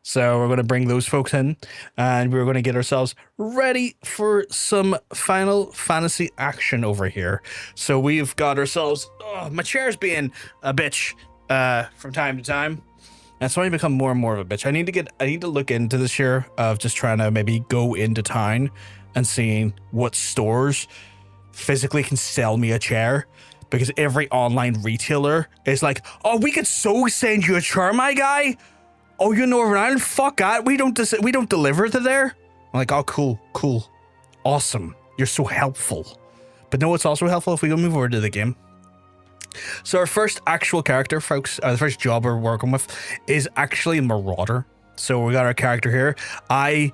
So we're going to bring those folks in, and we're going to get ourselves ready for some Final Fantasy action over here. So we've got ourselves... Oh, my chair's being a bitch from time to time. And it's only become more and more of a bitch. I need to look into this year of just trying to maybe go into town and seeing what stores physically can sell me a chair. Because every online retailer is like, oh, we could so send you a chair, my guy. Oh, you're Northern Ireland? Fuck that. We don't deliver to there. I'm like, oh, cool. Awesome. You're so helpful. But no, it's also helpful if we go move over to the game. So our first actual character, folks, the first job we're working with is actually Marauder. So we got our character here. I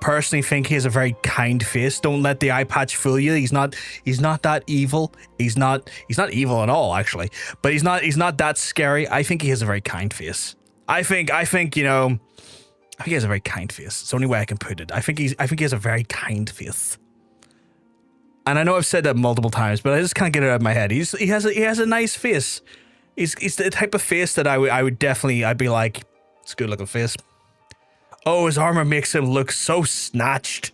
personally think he has a very kind face. Don't let the eye patch fool you. He's not that evil. He's not evil at all, actually. But he's not that scary. I think he has a very kind face. I think he has a very kind face. It's the only way I can put it. I think he has a very kind face. And I know I've said that multiple times, but I just can't get it out of my head. He has a nice face. He's the type of face that I'd be like, it's a good looking face. Oh, his armor makes him look so snatched.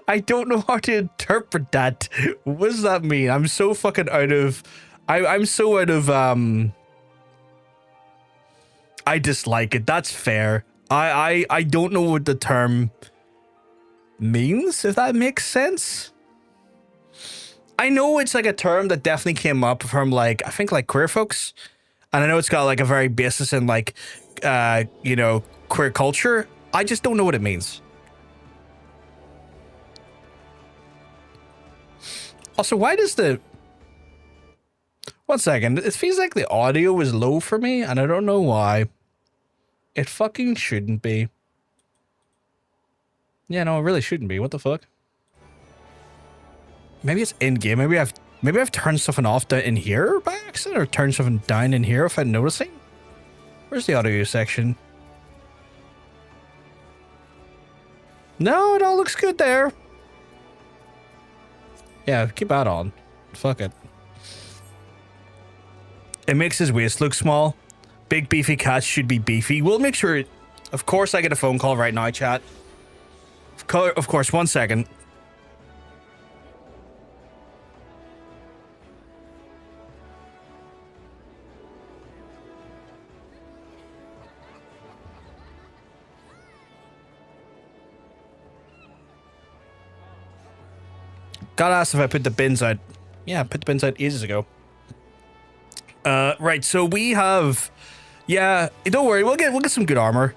I don't know how to interpret that. What does that mean? I'm so fucking out of I dislike it. That's fair. I don't know what the term means, if that makes sense. I know it's like a term that definitely came up from like, I think like queer folks. And I know it's got like a very basis in like, queer culture. I just don't know what it means. Also, why does the... One second. It feels like the audio is low for me, and I don't know why. It fucking shouldn't be. Yeah, no, it really shouldn't be. What the fuck? Maybe it's in-game. Maybe I've turned something off down in here by accident, or turned something down in here if I'm noticing. Where's the audio section? No, it all looks good there. Yeah, keep that on. Fuck it. It makes his waist look small. Big beefy cats should be beefy. We'll make sure... Of course I get a phone call right now, chat. Of course, 1 second. Got asked if I put the bins out. Yeah, I put the bins out ages ago. Right, so we have... Yeah, don't worry, we'll get some good armor.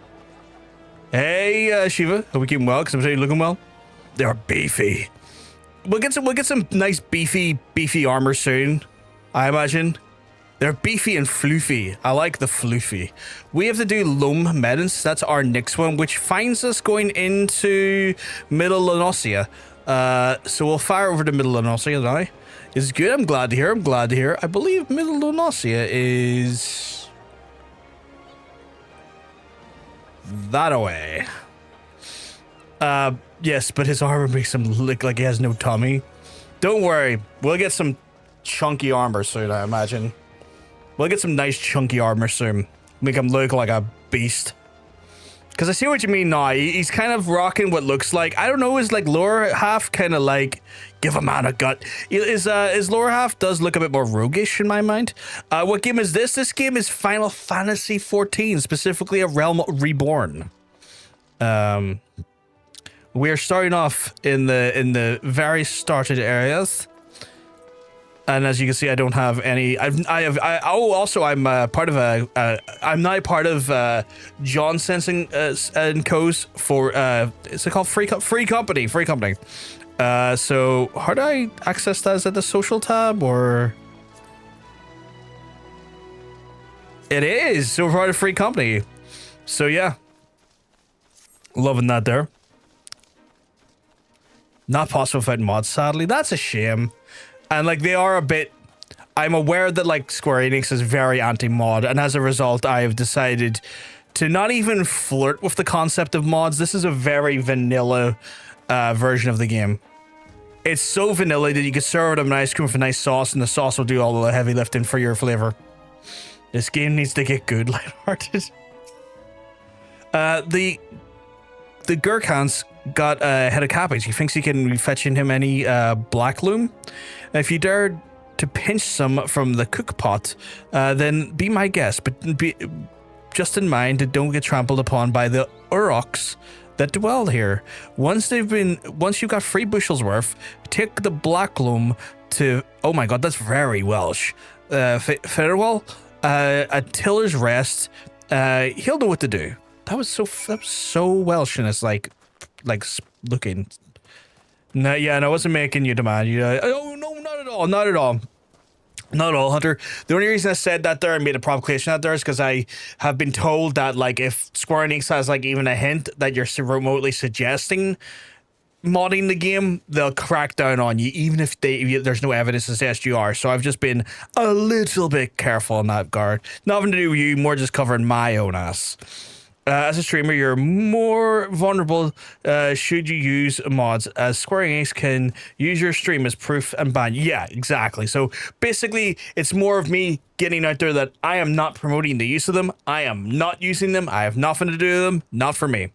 Hey, Shiva, hope we keeping well, because I'm saying looking well. They're beefy. We'll get some nice beefy armor soon, I imagine. They're beefy and floofy. I like the floofy. We have to do Loam Medins. That's our next one, which finds us going into Middle La Noscea. So we'll fire over to Middle La Noscea now. It's good. I'm glad to hear. I believe Middle La Noscea is that away. Yes, but his armor makes him look like he has no tummy. Don't worry. We'll get some chunky armor soon, I imagine. We'll get some nice chunky armor soon. Make him look like a beast. Because I see what you mean now. He's kind of rocking what looks like, I don't know, his like lower half kind of like give a man a gut. His lower half does look a bit more roguish in my mind. What game is this? This game is Final Fantasy 14, specifically A Realm Reborn. We're starting off in the very started areas. And as you can see, I don't have any. Also, I'm part of I'm now part of John Sensing and Co's for is it called Free Company? So how do I access that? Is that the social tab or? It is. So we're part of Free Company. So yeah, loving that there. Not possible without mods, sadly. That's a shame. And like they are a bit, I'm aware that like Square Enix is very anti-mod, and as a result I have decided to not even flirt with the concept of mods. This is a very vanilla version of the game. It's so vanilla that you can serve it up an ice cream with a nice sauce, and the sauce will do all the heavy lifting for your flavor. This game needs to get good, lighthearted. The Gurkhans got a head of cabbages. He thinks he can be fetching him any black loom. If you dare to pinch some from the cook pot, then be my guest. But be just in mind that don't get trampled upon by the Uroks that dwell here. Once you've got 3 bushels worth, take the black loom to, oh my god, that's very Welsh. Peril, at Tiller's Rest. He'll know what to do. That was so Welsh, and it's like looking. No, yeah, no, I wasn't making you demand. Oh no, not at all, not at all. Not at all, Hunter. The only reason I said that there and made a provocation out there is because I have been told that, like, if Square Enix has, like, even a hint that you're remotely suggesting modding the game, they'll crack down on you, even if there's no evidence to suggest you are. So I've just been a little bit careful in that regard. Nothing to do with you, more just covering my own ass. As a streamer, you're more vulnerable should you use mods, as Square Enix can use your stream as proof and ban you. Yeah, exactly. So basically, it's more of me getting out there that I am not promoting the use of them. I am not using them. I have nothing to do with them. Not for me.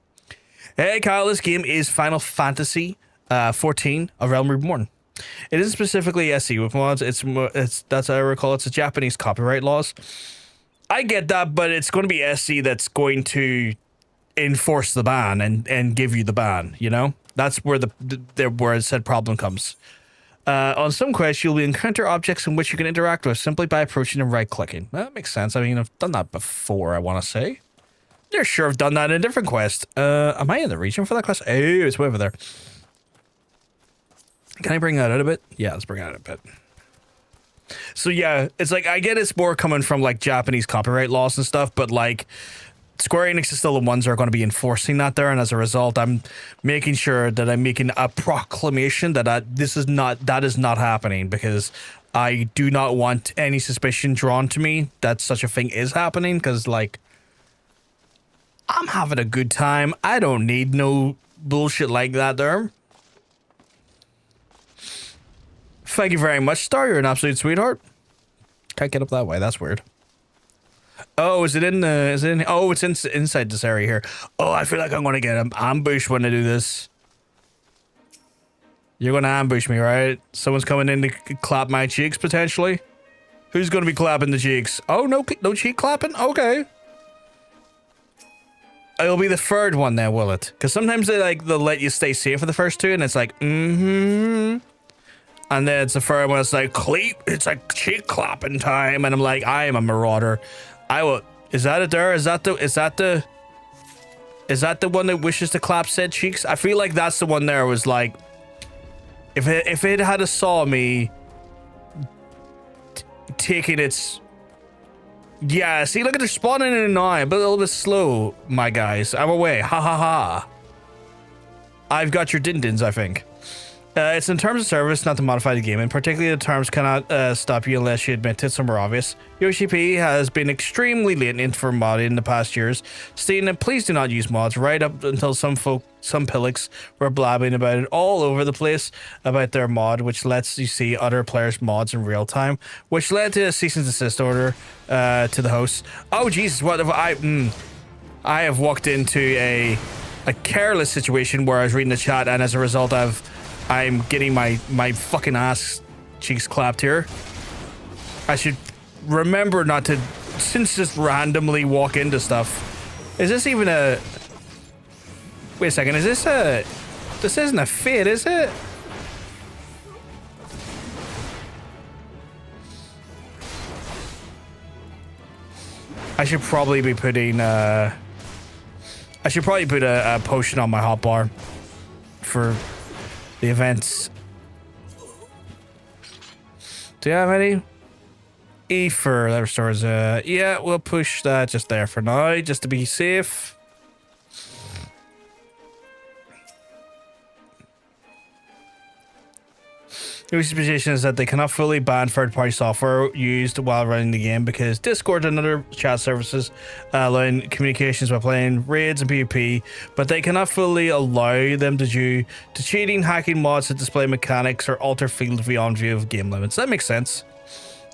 Hey, Kyle, this game is Final Fantasy 14, A Realm Reborn. It isn't specifically SE with mods. That's how I recall. It's a Japanese copyright laws. I get that, but it's going to be SC that's going to enforce the ban and give you the ban, you know? That's where where said problem comes. On some quests, you'll encounter objects in which you can interact with simply by approaching and right-clicking. That makes sense. I mean, I've done that before, I want to say. You're sure I've done that in a different quest. Am I in the region for that quest? Oh, it's way over there. Can I bring that out a bit? Yeah, let's bring it out a bit. So yeah, it's like, I get it's more coming from like Japanese copyright laws and stuff, but like Square Enix is still the ones that are going to be enforcing that there, and as a result, I'm making sure that I'm making a proclamation that that is not happening, because I do not want any suspicion drawn to me that such a thing is happening, because like, I'm having a good time. I don't need no bullshit like that there. Thank you very much, Star. You're an absolute sweetheart. Can't get up that way. That's weird. Oh, is it in the... Oh, it's inside this area here. Oh, I feel like I'm going to get ambushed when I do this. You're going to ambush me, right? Someone's coming in to clap my cheeks, potentially. Who's going to be clapping the cheeks? Oh, no cheek clapping? Okay. It'll be the third one then, will it? Because sometimes they'll let you stay safe for the first 2, and it's like, And then it's the third one, it's like, Cleave, it's like cheek clapping time. And I'm like, I am a marauder. I will. Is that it there? Is that the one that wishes to clap said cheeks? I feel like that's the one there was like, if it had a saw me taking its, yeah, see, look at it spawning in an eye, but a little bit slow, my guys. I'm away. Ha ha ha. I've got your din-dins, I think. It's in terms of service, not to modify the game, and particularly the terms cannot stop you unless you admit it somewhere obvious. Yoshi P has been extremely lenient for modding in the past years, stating that please do not use mods, right up until some pillocks were blabbing about it all over the place about their mod, which lets you see other players' mods in real time, which led to a cease and desist order to the host. Oh Jesus, what have I have walked into a careless situation where I was reading the chat, and as a result I'm getting my fucking ass cheeks clapped here. I should remember not to just randomly walk into stuff. Is this even a... Wait a second, is this a... This isn't a fit, is it? I should probably be putting... I should probably put a potion on my hotbar for... the events. Do you have any? Ether, that restores, yeah, we'll push that just there for now, just to be safe. Yoshi's position is that they cannot fully ban third-party software used while running the game because Discord and other chat services allow communications by playing raids and PvP, but they cannot fully allow them due to cheating, hacking mods that display mechanics, or alter field beyond view of game limits. That makes sense.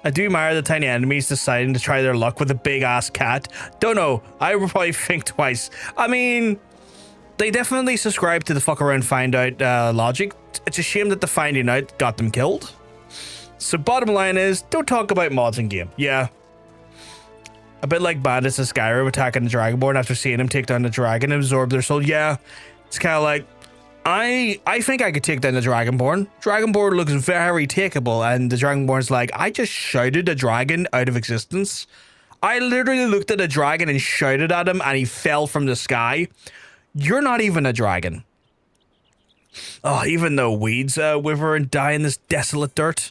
I do admire the tiny enemies deciding to try their luck with a big-ass cat. Don't know. I would probably think twice. I mean, they definitely subscribe to the fuck around find out logic. It's a shame that the finding out got them killed. So bottom line is, don't talk about mods in game. Yeah. A bit like bandits in Skyrim attacking the Dragonborn after seeing him take down the dragon and absorb their soul. Yeah. It's kind of like, I think I could take down the Dragonborn. Dragonborn looks very takeable, and the Dragonborn's like, I just shouted a dragon out of existence. I literally looked at a dragon and shouted at him, and he fell from the sky. You're not even a dragon. Oh, even though weeds wither and die in this desolate dirt.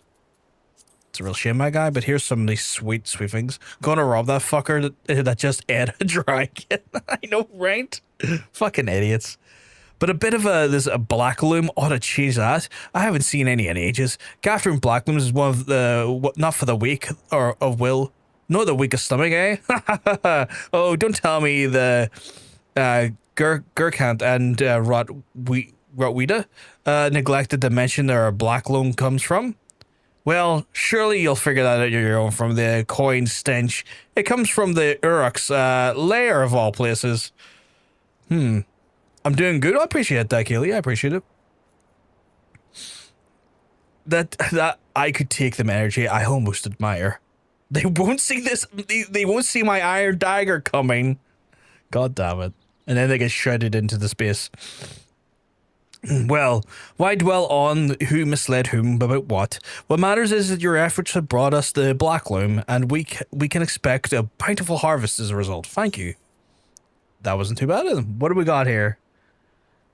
It's a real shame, my guy, but here's some of these sweet things. Gonna rob that fucker that just ate a dragon. I know, right? Fucking idiots. But a bit of a black loom ought to change that. I haven't seen any in ages. Gathering black looms is one of the not for the weak or of will. No, the weakest stomach, eh? Oh, don't tell me the Gurkhant and Rotweeda neglected to mention where a black loam comes from. Well, surely you'll figure that out on your own from the coin stench. It comes from the Uruk's lair of all places. I'm doing good. I appreciate that, Kaylee. I appreciate it. That I could take them energy. I almost admire. They won't see this. They won't see my iron dagger coming. God damn it. And then they get shredded into the space. Well, why dwell on who misled whom about what? What matters is that your efforts have brought us the black loom, and we can expect a bountiful harvest as a result. Thank you. That wasn't too bad. What do we got here?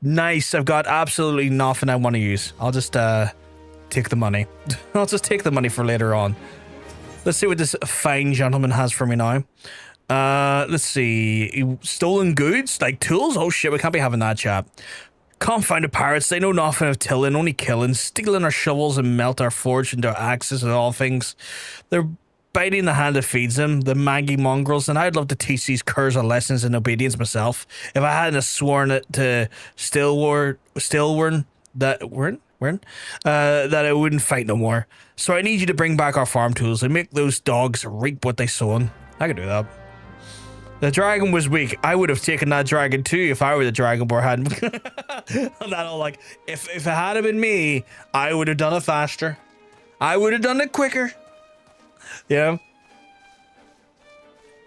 Nice. I've got absolutely nothing I want to use. I'll just take the money. I'll just take the money for later on. Let's see what this fine gentleman has for me now. Let's see. Stolen goods? Like tools? Oh shit, we can't be having that, chap. Confounded pirates, they know nothing of tilling, only killing, stealing our shovels and melt our forge into axes and all things. They're biting the hand that feeds them, the mangy mongrels, and I'd love to teach these curs a lessons in obedience myself. If I hadn't sworn it to Stillwern that I wouldn't fight no more. So I need you to bring back our farm tools and make those dogs reap what they sown. I could do that. The dragon was weak. I would have taken that dragon too if I were the Dragonborn. That all like, if it had been me, I would have done it faster. I would have done it quicker. Yeah.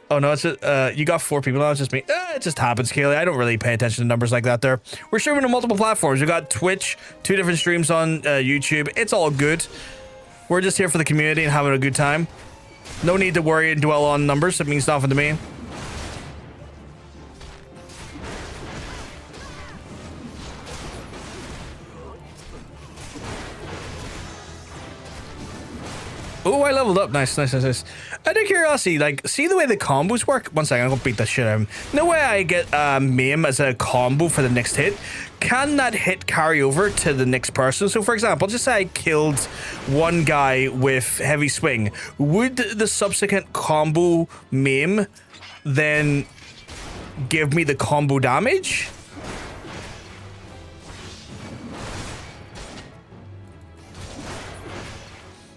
Oh no, it's just, you got 4 people now. It's just me. It just happens, Kaylee. I don't really pay attention to numbers like that. There, we're streaming on multiple platforms. We got Twitch, 2 different streams on YouTube. It's all good. We're just here for the community and having a good time. No need to worry and dwell on numbers. It means nothing to me. Oh, I leveled up. Nice. Out of curiosity, like, see the way the combos work? One second, I'm gonna beat that shit out of him. No way I get maim as a combo for the next hit. Can that hit carry over to the next person? So, for example, just say I killed one guy with heavy swing. Would the subsequent combo maim then give me the combo damage?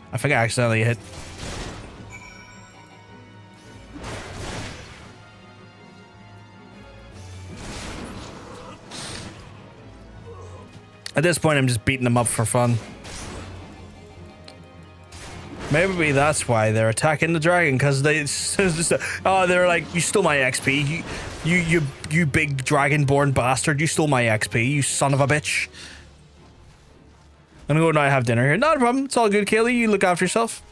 I think I accidentally hit. At this point, I'm just beating them up for fun. Maybe that's why they're attacking the dragon, because they're like, you stole my XP. You big dragon-born bastard. You stole my XP, you son of a bitch. I'm gonna go now have dinner here. Not a problem. It's all good, Kaylee. You look after yourself.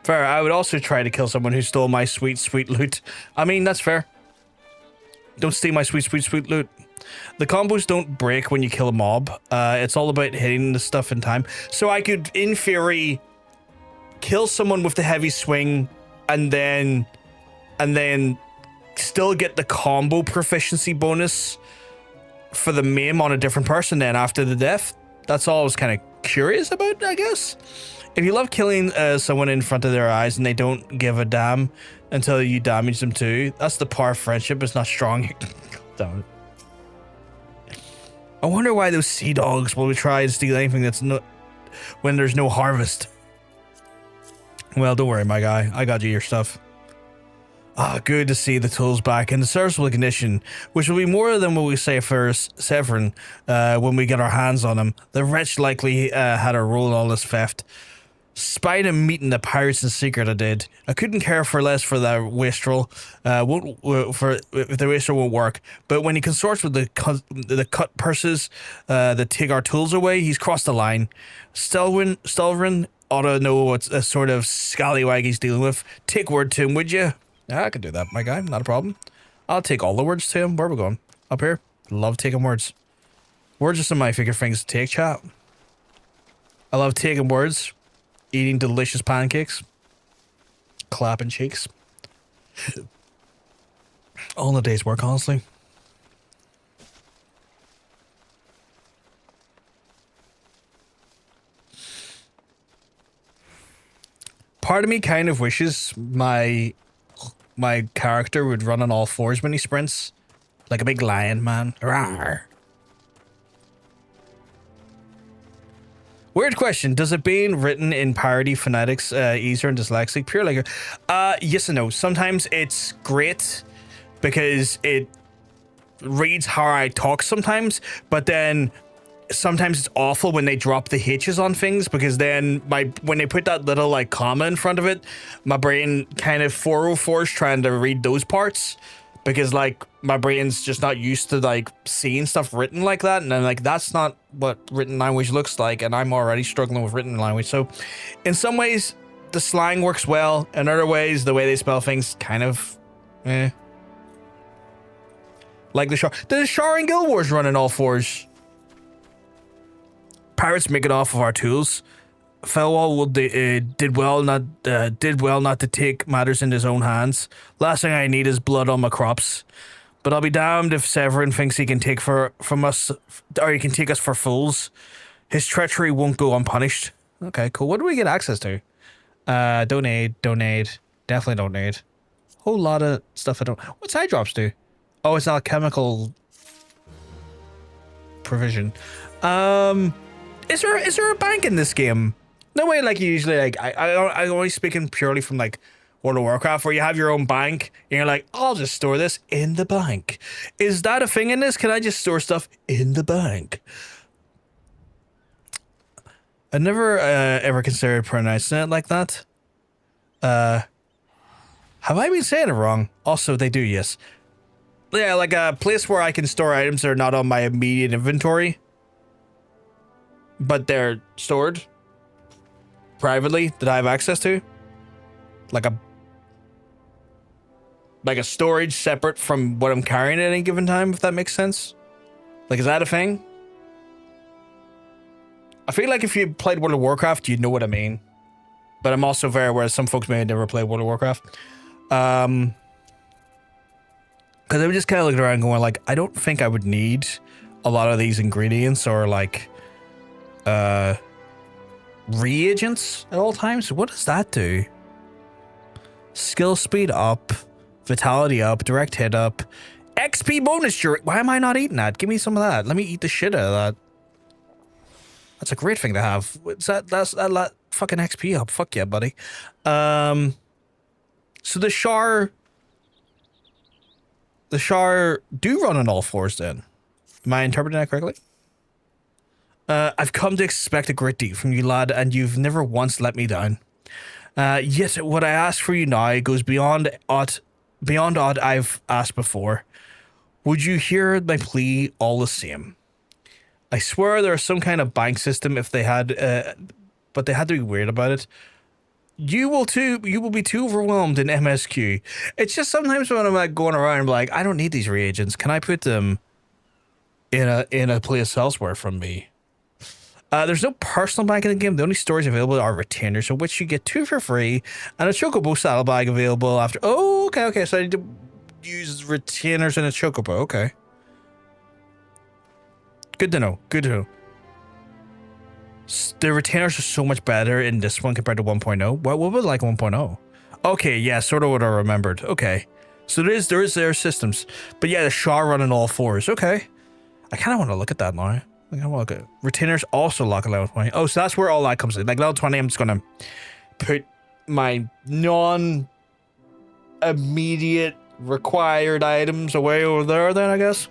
Fair. I would also try to kill someone who stole my sweet loot. I mean, that's fair. Don't steal my sweet loot. The combos don't break when you kill a mob. It's all about hitting the stuff in time. So I could, in theory, kill someone with the heavy swing and then still get the combo proficiency bonus for the maim on a different person then after the death. That's all I was kind of curious about, I guess. If you love killing someone in front of their eyes and they don't give a damn until you damage them too, that's the power of friendship. It's not strong. Damn it. I wonder why those sea dogs will try and steal anything that's not when there's no harvest. Well, don't worry, my guy. I got you your stuff. Good to see the tools back in the serviceable condition, which will be more than what we say for Severin when we get our hands on him. The wretch likely had a role in all this theft. Spied him meeting the pirates in secret, I did. I couldn't care for less for that wastrel. If the wastrel won't work. But when he consorts with the cut purses that take our tools away, he's crossed the line. Severin ought to know what a sort of scallywag he's dealing with. Take word to him, would you? Yeah, I can do that, my guy. Not a problem. I'll take all the words to him. Where are we going? Up here? Love taking words. Words are some of my favorite things to take, chat. I love taking words. Eating delicious pancakes. Clapping cheeks. All in a day's work, honestly. Part of me kind of wishes my character would run on all fours when he sprints. Like a big lion, man. Rawr. Weird question. Does it being written in parody phonetics easier and dyslexic? Pure like yes and no. Sometimes it's great because it reads how I talk sometimes, but then sometimes it's awful when they drop the H's on things, because then when they put that little like comma in front of it, my brain kind of 404's trying to read those parts, because like my brain's just not used to like seeing stuff written like that, and I'm like, that's not what written language looks like, and I'm already struggling with written language. So in some ways the slang works well, in other ways the way they spell things kind of like the Shar. The Shar and Guild Wars run in all fours. Pirates make it off of our tools. Fellwall did well not to take matters into his own hands. Last thing I need is blood on my crops. But I'll be damned if Severin thinks he can take from us, or he can take us for fools. His treachery won't go unpunished. Okay, cool. What do we get access to? Donate. Definitely donate. Whole lot of stuff I don't. What's eye drops do? Oh, it's not a chemical provision. Is there a bank in this game? No way, like usually, like I'm only speaking purely from like World of Warcraft, where you have your own bank and you're like, I'll just store this in the bank. Is that a thing in this? Can I just store stuff in the bank? I never ever considered pronouncing it like that. Have I been saying it wrong? Also, they do, yes. Yeah, like a place where I can store items that are not on my immediate inventory, but they're stored privately that I have access to. Like a storage separate from what I'm carrying at any given time, if that makes sense. Like, is that a thing? I feel like if you played World of Warcraft, you'd know what I mean. But I'm also very aware some folks may have never played World of Warcraft. Because I'm just kind of looking around going like, I don't think I would need a lot of these ingredients or like reagents at all times. What does that do? Skill speed up, vitality up, direct hit up, XP bonus. Why am I not eating that? Give me some of that. Let me eat the shit out of that. That's a great thing to have. What's that? That's that fucking XP up. Fuck yeah, buddy. So the Shar do run on all fours then. Am I interpreting that correctly? I've come to expect a great deal from you, lad, and you've never once let me down. Yet what I ask for you now goes beyond aught I've asked before. Would you hear my plea all the same? I swear there's some kind of bank system if they had, but they had to be weird about it. You will be too overwhelmed in MSQ. It's just sometimes when I'm like going around, I'm like, I don't need these reagents. Can I put them in a place elsewhere from me? There's no personal bank in the game. The only stores available are retainers, of which you get 2 for free, and a chocobo saddlebag available after. Oh, okay. So I need to use retainers in a chocobo. Okay. Good to know. The retainers are so much better in this one compared to 1.0. What was it like 1.0? Okay, yeah, sort of what I remembered. Okay. So there is their systems. But yeah, the Shah running all fours. Okay. I kind of want to look at that now. Okay. Retainers also lock at level 20. Oh, so that's where all that comes in. Like level 20, I'm just gonna put my non-immediate required items away over there then, I guess.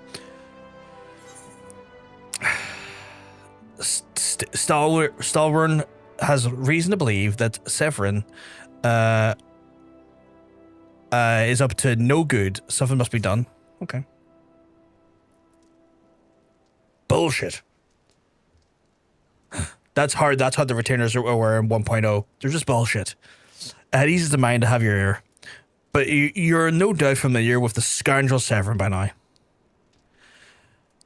Stalwern has reason to believe that Severin is up to no good. Something must be done. Okay. Bullshit. That's hard. That's how the retainers were in 1.0. They're just bullshit. It eases the mind to have your ear. But you're no doubt familiar with the scoundrel Severin by now.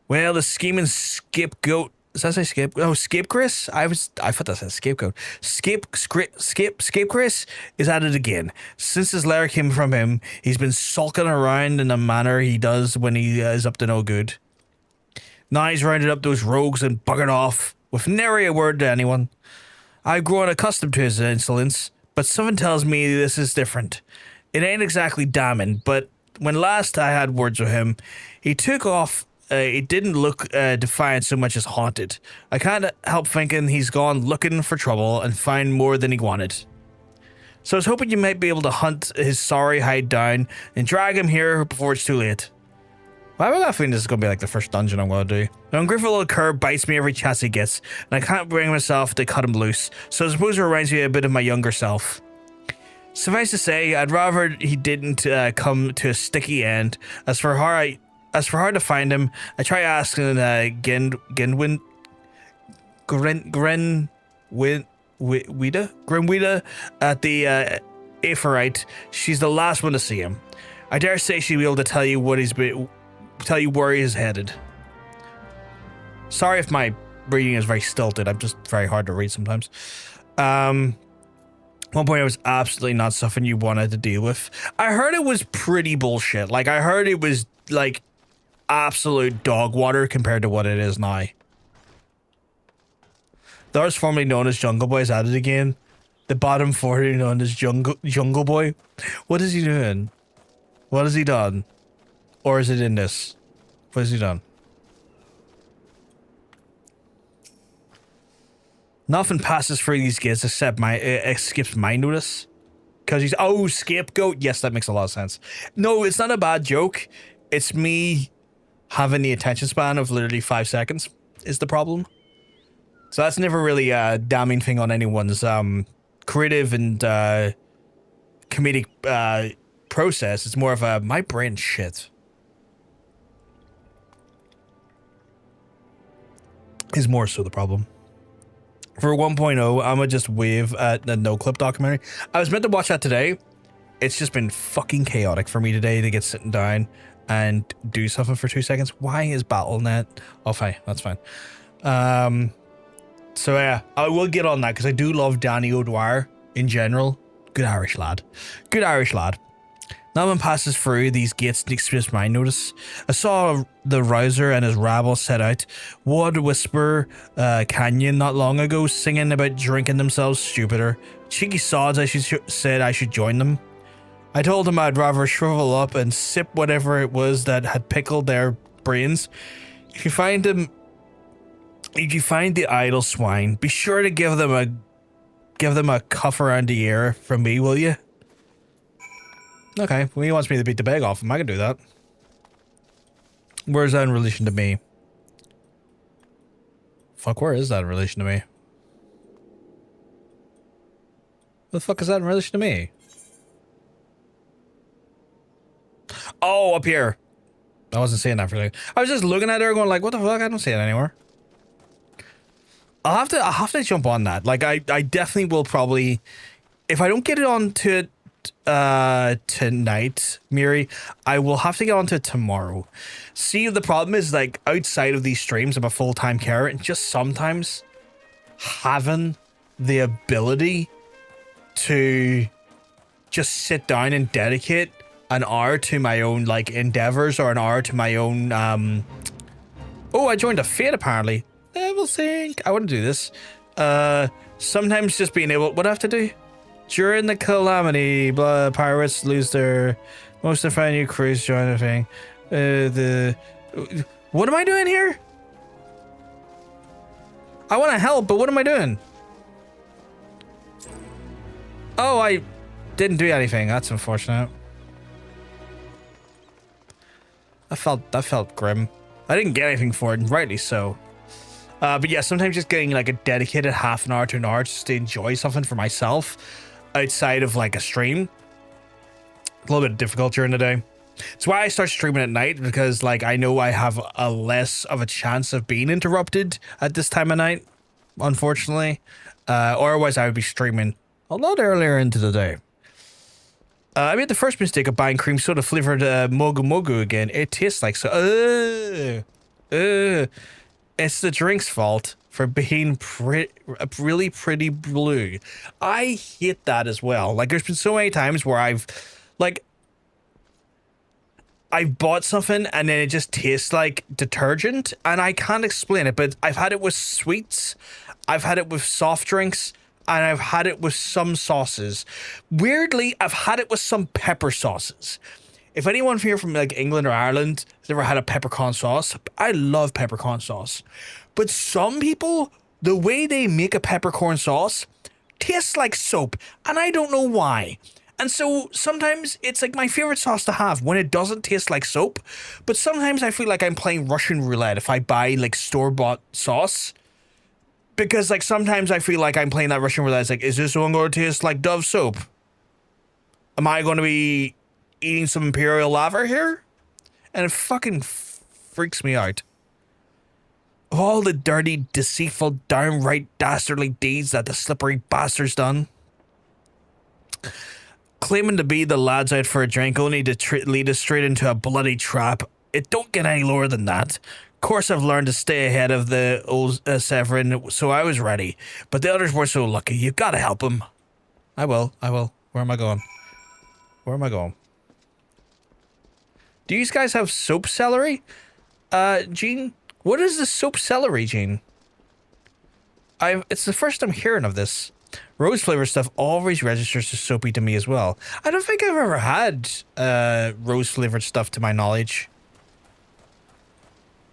Well, the scheming scapegoat. Does that say scapegoat? Oh, scapegrace? I thought that said scapegoat. Scapegrace is at it again. Since his lair came from him, he's been sulking around in the manner he does when he is up to no good. Now he's rounded up those rogues and buggered off, with nary a word to anyone. I've grown accustomed to his insolence, but something tells me this is different. It ain't exactly damning, but when last I had words with him, he took off. It didn't look defiant so much as haunted. I can't help thinking he's gone looking for trouble and find more than he wanted. So I was hoping you might be able to hunt his sorry hide down and drag him here before it's too late. Why have I got a feeling this is going to be like the first dungeon I'm going to do? The ungrateful little cur bites me every chance he gets, and I can't bring myself to cut him loose, so I suppose it reminds me a bit of my younger self. Suffice to say, I'd rather he didn't come to a sticky end. As for how to find him, I try asking Grenwida at the Aephorite. She's the last one to see him. I dare say she'll be able to tell you where he's headed. Sorry if my reading is very stilted. I'm just very hard to read sometimes. 1.0 was absolutely not something you wanted to deal with. I heard it was pretty bullshit. Like, I heard it was, like, absolute dog water compared to what it is now. Those formerly known as Jungle Boy is at it again. The bottom 40 known as Jungle Boy. What is he doing? What has he done? Or is it in this? What has he done? Nothing passes through these gates except skips my notice. Because he's... Oh, scapegoat. Yes, that makes a lot of sense. No, it's not a bad joke. It's me having the attention span of literally 5 seconds is the problem. So that's never really a damning thing on anyone's creative and comedic process. It's more of a my brain shit. Is more so the problem. For 1.0, I'm gonna just wave at the No Clip documentary. I was meant to watch that today. It's just been fucking chaotic for me today to get sitting down and do something for 2 seconds. Why is BattleNet? Oh, fine, that's fine. So yeah, I will get on that because I do love Danny O'Dwyer in general. Good Irish lad. Good Irish lad. Nothing passes through these gates to express my notice. I saw the Rouser and his rabble set out Wood Whisper Canyon not long ago, singing about drinking themselves stupider. Cheeky sods, said I should join them. I told them I'd rather shrivel up and sip whatever it was that had pickled their brains. If you find the idle swine, be sure to give them a cuff around the ear from me, will you? Okay, well, he wants me to beat the bag off him. I can do that. Where is that in relation to me? Fuck, where is that in relation to me? What the fuck is that in relation to me? Oh, up here. I wasn't saying that for like. I was just looking at her going like, what the fuck? I don't see it anywhere. I'll have to jump on that. Like, I definitely will probably, if I don't get it onto it tonight, Miri, I will have to get onto it tomorrow. See, the problem is, like, outside of these streams, I'm a full-time carer, and just sometimes having the ability to just sit down and dedicate an hour to my own, like, endeavors, or an hour to my own, oh, I joined a fate, apparently. Level sync. I wouldn't do this. Sometimes just being able, what do I have to do? During the calamity, pirates lose their most of new crews, join the thing. What am I doing here? I want to help, but what am I doing? Oh, I didn't do anything. That's unfortunate. That felt grim. I didn't get anything for it, and rightly so. But yeah, sometimes just getting like a dedicated half an hour to an hour just to enjoy something for myself outside of like a stream. A little bit difficult during the day. It's why I start streaming at night, because like I know I have a less of a chance of being interrupted at this time of night, unfortunately. Or otherwise I would be streaming a lot earlier into the day. I made the first mistake of buying cream soda flavored Mogu Mogu again. It tastes like so. It's the drink's fault for being really pretty blue. I hate that as well. Like, there's been so many times where I've bought something and then it just tastes like detergent, and I can't explain it, but I've had it with sweets, I've had it with soft drinks, and I've had it with some sauces. Weirdly, I've had it with some pepper sauces. If anyone here from like England or Ireland has ever had a peppercorn sauce, I love peppercorn sauce. But some people, the way they make a peppercorn sauce tastes like soap, and I don't know why. And so sometimes it's like my favorite sauce to have when it doesn't taste like soap. But sometimes I feel like I'm playing Russian roulette if I buy like store-bought sauce. Because like sometimes I feel like I'm playing that Russian roulette. It's like, is this one going to taste like Dove soap? Am I going to be eating some Imperial lava here? And it fucking freaks me out. Of all the dirty, deceitful, downright dastardly deeds that the slippery bastard's done. Claiming to be the lads out for a drink only to lead us straight into a bloody trap. It don't get any lower than that. Of course, I've learned to stay ahead of the old Severin, so I was ready. But the others were so lucky. You gotta help them. I will. Where am I going? Where am I going? Do you guys have soap celery? Gene? What is the soap celery, Gene? It's the first I'm hearing of this. Rose flavor stuff always registers as soapy to me as well. I don't think I've ever had rose flavored stuff to my knowledge.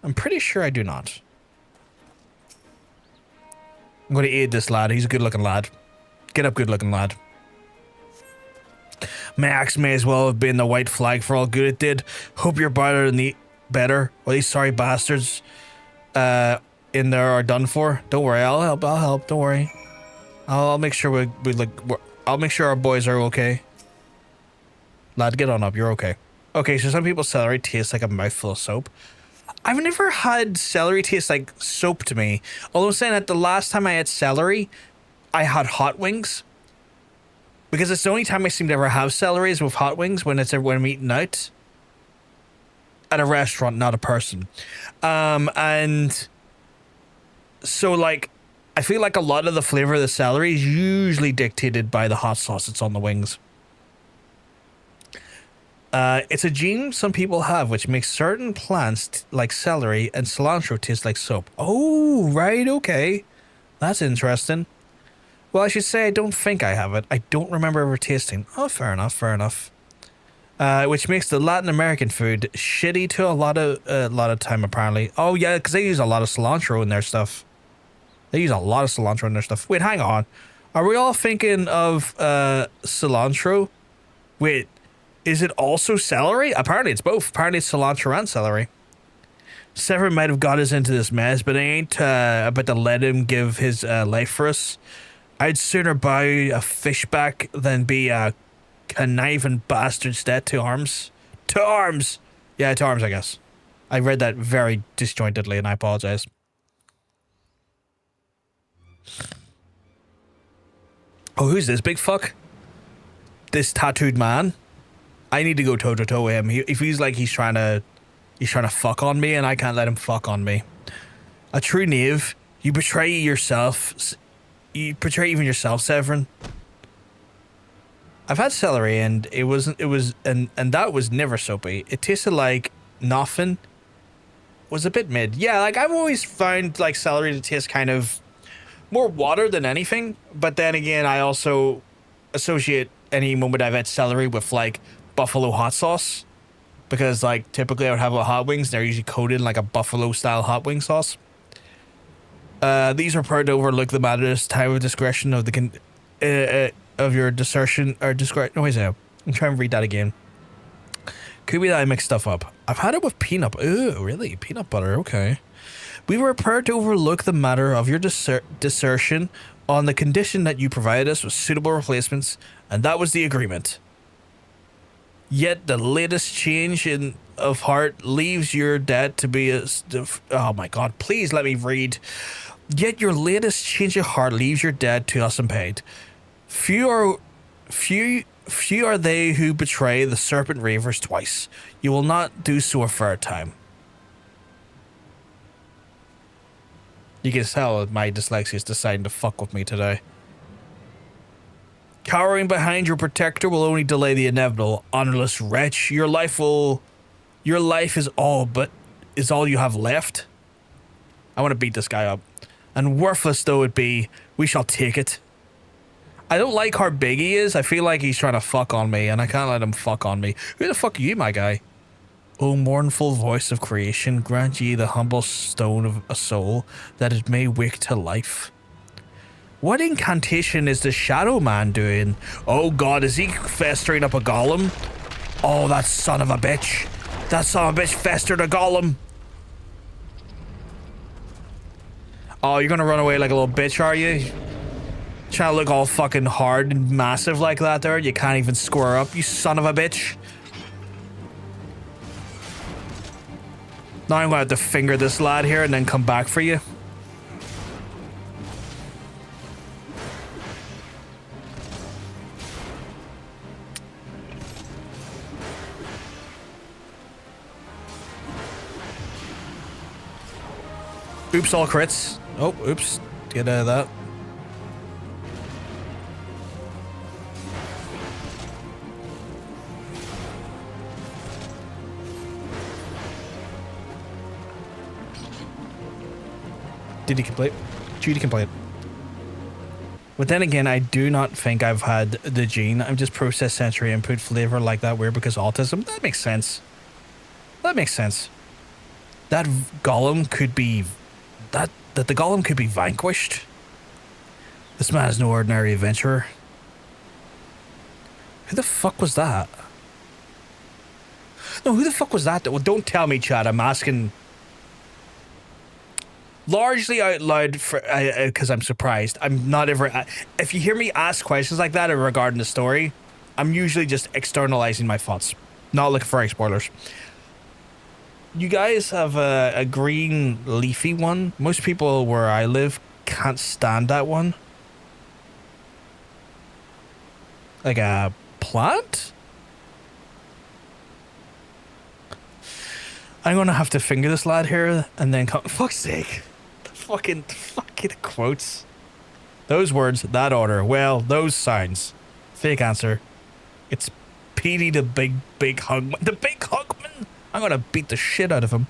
I'm pretty sure I do not. I'm going to aid this lad. He's a good looking lad. Get up, good looking lad. My axe may as well have been the white flag for all good it did. Hope you're better. Well, these sorry bastards in there are done for. Don't worry, I'll help. Don't worry. I'll make sure I'll make sure our boys are okay. Lad, get on up. You're okay. Okay, so some people's celery tastes like a mouthful of soap. I've never had celery taste like soap to me. Although I'm saying that the last time I had celery, I had hot wings. Because it's the only time I seem to ever have celery is with hot wings when I'm eating out. At a restaurant, not a person. And so like, I feel like a lot of the flavor of the celery is usually dictated by the hot sauce that's on the wings. It's a gene some people have which makes certain plants like celery and cilantro taste like soap. Oh, right, okay. That's interesting. Well, I should say I don't think I have it. I don't remember ever tasting. Oh, fair enough. Which makes the Latin American food shitty to a lot of time apparently. Oh yeah, because they use a lot of cilantro in their stuff. They use a lot of cilantro in their stuff. Wait, hang on. Are we all thinking of cilantro? Wait, is it also celery? Apparently it's both. Apparently it's cilantro and celery. Severin might have got us into this mess, but I ain't about to let him give his life for us. I'd sooner buy a fishback than be a conniving bastard's dead to arms. To arms! Yeah, to arms, I guess. I read that very disjointedly and I apologize. Oh, who's this big fuck? This tattooed man? I need to go toe to toe with him. If he's like he's trying to fuck on me and I can't let him fuck on me. A true knave. You betray yourself. You betray even yourself, Severin. I've had celery and and that was never soapy. It tasted like nothing. Was a bit mid. Yeah, like I've always found like celery to taste kind of more water than anything, but then again I also associate any moment I've had celery with like buffalo hot sauce, because like typically I would have hot wings, they're usually coated in like a buffalo style hot wing sauce. These are prepared to overlook the matter's time of discretion of the of your desertion or discretion. No, wait a second. I'm trying to read that again. Could be that I mixed stuff up. I've had it with peanut. Ooh, really? Peanut butter? Okay. We were prepared to overlook the matter of your desertion on the condition that you provided us with suitable replacements, and that was the agreement. Yet the latest change of heart leaves your debt to be oh my god, please let me read. Yet your latest change of heart leaves your debt to us unpaid. Few are they who betray the serpent ravers twice. You will not do so a third time. You can tell my dyslexia is deciding to fuck with me today. Cowering behind your protector will only delay the inevitable. Honorless wretch, your life is all you have left. I want to beat this guy up. And worthless though it be, we shall take it. I don't like how big he is. I feel like he's trying to fuck on me, and I can't let him fuck on me. Who the fuck are you, my guy? O mournful voice of creation, grant ye the humble stone of a soul, that it may wake to life. What incantation is the Shadow Man doing? Oh god, is he festering up a golem? Oh, that son of a bitch. That son of a bitch festered a golem. Oh, you're gonna run away like a little bitch, are you? Trying to look all fucking hard and massive like that there. You can't even square up, you son of a bitch. Now I'm gonna have to finger this lad here and then come back for you. Oops, all crits. Oh, oops. Get out of that. Duty complete. Duty complete. But then again, I do not think I've had the gene. I'm just processed sensory input flavor like that weird because autism. That makes sense. That makes sense. That golem could be... That the golem could be vanquished. This man is no ordinary adventurer. Who the fuck was that? No, who the fuck was that? Well, don't tell me, Chad. I'm asking... Largely out loud for because I'm surprised. I'm not ever. If you hear me ask questions like that regarding the story, I'm usually just externalizing my thoughts, not looking for any spoilers. You guys have a green leafy one. Most people where I live can't stand that one. Like a plant? I'm gonna have to finger this lad here and then come. Fuck's sake. Fucking quotes. Those words, that order. Well, those sounds. Fake answer. It's Petey the big hugman. The big hugman! I'm gonna beat the shit out of him.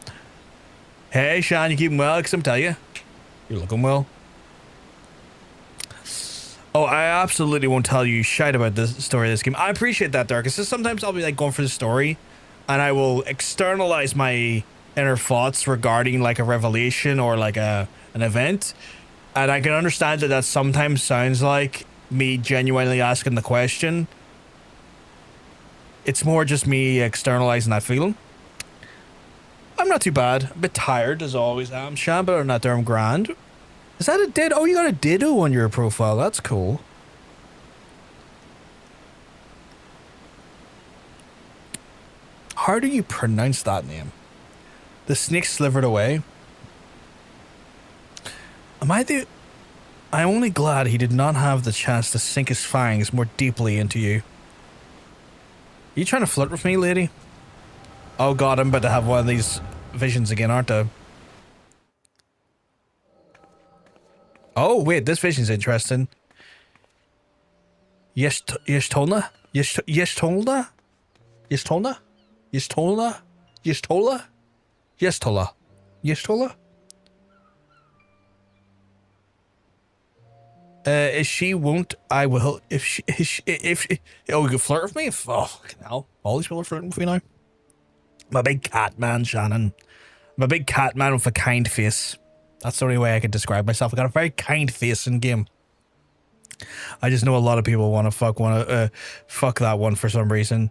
Hey, Sean, you keeping well? Because I'm telling you, you're looking well. Oh, I absolutely won't tell you shite about the story of this game. I appreciate that, Dark. Because sometimes I'll be like going for the story, and I will externalize my inner thoughts regarding like a revelation or like an event, and I can understand that sometimes sounds like me genuinely asking the question. It's more just me externalizing that feeling. I'm not too bad. A bit tired as always. I'm Sean, but I'm not there. I'm grand. Is that a ditto? Oh, you got a ditto on your profile. That's cool. How do you pronounce that name? The snake slivered away. I'm only glad he did not have the chance to sink his fangs more deeply into you. Are you trying to flirt with me, lady? Oh god, I'm about to have one of these visions again, aren't I? Oh wait, this vision's interesting. Yes, Tolna? Yes, Tolna? Yes, Tolna? Yes, Tolna? Yes, Tola? Yes, Tola. Yes, Tola? If she won't, I will. If she, oh, you can flirt with me? Oh, fucking hell. All these people are flirting with me now. I'm a big cat man, Shannon. I'm a big cat man with a kind face. That's the only way I can describe myself. I got a very kind face in game. I just know a lot of people want to fuck that one for some reason.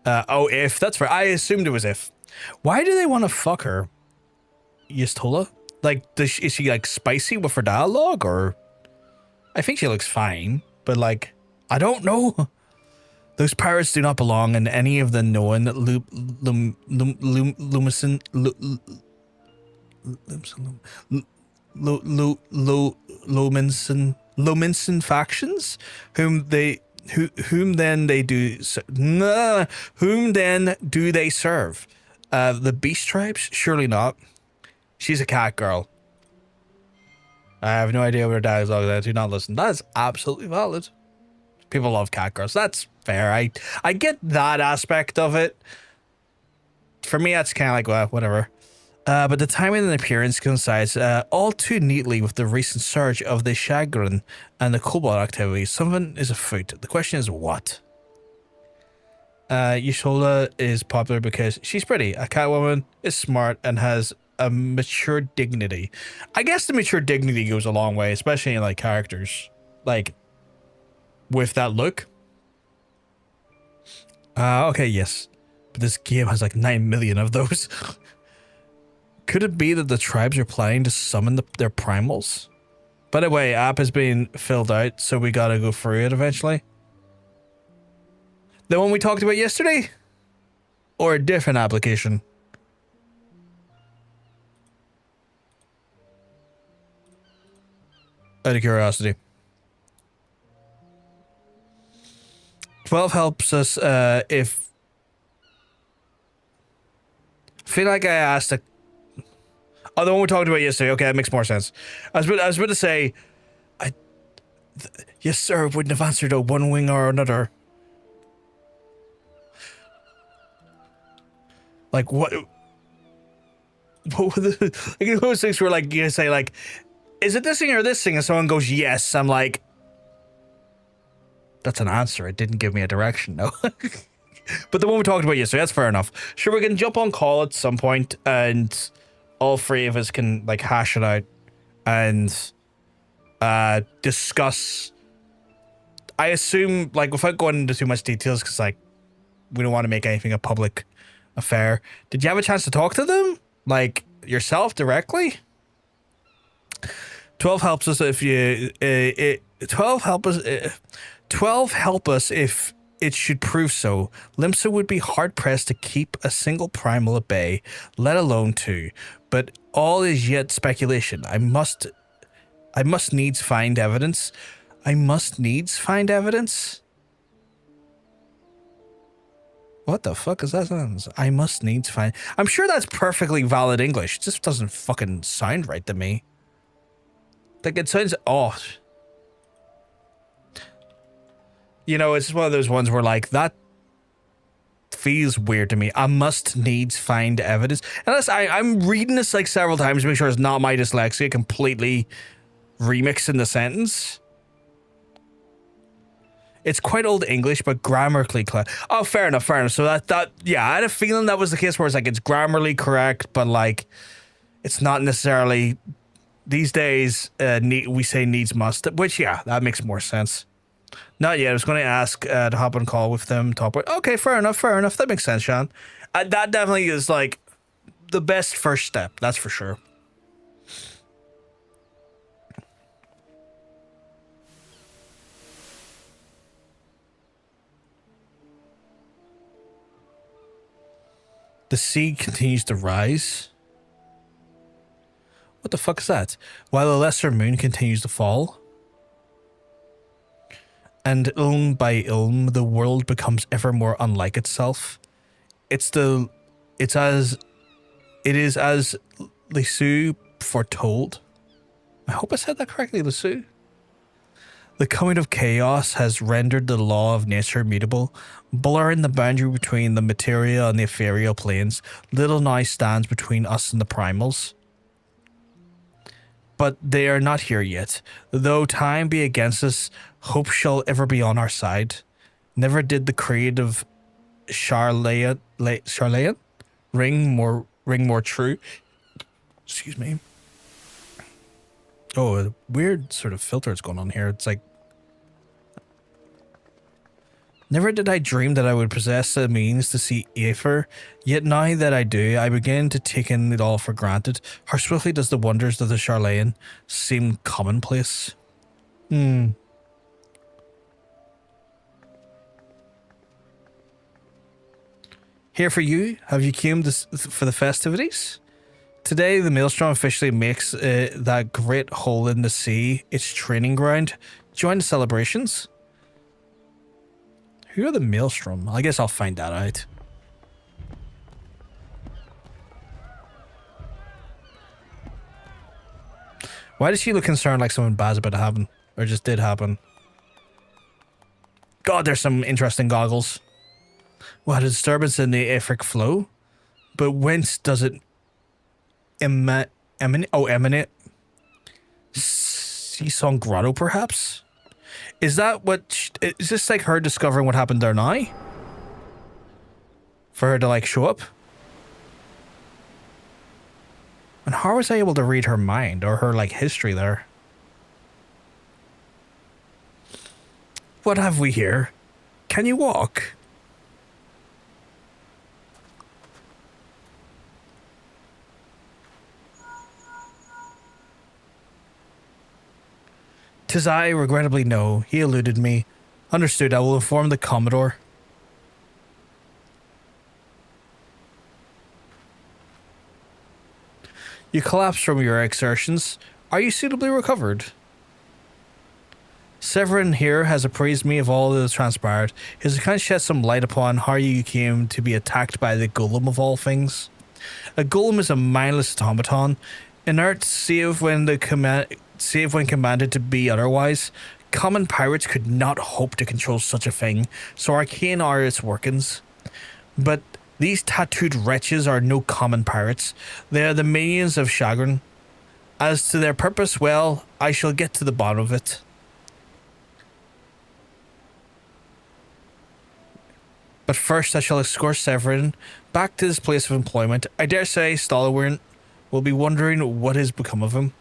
Oh, if that's fair. I assumed it was if. Why do they want to fuck her? Yistola? Like, is she like spicy with her dialogue, or? I think she looks fine, but like, I don't know. Those pirates do not belong in any of the known Lominsan factions, whom then do they serve? The beast tribes? Surely not. She's a cat girl. I have no idea what her dialogue is. I do not listen. That is absolutely valid. People love cat girls. That's fair. I get that aspect of it. For me, that's kind of like, well, whatever. But the timing and appearance coincides all too neatly with the recent surge of the Sahagin and the Cobalt activity. Something is afoot. The question is what? Yashola is popular because she's pretty. A catwoman is smart and has a mature dignity. I guess the mature dignity goes a long way, especially in like characters. Like, with that look. Okay, yes. But this game has like 9 million of those. Could it be that the tribes are planning to summon their primals? By the way, app has been filled out, so we gotta go through it eventually. The one we talked about yesterday? Or a different application? Out of curiosity. 12 helps us if... I feel like I asked a... Oh, the one we talked about yesterday. Okay, that makes more sense. I was about to say... yes, sir, wouldn't have answered a one wing or another. Like, what were the... Like, those things where, like, you say, like, is it this thing or this thing? And someone goes, yes. I'm like... That's an answer. It didn't give me a direction, no. But the one we talked about yesterday, that's fair enough. Sure, we can jump on call at some point and all three of us can like hash it out and discuss. I assume, like, without going into too much details, because like we don't want to make anything a public affair. Did you have a chance to talk to them? Like yourself directly? 12 helps us if you 12 help us if it should prove so. Limsa would be hard pressed to keep a single primal at bay, let alone two. But all is yet speculation. I must needs find evidence. I must needs find evidence. What the fuck is that? I must needs find. I'm sure that's perfectly valid English. It just doesn't fucking sound right to me. Like, it sounds odd. You know, it's one of those ones where, like, that feels weird to me. I must needs find evidence. Unless I'm reading this, like, several times to make sure it's not my dyslexia completely remixing the sentence. It's quite old English, but grammatically correct. Oh, fair enough, fair enough. So that, yeah, I had a feeling that was the case where it's like, it's grammarly correct, but, like, it's not necessarily... These days, we say needs must, which, yeah, that makes more sense. Not yet. I was going to ask to hop on call with them. Talk about. Okay, fair enough. Fair enough. That makes sense, Sean. That definitely is like the best first step. That's for sure. The sea continues to rise. What the fuck is that? While the lesser moon continues to fall. And ilm by ilm, the world becomes ever more unlike itself. It is as Lisu foretold. I hope I said that correctly, Lisu. The coming of chaos has rendered the law of nature immutable, blurring the boundary between the material and the ethereal planes. Little now stands between us and the primals. But they are not here yet. Though time be against us, hope shall ever be on our side. Never did the creed of Charlayan ring more true. Excuse me. Oh, a weird sort of filter is going on here. It's like, never did I dream that I would possess the means to see Aether, yet now that I do, I begin to take it all for granted. How swiftly does the wonders of the Charlatan seem commonplace? Here for you. Have you come for the festivities? Today, the Maelstrom officially makes that great hole in the sea its training ground. Join the celebrations. Who are the Maelstrom? I guess I'll find that out. Why does she look concerned like something bad's about to happen? Or just did happen? God, there's some interesting goggles. What, a disturbance in the Aetheric flow? But whence does it emanate? Seasong Grotto, perhaps? Is that what... Is this like her discovering what happened there now? For her to like show up? And how was I able to read her mind or her like history there? What have we here? Can you walk? "'Tis I, regrettably no. He eluded me. Understood, I will inform the Commodore." You collapsed from your exertions. Are you suitably recovered? Severin here has apprised me of all that has transpired. His account sheds some light upon how you came to be attacked by the Golem of all things. A Golem is a mindless automaton, inert save when commanded to be otherwise. Common pirates could not hope to control such a thing, so arcane are its workings. But these tattooed wretches are no common pirates. They are the minions of Sahagin. As to their purpose, well, I shall get to the bottom of it. But first I shall escort Severin back to his place of employment. I dare say Stalwart will be wondering what has become of him.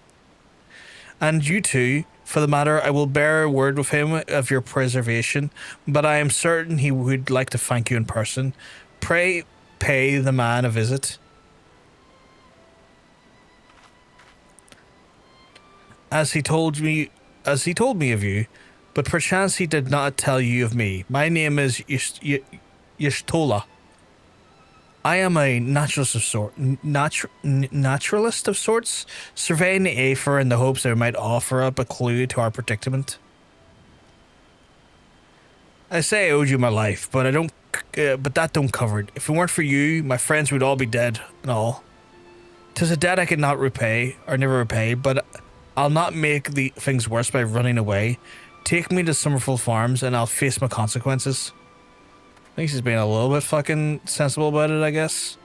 And you too, for the matter. I will bear word with him of your preservation, but I am certain he would like to thank you in person. Pray pay the man a visit. As he told me of you, but perchance he did not tell you of me. My name is Y'shtola. I am a naturalist of sorts, surveying the Aether in the hopes that it might offer up a clue to our predicament. I say I owed you my life, but that don't cover it. If it weren't for you, my friends would all be dead and all. 'Tis a debt I could not repay, or never repay, but I'll not make the things worse by running away. Take me to Somerford Farms and I'll face my consequences. I think she's being a little bit fucking sensible about it, I guess.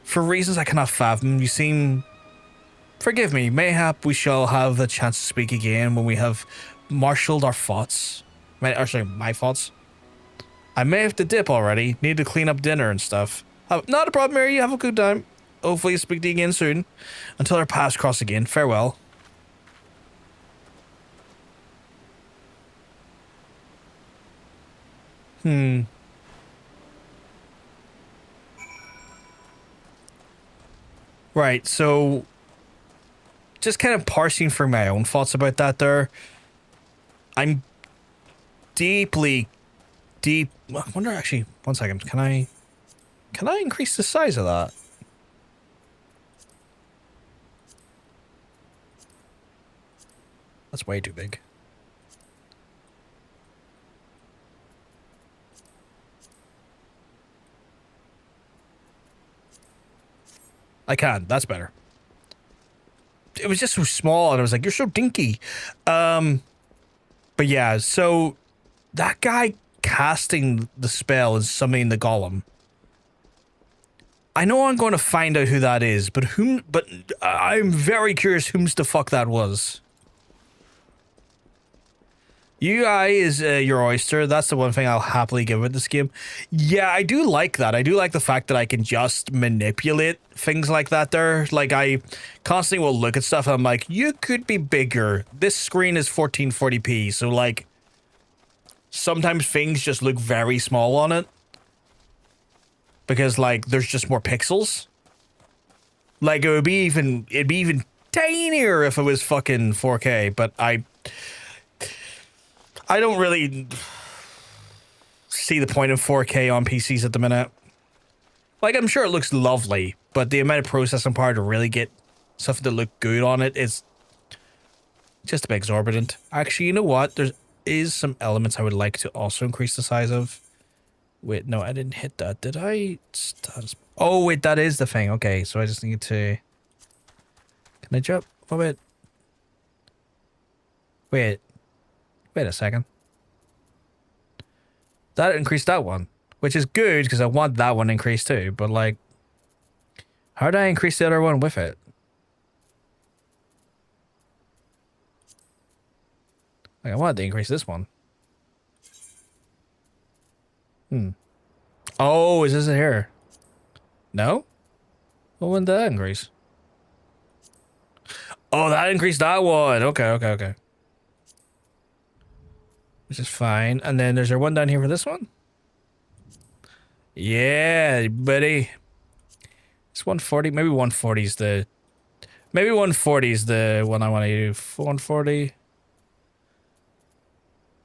For reasons I cannot fathom, you seem... Forgive me, mayhap we shall have the chance to speak again when we have marshalled our thoughts. My thoughts. I may have to dip already. Need to clean up dinner and stuff. Not a problem, Mary. You have a good time. Hopefully speak to you again soon. Until our paths cross again, farewell. Right, so just kind of parsing through my own thoughts about that there. I'm I wonder actually, one second, can I increase the size of that? That's way too big. I can. That's better. It was just so small, and I was like, "You're so dinky." But yeah, so that guy casting the spell and summoning the golem. I know I'm going to find out who that is, but I'm very curious whom's the fuck that was. UI is your oyster. That's the one thing I'll happily give with this game. Yeah, I do like that. I do like the fact that I can just manipulate things like that there. Like, I constantly will look at stuff and I'm like, you could be bigger. This screen is 1440p, so, like, sometimes things just look very small on it. Because, like, there's just more pixels. Like, it'd be even tinier if it was fucking 4K, but I don't really see the point of 4K on PCs at the minute. Like, I'm sure it looks lovely, but the amount of processing power to really get something to look good on it is just a bit exorbitant. Actually, you know what? There is some elements I would like to also increase the size of. Wait, no, I didn't hit that. Did I? Oh, wait, that is the thing. Okay, so I just need to... Can I jump? Oh, wait. Wait a second. That increased that one, which is good because I want that one increased too, but like, how do I increase the other one with it? Like, I wanted to increase this one. Oh, is this it here? No? Well, when did that increase? Oh, that increased that one. Okay. Which is fine. And then there's there one down here for this one? Yeah, buddy. It's 140. Maybe 140 is the... Maybe 140 is the one I want to do. 140.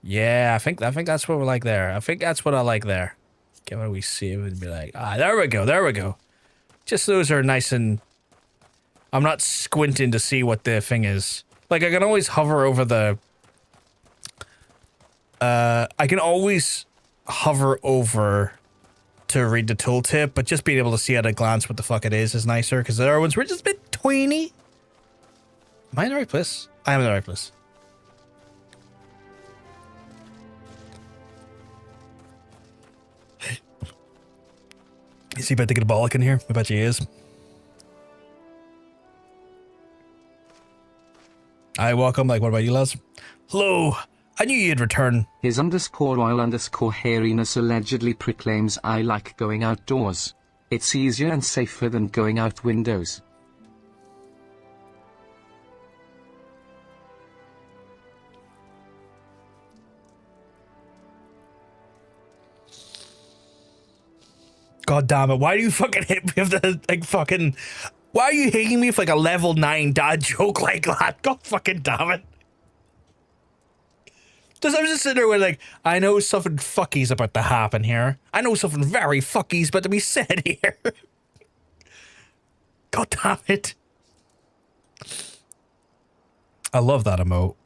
Yeah, I think that's what we like there. I think that's what I like there. Okay, what do we save and be like, there we go. Just so those are nice and... I'm not squinting to see what the thing is. Like, I can always hover over the... I can always hover over to read the tooltip, but just being able to see at a glance what the fuck it is nicer, because the other ones were just a bit tiny. Am I in the right place? I am in the right place. Is he about to get a bollock in here? I bet he is. Hi, welcome. Like, what about you, lads? Hello. I knew you'd return. His _oil_hairiness allegedly proclaims, I like going outdoors. It's easier and safer than going out windows. God damn it. Why do you fucking hit me with the, like, fucking... Why are you hitting me with, like, a level 9 dad joke like that? God fucking damn it. I'm just sitting there with, like, I know something fucky's about to happen here. I know something very fucky's about to be said here. God damn it. I love that emote.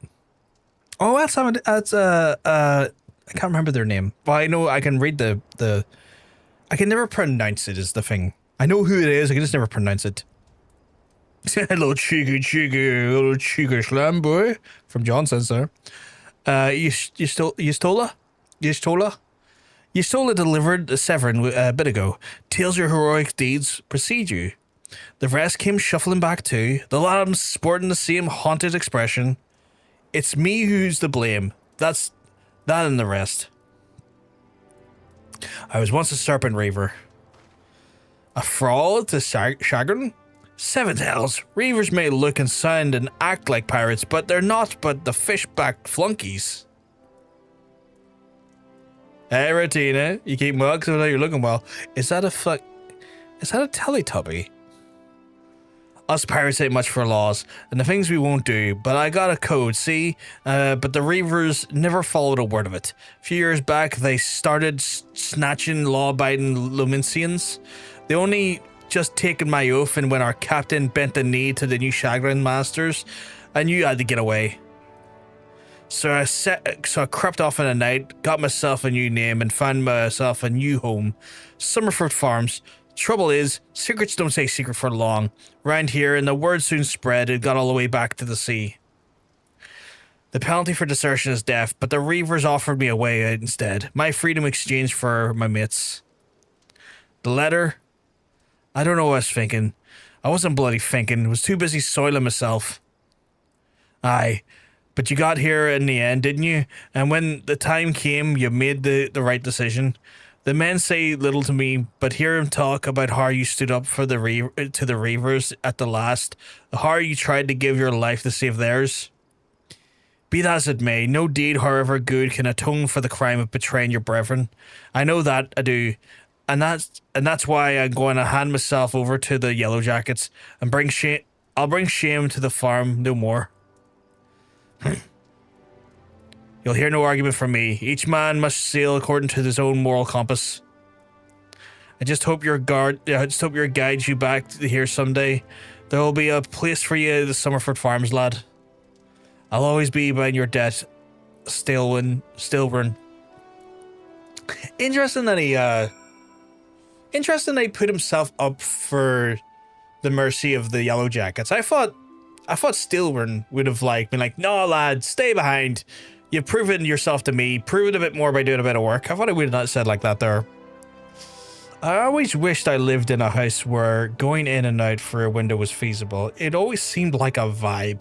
Oh, that's I can't remember their name. Well, I know I can read the I can never pronounce it is the thing. I know who it is, I can just never pronounce it. Hello, cheeky slam boy. From Johnson, sir. Yustola delivered the Severin a bit ago. Tales your heroic deeds precede you. The rest came shuffling back too, the lambs sporting the same haunted expression. It's me who's to blame. That's that and the rest. I was once a serpent raver. A fraud to Sahagin? Seven hells. Reavers may look and sound and act like pirates, but they're not but the fish-backed flunkies. Hey, Ratina, you keep well because you're looking well. Is that a Teletubby? Us pirates ain't much for laws, and the things we won't do, but I got a code, see? But the Reavers never followed a word of it. A few years back, they started snatching law-abiding Lominsians. They only just taken my oath, and when our captain bent the knee to the new Sahagin masters, I knew I had to get away. So I crept off in the night, got myself a new name, and found myself a new home. Somerford Farms. Trouble is, secrets don't stay secret for long. Round here, and the word soon spread, it got all the way back to the sea. The penalty for desertion is death, but the Reavers offered me a way out instead. My freedom exchanged for my mates. The letter? I don't know what I was thinking. I wasn't bloody thinking. I was too busy soiling myself. Aye. But you got here in the end, didn't you? And when the time came, you made the right decision. The men say little to me, but hear him talk about how you stood up for the to the Reavers at the last, how you tried to give your life to save theirs. Be that as it may, no deed, however good, can atone for the crime of betraying your brethren. I know that, I do. And that's why I'm going to hand myself over to the Yellow Jackets and bring shame. I'll bring shame to the farm no more. You'll hear no argument from me. Each man must sail according to his own moral compass. I just hope your guide guides you back to here someday. There will be a place for you at the Somerford Farms, lad. I'll always be by your debt, Severin. Interesting that he put himself up for the mercy of the Yellow Jackets. I thought Severin would have been like, no lad, stay behind. You've proven yourself to me. Prove it a bit more by doing a bit of work. I thought I would have not said like that there. I always wished I lived in a house where going in and out for a window was feasible. It always seemed like a vibe.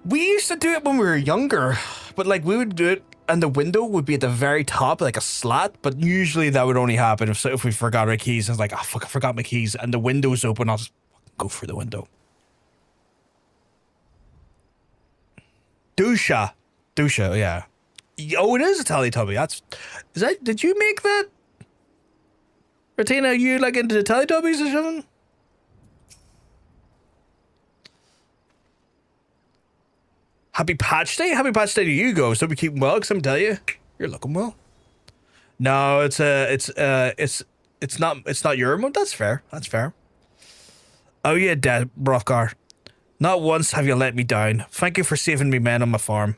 We used to do it when we were younger, but we would do it and the window would be at the very top, like a slat, but usually that would only happen if we forgot our keys. And it's like, oh fuck, I forgot my keys, and the window's open, I'll just go through the window. Dusha, yeah. Oh, it is a Teletubby. Did you make that? Martina, are you into the Teletubbies or something? Happy Patch Day? Happy Patch Day to you, Ghost. Hope you keeping well, because I'm telling you, you're looking well. No, it's not your remote. That's fair. That's fair. Oh yeah, Dad, Brothgar. Not once have you let me down. Thank you for saving me men on my farm.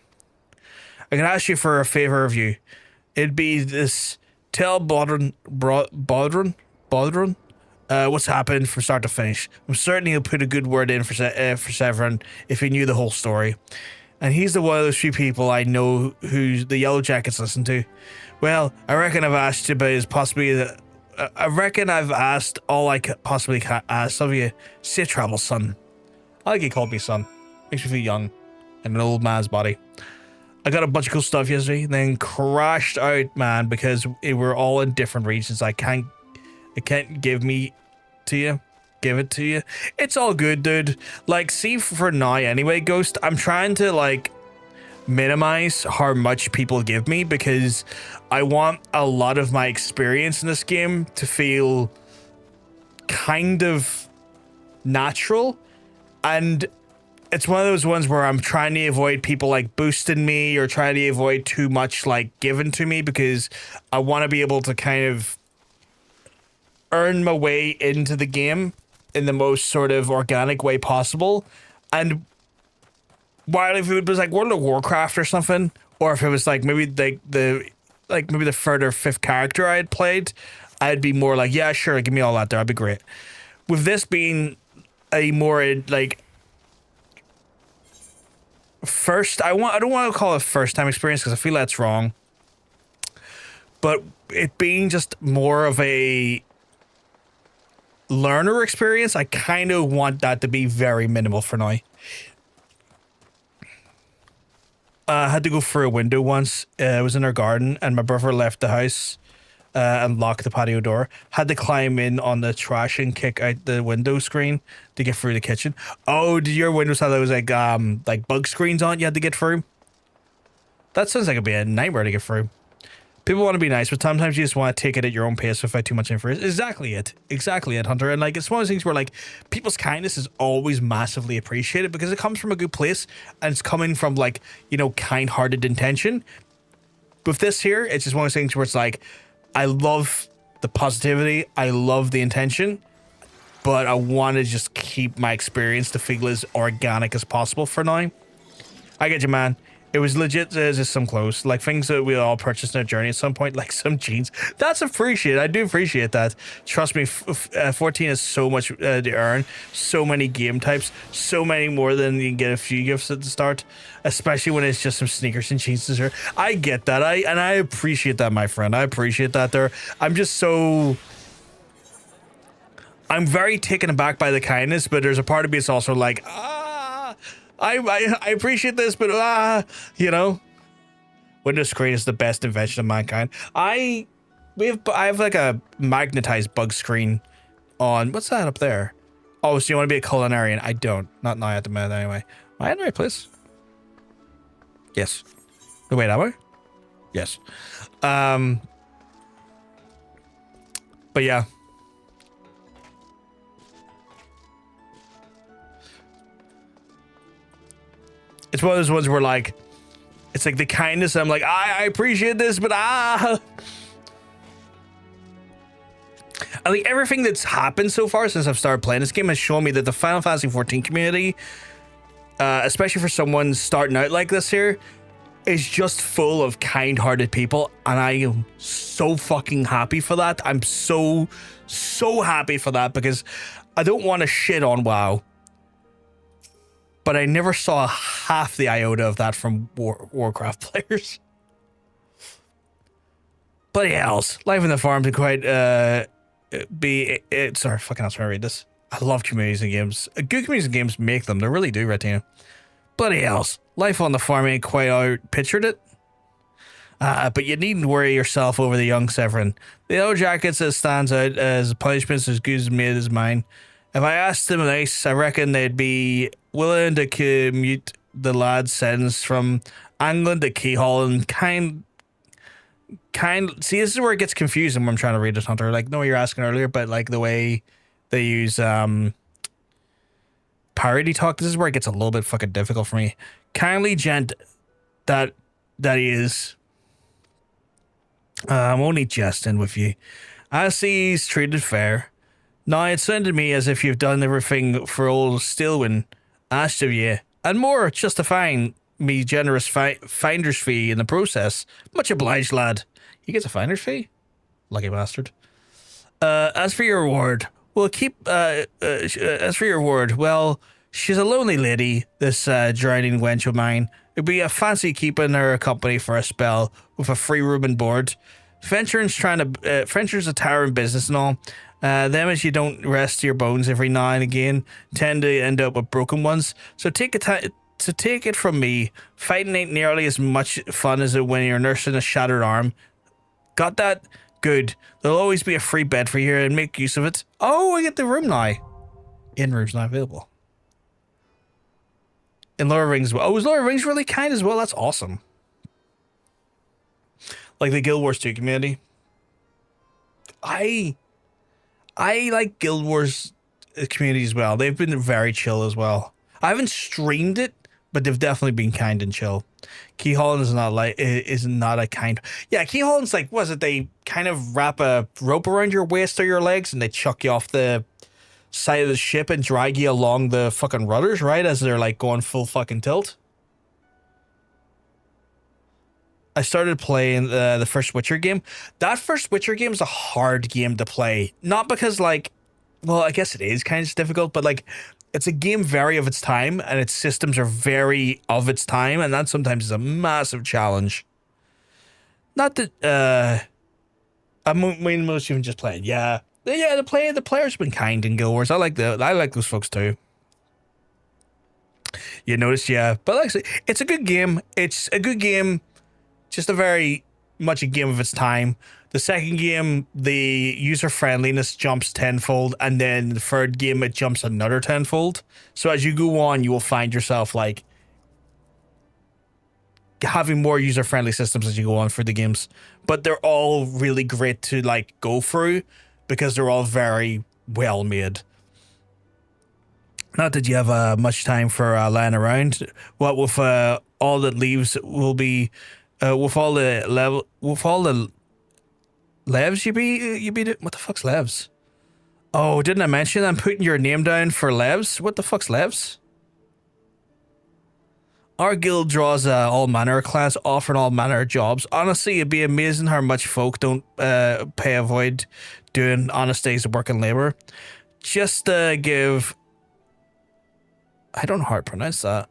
I can ask you for a favor of you. It'd be this: tell Boulder, what's happened from start to finish. I'm certain he'll put a good word in for Severin if he knew the whole story. And he's the one of those few people I know who the Yellow Jackets listen to. Well, I reckon I've asked you, but it's possibly I reckon I've asked all I could possibly ask of you. Safe travel, son. I like he called me son. Makes me feel young in an old man's body. I got a bunch of cool stuff yesterday, then crashed out, man, because we're all in different regions. I can't give it to you. It's all good, dude. See, for now anyway, Ghost, I'm trying to minimize how much people give me, because I want a lot of my experience in this game to feel kind of natural. And it's one of those ones where I'm trying to avoid people boosting me or trying to avoid too much given to me, because I want to be able to kind of earn my way into the game in the most sort of organic way possible. And while if it was World of Warcraft or something, or if it was maybe the third or fifth character I had played, I'd be more yeah, sure, give me all that there, I'd be great. With this being a more first, I don't want to call it first time experience because I feel that's wrong, but it being just more of a learner experience, I kind of want that to be very minimal for now. I had to go through a window once. It was in our garden, and my brother left the house and locked the patio door. Had to climb in on the trash and kick out the window screen to get through the kitchen. Oh, did your windows have those bug screens on you had to get through? That sounds like it'd be a nightmare to get through. People want to be nice, but sometimes you just want to take it at your own pace without too much information. Exactly it, Hunter. And it's one of those things where people's kindness is always massively appreciated because it comes from a good place and it's coming from kind-hearted intention. With this here, it's just one of those things where it's I love the positivity, I love the intention, but I want to just keep my experience to feel as organic as possible for now. I get you, man. It was legit just some clothes, things that we all purchased in our journey at some point, some jeans. That's appreciated. I do appreciate that. Trust me, 14 is so much to earn, so many game types, so many more than you can get a few gifts at the start, especially when it's just some sneakers and jeans dessert. I get that. I appreciate that, my friend. I appreciate that there. I'm very taken aback by the kindness, but there's a part of me that's also I appreciate this, but you know, window screen is the best invention of mankind. I have like a magnetized bug screen on. What's that up there? Oh, so you want to be a culinarian? I don't. Not now at the minute, anyway. Am I in the right place? Yes. Wait, am I? Yes. But yeah. It's one of those ones where, like, it's like the kindness. I'm like, I appreciate this, but I think everything that's happened so far since I've started playing this game has shown me that the Final Fantasy XIV community, especially for someone starting out like this here, is just full of kind-hearted people, and I am so fucking happy for that. I'm so happy for that, because I don't want to shit on WoW, but I never saw half the iota of that from Warcraft players. Bloody hells. Life in the farm can quite sorry, fucking else, when I read this. I love communities and games. Good communities and games make them. They really do, Retina. Bloody hells. Life on the farm ain't quite how I pictured it. But you needn't worry yourself over the young Severin. The yellow jackets that stands out as punishments as good as made as mine. If I asked them nice, I reckon they'd be willing to commute the lad's sentence from England to Keyhall and kind. See, this is where it gets confusing when I'm trying to read it, Hunter. Like, no, you're asking earlier, but like the way they use parody talk, this is where it gets a little bit fucking difficult for me. Kindly gent that he is. I'm only jesting with you. I see he's treated fair. Now it sounded to me as if you've done everything for old Stilwyn asked of you, and more, justifying me generous finder's fee in the process. Much obliged, lad. He gets a finder's fee? Lucky bastard. As for your reward, well, well, she's a lonely lady, this drowning wench of mine. It'd be a fancy keeping her company for a spell with a free room and board. Venturing's a towering business and all. Them as you don't rest your bones every now and again tend to end up with broken ones. So take it from me, fighting ain't nearly as much fun as it when you're nursing a shattered arm. Got that? Good. There'll always be a free bed for you and make use of it. Oh, I get the room now. In-room's not available. In Lower Rings, is Lower Rings really kind as well? That's awesome. Like the Guild Wars 2 community. I like Guild Wars community as well. They've been very chill as well. I haven't streamed it, but they've definitely been kind and chill. Key Holland is not a kind. Yeah, Key Holland's like, was it? They kind of wrap a rope around your waist or your legs and they chuck you off the side of the ship and drag you along the fucking rudders, right? As they're like going full fucking tilt. I started playing the first Witcher game. That first Witcher game is a hard game to play. Not because like, well, I guess it is kind of difficult, but like, it's a game very of its time and its systems are very of its time. And that sometimes is a massive challenge. Not that, I mean, most even just playing. Yeah. Yeah, the players have been kind in Guild Wars. I like those folks too. You notice, yeah. But like I say, it's a good game. It's a good game. Just a very much a game of its time. The second game, the user friendliness jumps tenfold, and then the third game it jumps another tenfold. So as you go on, you will find yourself like having more user friendly systems as you go on for the games. But they're all really great to like go through because they're all very well made. Not that you have much time for lying around. What with all that leaves will be. With all the levs you be what the fuck's levs? Oh, didn't I mention I'm putting your name down for levs? What the fuck's levs? Our guild draws all manner of class, offering all manner of jobs. Honestly, it'd be amazing how much folk don't avoid doing honest days of work and labor. Just give, I don't know how to pronounce that.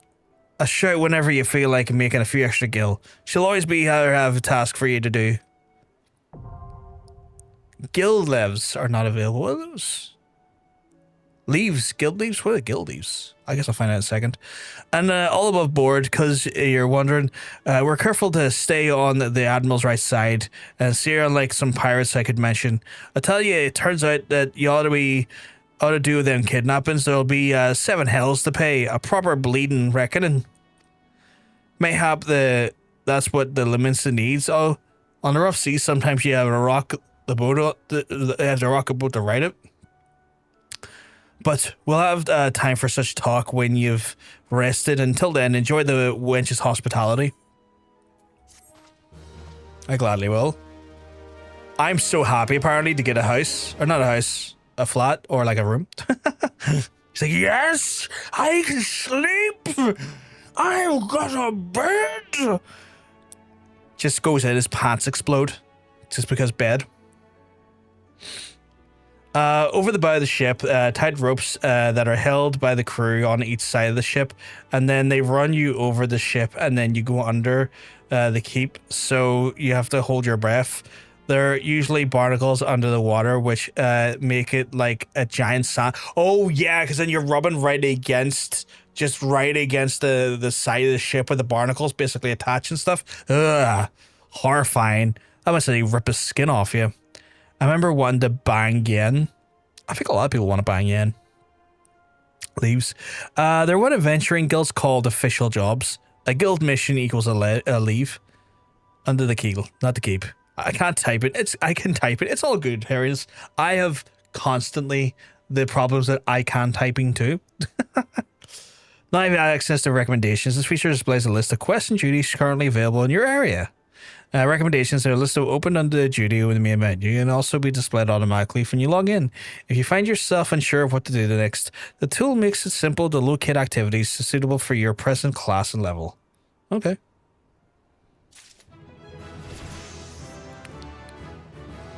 A shout whenever you feel like making a few extra gil. She'll always be have a task for you to do. Guild levs are not available. What are those? Leaves, guild leaves? What are guild leaves? I guess I'll find out in a second. And all above board, because you're wondering, we're careful to stay on the Admiral's right side and see like some pirates I could mention. I tell you, it turns out that you ought to do them kidnappings. There'll be 7 hells to pay, a proper bleeding reckoning. Mayhap that's what the Lominsa needs. Oh, on the rough seas, sometimes you have to rock the boat. You have to rock a boat to ride it. But we'll have time for such talk when you've rested. Until then, enjoy the wench's hospitality. I gladly will. I'm so happy, apparently, to get a house. Or not a house, a flat, or like a room. He's like, yes, I can sleep. I've got a bed. Just goes in, his pants explode. Just because bed. Over the bow of the ship, tied ropes that are held by the crew on each side of the ship, and then they run you over the ship, and then you go under the keep, so you have to hold your breath. There are usually barnacles under the water, which make it like a giant sand. Oh yeah, because then you're rubbing right against the side of the ship where the barnacles basically attach and stuff. Ugh, horrifying. That must really rip his skin off you. I remember wanting to bang yen. I think a lot of people want to bang yen. Leaves. There were adventuring guilds called official jobs. A guild mission equals a leave. Under the keel, not the keep. I can't type it. I can type it. It's all good, Harriers. I have constantly the problems that I can typing too. Now you have access to recommendations. This feature displays a list of quests and duties currently available in your area. Recommendations are listed open under the duty in the main menu. You can also be displayed automatically when you log in. If you find yourself unsure of what to do next, the tool makes it simple to locate activities suitable for your present class and level. Okay.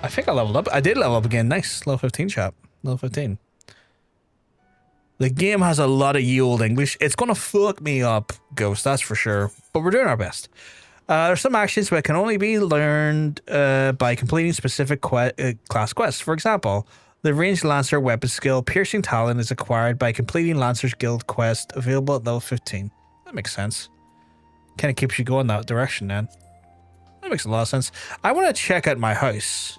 I think I leveled up. I did level up again. Nice. Level 15 chap. Level 15. The game has a lot of ye old English. It's going to fuck me up, Ghost, that's for sure. But we're doing our best. There's some actions that can only be learned by completing specific class quests. For example, the ranged Lancer weapon skill Piercing Talon is acquired by completing Lancer's Guild quest available at level 15. That makes sense. Kind of keeps you going that direction then. That makes a lot of sense. I want to check out my house.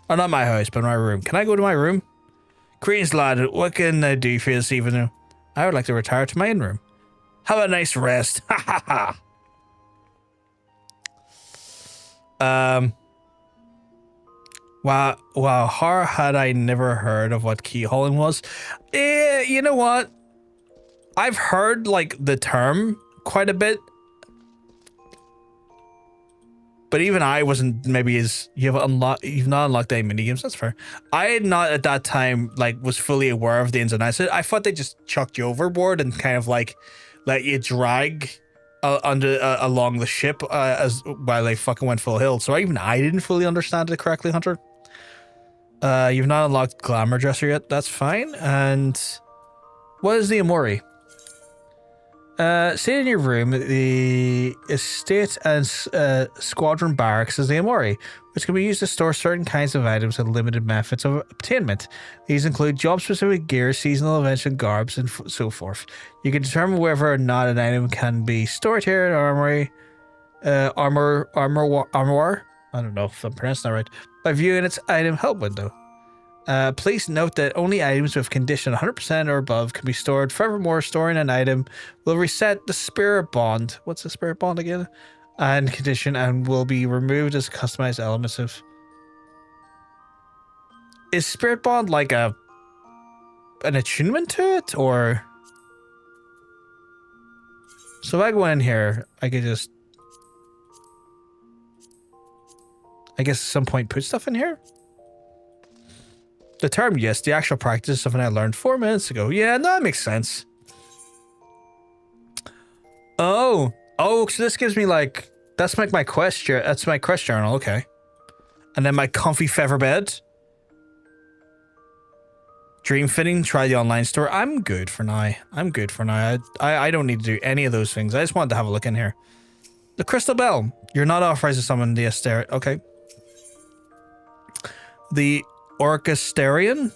Or not my house, but my room. Can I go to my room? Greetings, lad. What can I do for you this evening? I would like to retire to my own room. Have a nice rest. Ha ha ha. Wow, how had I never heard of what keyholing was? You know what? I've heard like the term quite a bit. But even I wasn't maybe as you've not unlocked any minigames, that's fair. I had not at that time like was fully aware of the ins and outs. I thought they just chucked you overboard and kind of like let you drag along the ship as while they fucking went full hill. So even I didn't fully understand it correctly, Hunter. You've not unlocked Glamour Dresser yet. That's fine. And what is the Amori? Stay in your room. The estate and squadron barracks is the Amori, which can be used to store certain kinds of items with limited methods of obtainment. These include job-specific gear, seasonal events, and garbs, and so forth. You can determine whether or not an item can be stored here in Armory, armor. I don't know if I'm pronouncing that right. By viewing its item help window. Please note that only items with condition 100% or above can be stored. Furthermore, storing an item will reset the spirit bond. What's the spirit bond again? And condition, and will be removed as customized elements of. Is spirit bond like an attunement to it, or? So if I go in here, I could just, I guess at some point put stuff in here. The term, yes. The actual practice is something I learned 4 minutes ago. Yeah, no, that makes sense. Oh, so this gives me like, that's like my quest. That's my quest journal. Okay, and then my comfy feather bed. Dream fitting. Try the online store. I'm good for now. I don't need to do any of those things. I just wanted to have a look in here. The crystal bell. You're not authorized to summon the Aster. Okay. The Orchesterian?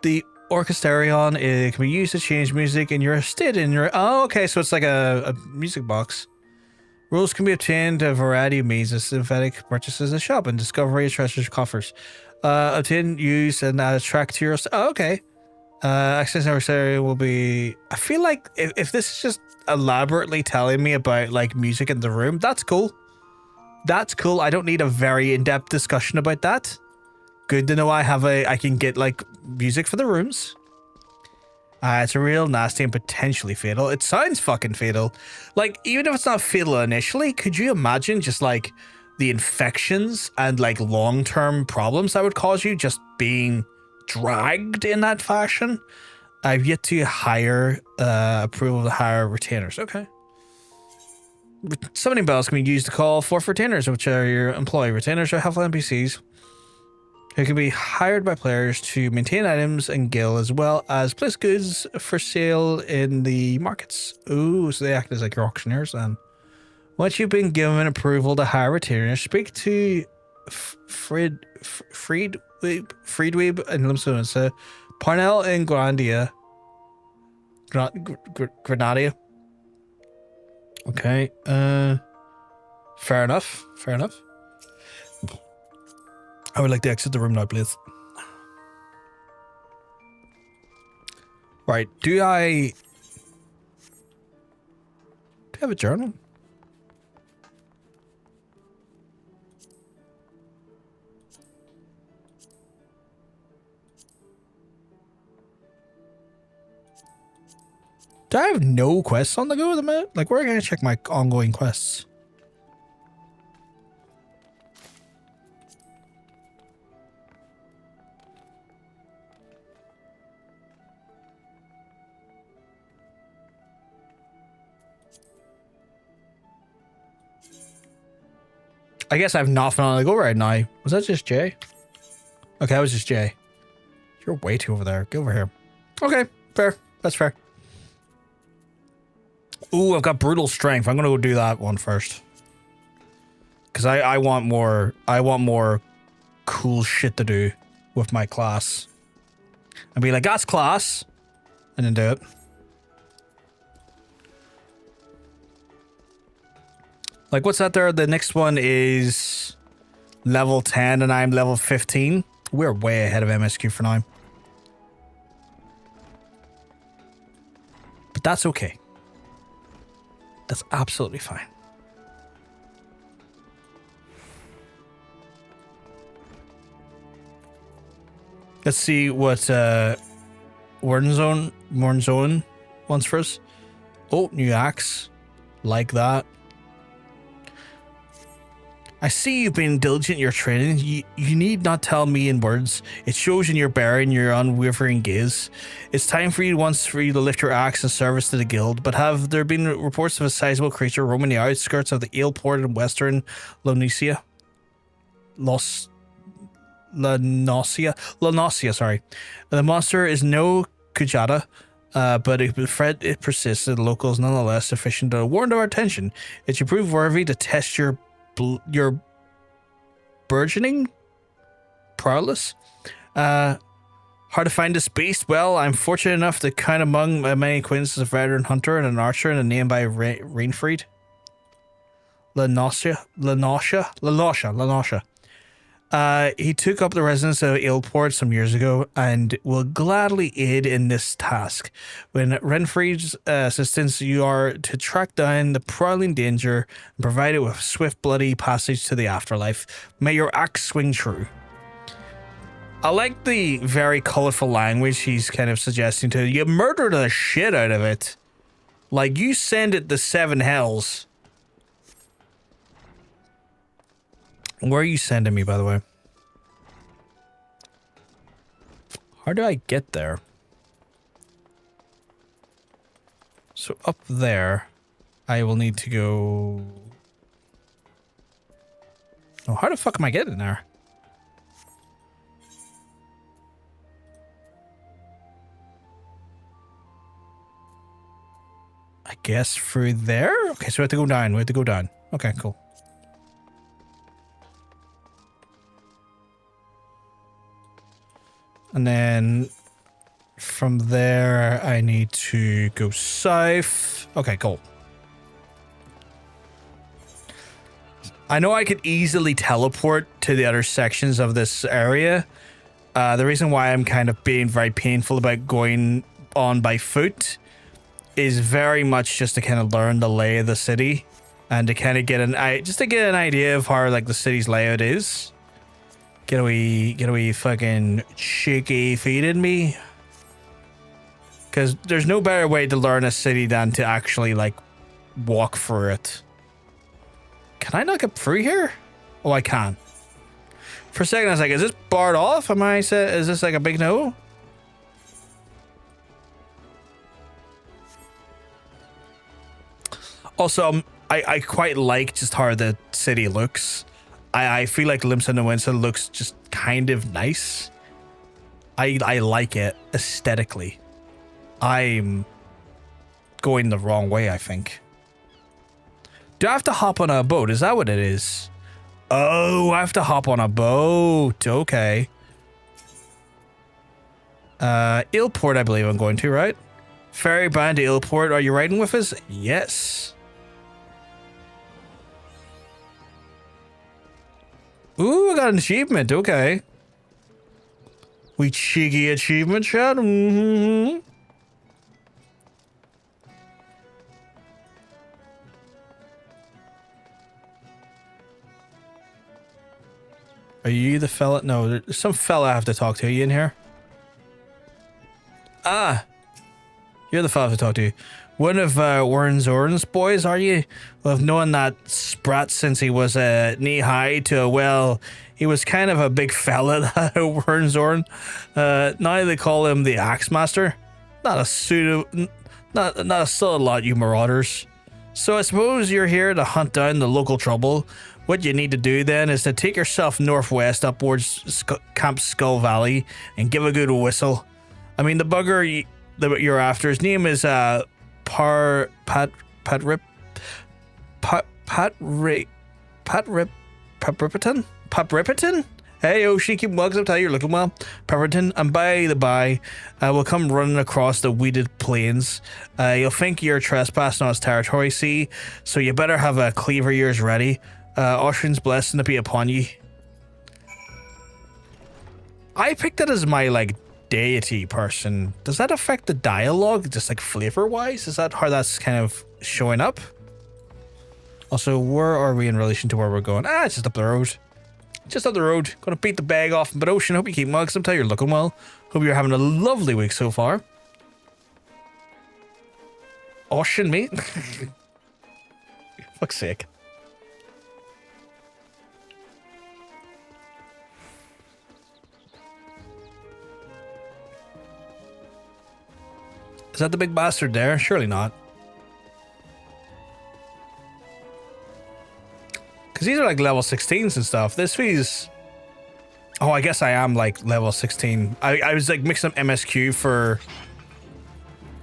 The Orchesterion, it can be used to change music in your estate. Oh, okay, so it's like a music box. Rules can be obtained a variety of means of synthetic purchases in the shop and discovery treasure coffers. Obtain, use, and add a track to your... Oh, okay. Access necessary will be... I feel like if this is just elaborately telling me about like music in the room, that's cool. That's cool. I don't need a very in-depth discussion about that. Good to know I can get like music for the rooms. It's a real nasty and potentially fatal. It sounds fucking fatal. Like, even if it's not fatal initially, could you imagine just like the infections and like long-term problems that would cause you just being dragged in that fashion? I've yet to hire approval to hire retainers. Okay. Summoning bells can be used to call forth retainers, which are your employee. Retainers are helpful NPCs who can be hired by players to maintain items and guild, as well as place goods for sale in the markets. Ooh, so they act as like your auctioneers then. Once you've been given approval to hire retainers, speak to Friedweeb and Limsa Lominsa, Parnell and Grandia. Granadia. Okay, fair enough, fair enough. I would like to exit the room now, please. Right, do I have a journal? Do I have no quests on the go at the minute? Like, where can I check my ongoing quests? I guess I have nothing on the go right now. Was that just Jay? Okay, that was just Jay. You're way too over there. Get over here. Okay, fair. That's fair. Ooh, I've got brutal strength. I'm gonna go do that one first. Cause I want more cool shit to do with my class. And be like, that's class. And then do it. Like, what's that there? The next one is level 10 and I'm level 15. We're way ahead of MSQ for now. But that's okay. That's absolutely fine. Let's see what Warnzone wants for us. Oh, new axe. Like that. I see you've been diligent in your training. You need not tell me in words. It shows in your bearing, your unwavering gaze. It's time for you to lift your axe in service to the guild. But have there been reports of a sizable creature roaming the outskirts of the Aleport in western La Noscea? La Noscea, sorry. The monster is no Kujata, but it persists. The locals nonetheless sufficient to warrant our attention. It should prove worthy to test your burgeoning prowess. Hard to find this beast. Well, I'm fortunate enough to count among my many acquaintances a veteran hunter and an archer and a name by Rainfried. La Noscea. He took up the residence of Aleport some years ago and will gladly aid in this task. When Renfried's assistance, you are to track down the prowling danger and provide it with swift, bloody passage to the afterlife. May your axe swing true. I like the very colorful language he's kind of suggesting to you. Murder the shit out of it. Like, you send it the seven hells. Where are you sending me, by the way? How do I get there? So up there, I will need to go... Oh, how the fuck am I getting there? I guess through there? Okay, so we have to go down. We have to go down. Okay, cool. And then from there, I need to go south. Okay, cool. I know I could easily teleport to the other sections of this area. The reason why I'm kind of being very painful about going on by foot is very much just to kind of learn the lay of the city and to kind of get an idea of how like the city's layout is. Get a wee fucking cheeky feeding me. Because there's no better way to learn a city than to actually like walk through it. Can I not get through here? Oh, I can. For a second, I was like, is this barred off? Is this like a big no? Also, I quite like just how the city looks. I feel like Limsa Lominsa looks just kind of nice. I like it aesthetically. I'm going the wrong way, I think. Do I have to hop on a boat? Is that what it is? Oh, I have to hop on a boat. Okay. Ilport, I believe I'm going to, right? Ferry bound to Ilport. Are you riding with us? Yes. Ooh, I got an achievement. Okay. We cheeky achievement shot. Mm-hmm. Are you the fella? No, there's some fella I have to talk to. Are you in here? Ah, you're the fella I have to talk to. One of Warren Zorn's boys, are you? Well, I've known that sprat since he was knee-high to, well, he was kind of a big fella, that Warren Zorn. Now they call him the Axe Master. Not a still a lot, you marauders. So I suppose you're here to hunt down the local trouble. What you need to do then is to take yourself northwest upwards Camp Skull Valley and give a good whistle. I mean, the bugger you're after, his name is Rippitin? Hey, oh, she keep mugs up, tell you you're looking well. Pepperton, and by the by, we'll come running across the weeded plains. You'll think you're trespassing on his territory, see? So you better have a cleaver yours ready. Ocean's blessing to be upon ye. I picked that as my, like, deity person. Does that affect the dialogue, just, like, flavor-wise? Is that how that's kind of showing up? Also, where are we in relation to where we're going? Ah, it's just up the road. Just up the road. Gonna beat the bag off. But Ocean, hope you keep mugs. I'm telling you, you're looking well. Hope you're having a lovely week so far. Ocean, mate. Fuck's sake. Is that the big bastard there? Surely not. Because these are like level 16s and stuff. This feels... Oh, I guess I am like level 16. I was like mixing up MSQ for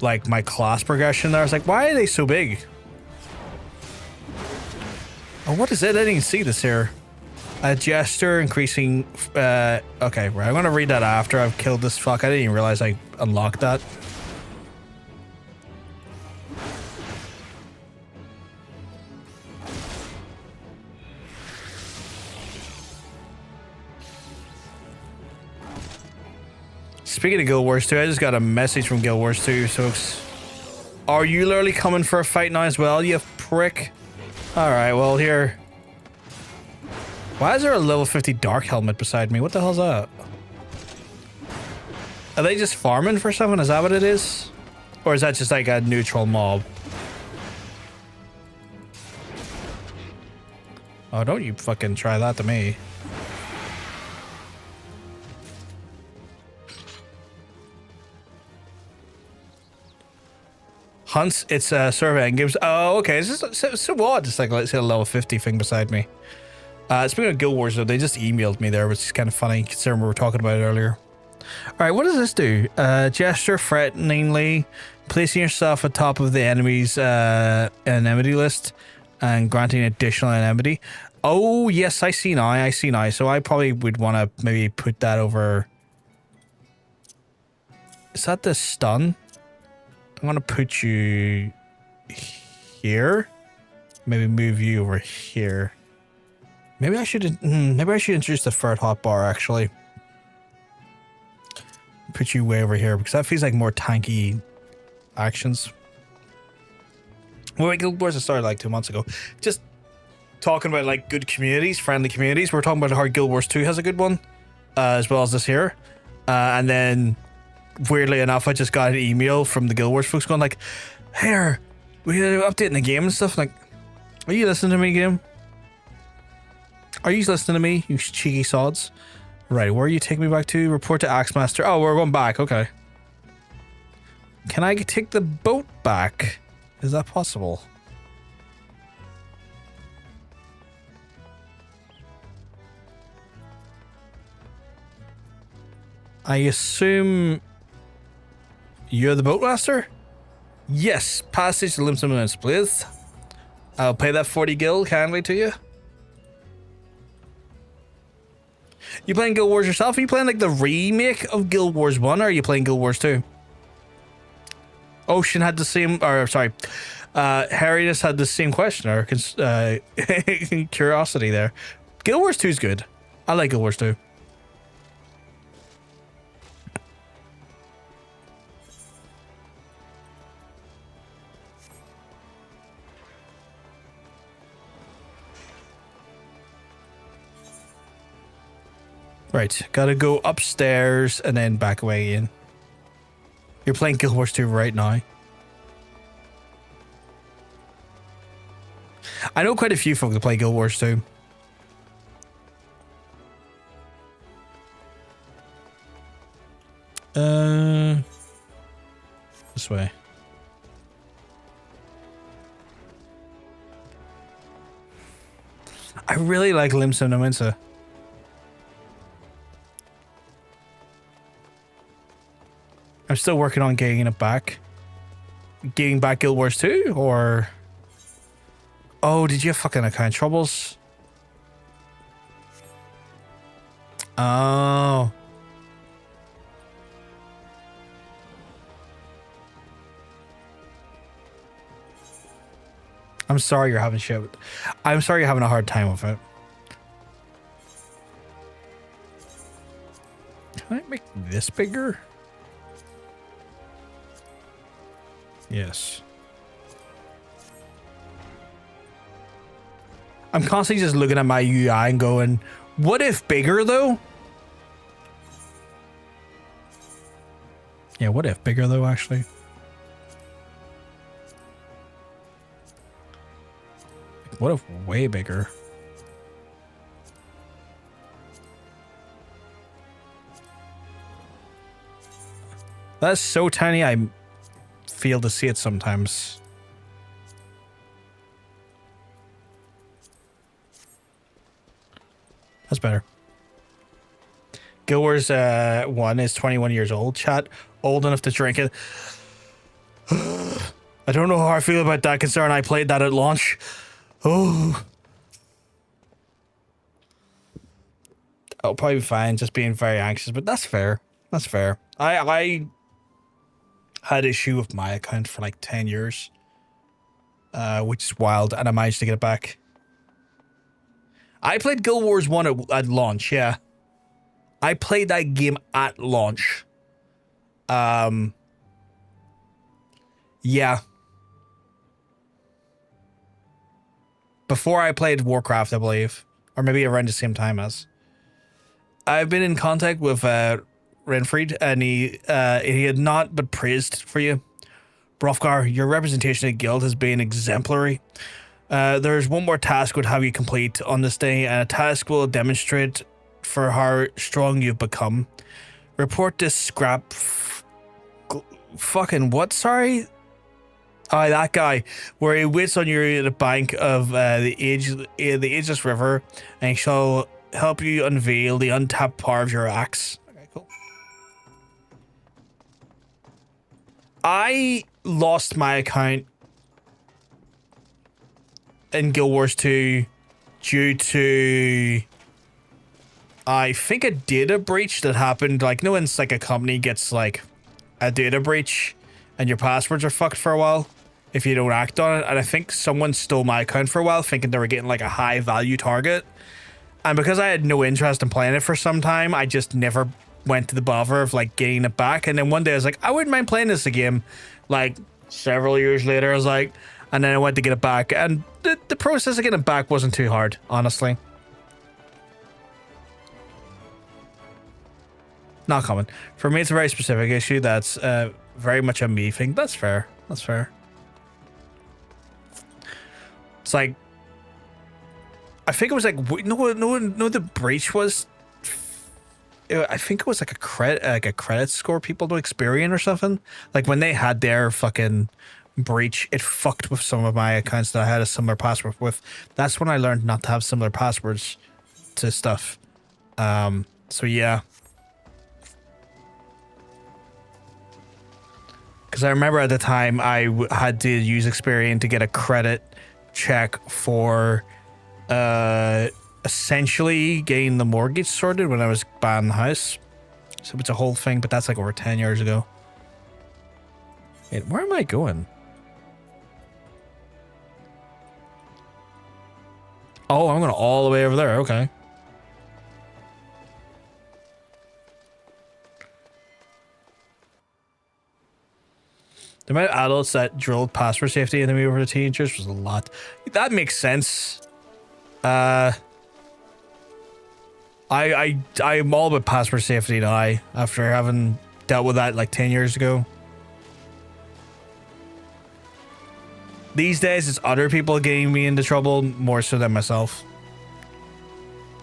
like my class progression there. I was like, why are they so big? Oh, what is it? I didn't even see this here. A gesture increasing... okay, right. I'm going to read that after I've killed this fuck. I didn't even realize I unlocked that. Speaking of Guild Wars 2, I just got a message from Guild Wars 2, folks. Are you literally coming for a fight now as well, you prick? Alright, well, here. Why is there a level 50 dark helmet beside me? What the hell's that? Are they just farming for something? Is that what it is? Or is that just like a neutral mob? Oh, don't you fucking try that to me. Hunts, it's surveying gives. Oh, okay. So what? Just like, let's say a level 50 thing beside me. Speaking of Guild Wars, though, they just emailed me there, which is kind of funny considering we were talking about it earlier. All right, what does this do? Gesture threateningly, placing yourself atop of the enemy's enmity list and granting additional enmity. Oh, yes, I see now. I see now. So I probably would want to maybe put that over Is that the stun? I'm gonna put you here. Maybe move you over here. Maybe I should. Maybe I should introduce the third hotbar actually. Put you way over here because that feels like more tanky actions. Well, Guild Wars I started like 2 months ago. Just talking about like good communities, friendly communities. We're talking about how Guild Wars 2 has a good one, as well as this here. And then, weirdly enough, I just got an email from the Guild Wars folks going like, "Hey, we're updating the game and stuff." Like, are you listening to me, game? Are you listening to me, you cheeky sods? Right, where are you taking me back to? Report to Axemaster. Oh, we're going back. Okay. Can I take the boat back? Is that possible? I assume you're the boatmaster? Yes, passage to Limsa Lominsa, please. I'll pay that 40 gil kindly to you. You playing Guild Wars yourself? Are you playing like the remake of Guild Wars 1 or are you playing Guild Wars 2? Ocean had the same, or sorry, Harriness had the same question, or Curiosity there. Guild Wars 2 is good. I like Guild Wars 2. Right, gotta go upstairs and then back away again. You're playing Guild Wars 2 right now. I know quite a few folk that play Guild Wars 2. This way. I really like Limsa Lominsa. I'm still working on getting it back. Getting back Guild Wars 2, or... Oh, did you have fucking account troubles? Oh. I'm sorry you're having shit. I'm sorry you're having a hard time with it. Can I make this bigger? Yes. I'm constantly just looking at my UI and going, what if bigger though? Yeah, what if bigger though, actually? What if way bigger? That's so tiny, I feel to see it sometimes. That's better. Guild Wars 1 is 21 years old. Chat, old enough to drink it. I don't know how I feel about that concern. I played that at launch. Oh. I'll probably be fine just being very anxious, but that's fair. That's fair. I had issue with my account for like 10 years. Which is wild, and I managed to get it back. I played Guild Wars 1 at launch, yeah. I played that game at launch. Yeah. Before I played Warcraft, I believe. Or maybe around the same time as. I've been in contact with Renfried, and he had not but praised for you. Brothgar, your representation at Guild has been exemplary. There's one more task would have you complete on this day, and a task will demonstrate for how strong you've become. Report this scrap... fucking what, sorry? Oh, that guy, where he waits on you at the bank of the Ageless River, and he shall help you unveil the untapped power of your axe. Okay, cool. I lost my account in Guild Wars 2 due to, I think, a data breach that happened. Like, no one's like a company gets like a data breach and your passwords are fucked for a while if you don't act on it. And I think someone stole my account for a while thinking they were getting like a high value target. And because I had no interest in playing it for some time, I just never went to the bother of like getting it back. And then one day I was like, I wouldn't mind playing this again. Like several years later, I was like, and then I went to get it back. And the process of getting it back wasn't too hard, honestly. Not common. For me, it's a very specific issue that's very much a me thing. That's fair. That's fair. It's like, I think it was like, no, the breach was, I think it was like a credit score people to Experian or something. Like when they had their fucking breach, it fucked with some of my accounts that I had a similar password with. That's when I learned not to have similar passwords to stuff. So yeah. Because I remember at the time I had to use Experian to get a credit check for essentially getting the mortgage sorted when I was buying the house. So it's a whole thing, but that's like over 10 years ago. Wait, where am I going? Oh, I'm going all the way over there. Okay. The amount of adults that drilled password safety into me over the teenagers was a lot. That makes sense. I'm all about password safety now after having dealt with that like 10 years ago. These days, it's other people getting me into trouble more so than myself.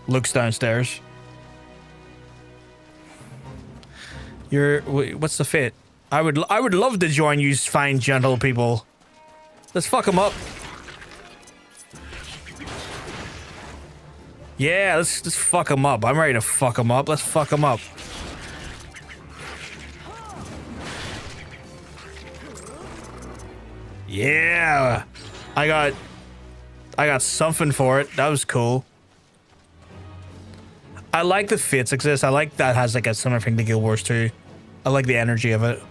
Luke's downstairs. What's the fate? I would love to join you fine gentle people. Let's fuck them up. Yeah, let's fuck them up. I'm ready to fuck them up. Let's fuck them up. Yeah. I got something for it. That was cool. I like the fates exist. I like that has like a similar thing to Guild Wars 2. I like the energy of it.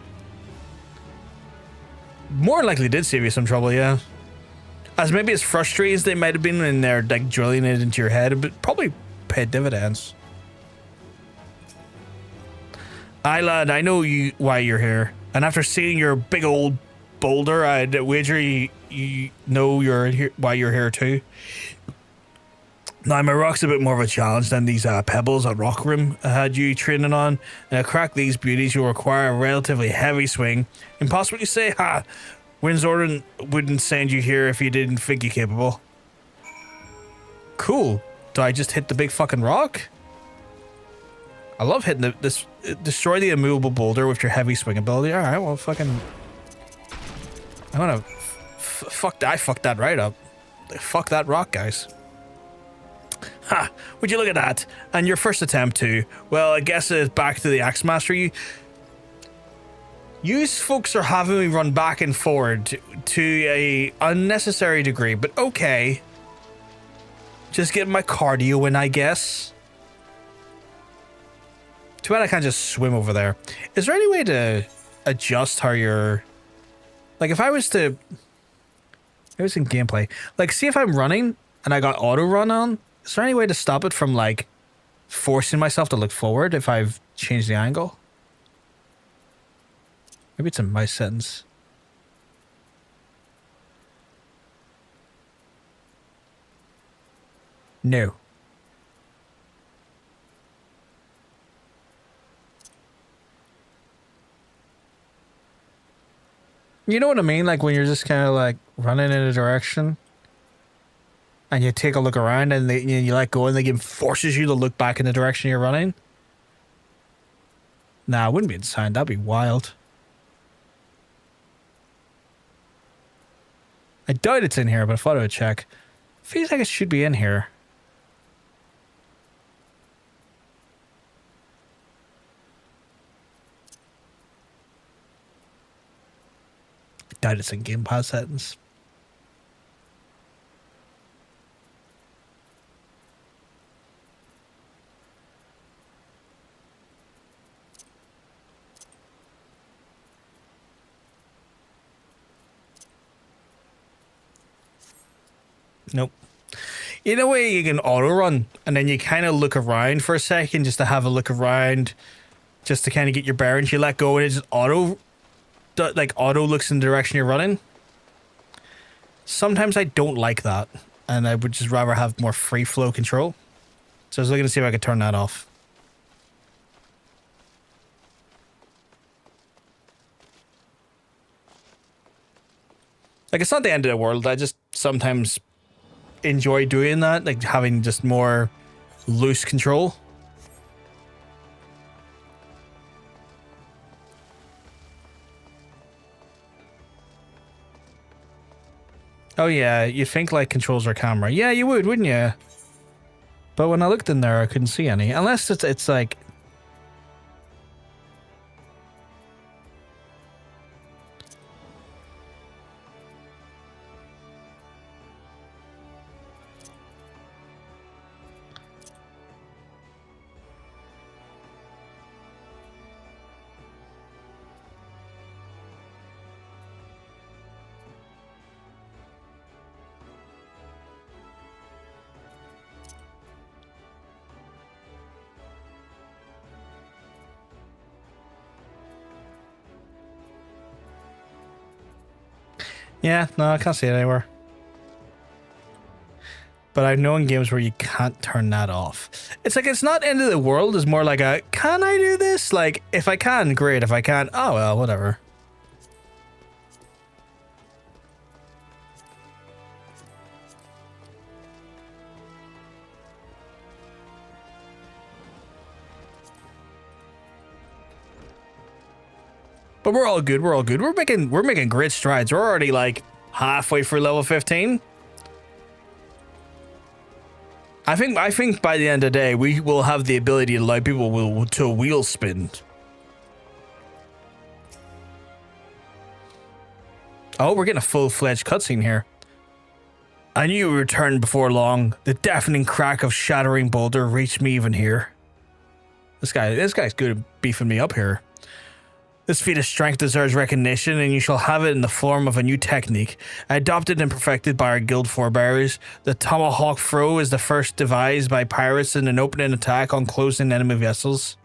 More likely did save you some trouble, yeah. As maybe as frustrating as they might have been when they're like drilling it into your head, but probably paid dividends. Aye, lad, I know why you're here. And after seeing your big old boulder, I'd wager you know why you're here too. Now, my rock's a bit more of a challenge than these pebbles at Rock Room I had you training on. Now, crack these beauties, you'll require a relatively heavy swing. Impossible to say, ha! Windsorden wouldn't send you here if you didn't think you capable. Cool. Do I just hit the big fucking rock? I love hitting this. Destroy the immovable boulder with your heavy swing ability. Alright, well, fucking... I'm gonna... fuck that. I fucked that right up. Fuck that rock, guys. Ha! Would you look at that? And your first attempt too. Well, I guess it's back to the Axe Master. You folks are having me run back and forward to a unnecessary degree, but okay. Just getting my cardio in, I guess. Too bad I can't just swim over there. Is there any way to adjust how you're... Like, if I was to... It was in gameplay. Like, see if I'm running and I got auto run on? Is there any way to stop it from, like, forcing myself to look forward if I've changed the angle? Maybe it's in my settings. No. You know what I mean? Like when you're just kind of like running in a direction and you take a look around and you let go and the game forces you to look back in the direction you're running. Nah, it wouldn't be insane. That'd be wild. I doubt it's in here, but I thought I would check. Feels like it should be in here. I doubt it's in Game Pass settings. Nope. In a way, you can auto run, and then you kind of look around for a second just to have a look around, just to kind of get your bearings. You let go, and it just auto looks in the direction you're running. Sometimes I don't like that, and I would just rather have more free flow control. So I was looking to see if I could turn that off. Like, it's not the end of the world. I just sometimes enjoy doing that, like having just more loose control. Oh yeah, you think like controls our camera. Yeah, you would, wouldn't you? But when I looked in there, I couldn't see any. Unless it's like... Yeah, no, I can't see it anywhere. But I know in games where you can't turn that off. It's like, it's not end of the world. It's more like a, can I do this? Like, if I can, great. If I can't, oh well, whatever. But we're all good. We're all good. We're making great strides. We're already like halfway through level 15. I think by the end of the day we will have the ability to allow people to wheel spin. Oh, we're getting a full-fledged cutscene here. I knew you would return before long. The deafening crack of shattering Boulder reached me even here. This guy's good at beefing me up here. This feat of strength deserves recognition, and you shall have it in the form of a new technique, adopted and perfected by our guild forebears. The Tomahawk throw is the first devised by pirates in an opening attack on closing enemy vessels.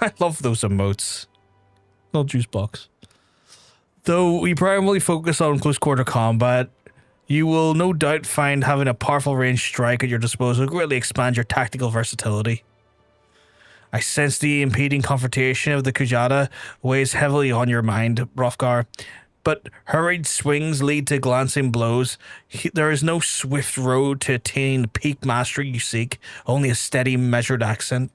I love those emotes. Little juice box. Though we primarily focus on close quarter combat, you will no doubt find having a powerful ranged strike at your disposal greatly expand your tactical versatility. I sense the impeding confrontation of the Kujata weighs heavily on your mind, Hrothgar, but hurried swings lead to glancing blows. There is no swift road to attaining the peak mastery you seek, only a steady, measured accent.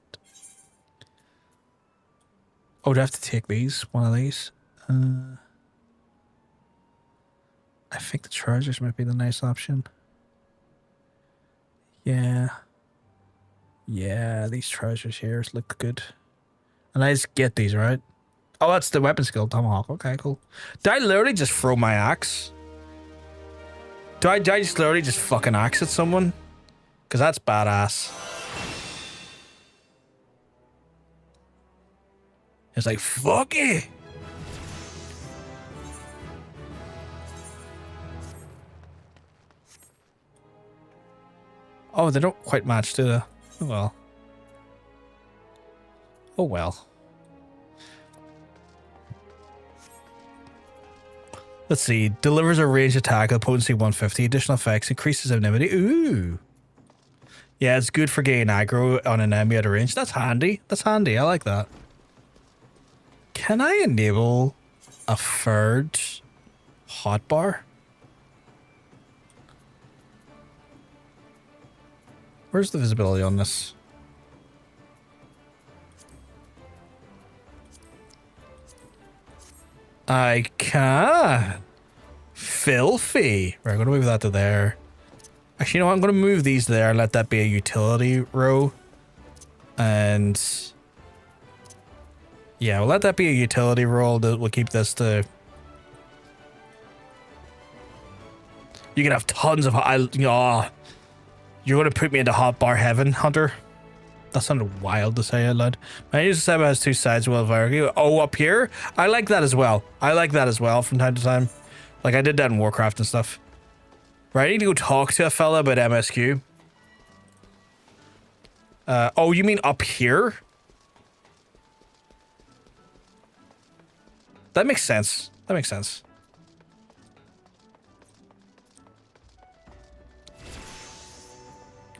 Oh, do I have to take these? One of these? I think the trousers might be the nice option. Yeah. Yeah, these trousers here look good. And I just get these, right? Oh, that's the weapon skill, Tomahawk. Okay, cool. Do I literally just throw my axe? Do I just literally just fucking axe at someone? Because that's badass. It's like, fuck it! Oh, they don't quite match, do they? Oh well. Oh well. Let's see. Delivers a ranged attack at potency 150. Additional effects. Increases enmity. Ooh. Yeah, it's good for getting aggro on an enemy at a range. That's handy. That's handy. I like that. Can I enable a third hotbar? Where's the visibility on this? I can. Filthy. Right, I'm going to move that to there. Actually, you know what? I'm going to move these there and let that be a utility row. And... yeah, we'll let that be a utility row. We'll keep this to... you can have tons of... you're going to put me into hotbar heaven, Hunter? That sounded wild to say out loud. My user Seba has two sides. Well, oh, up here? I like that as well. I like that as well from time to time. Like I did that in Warcraft and stuff. Right, I need to go talk to a fella about MSQ. Oh, you mean up here? That makes sense. That makes sense.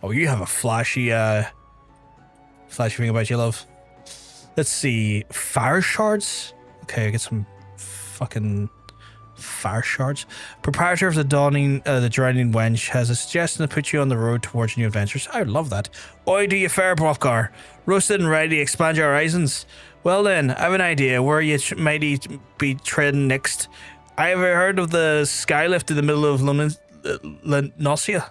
Oh, you have a flashy thing about you, love. Let's see. Fire shards? Okay, I get some fucking fire shards. Proprietor of the Drowning Wench has a suggestion to put you on the road towards new adventures. I would love that. Oi, do you fare, Brothgar? Roasted and ready to expand your horizons? Well then, I have an idea where you might be treading next. I have heard of the skylift in the middle of La Noscea.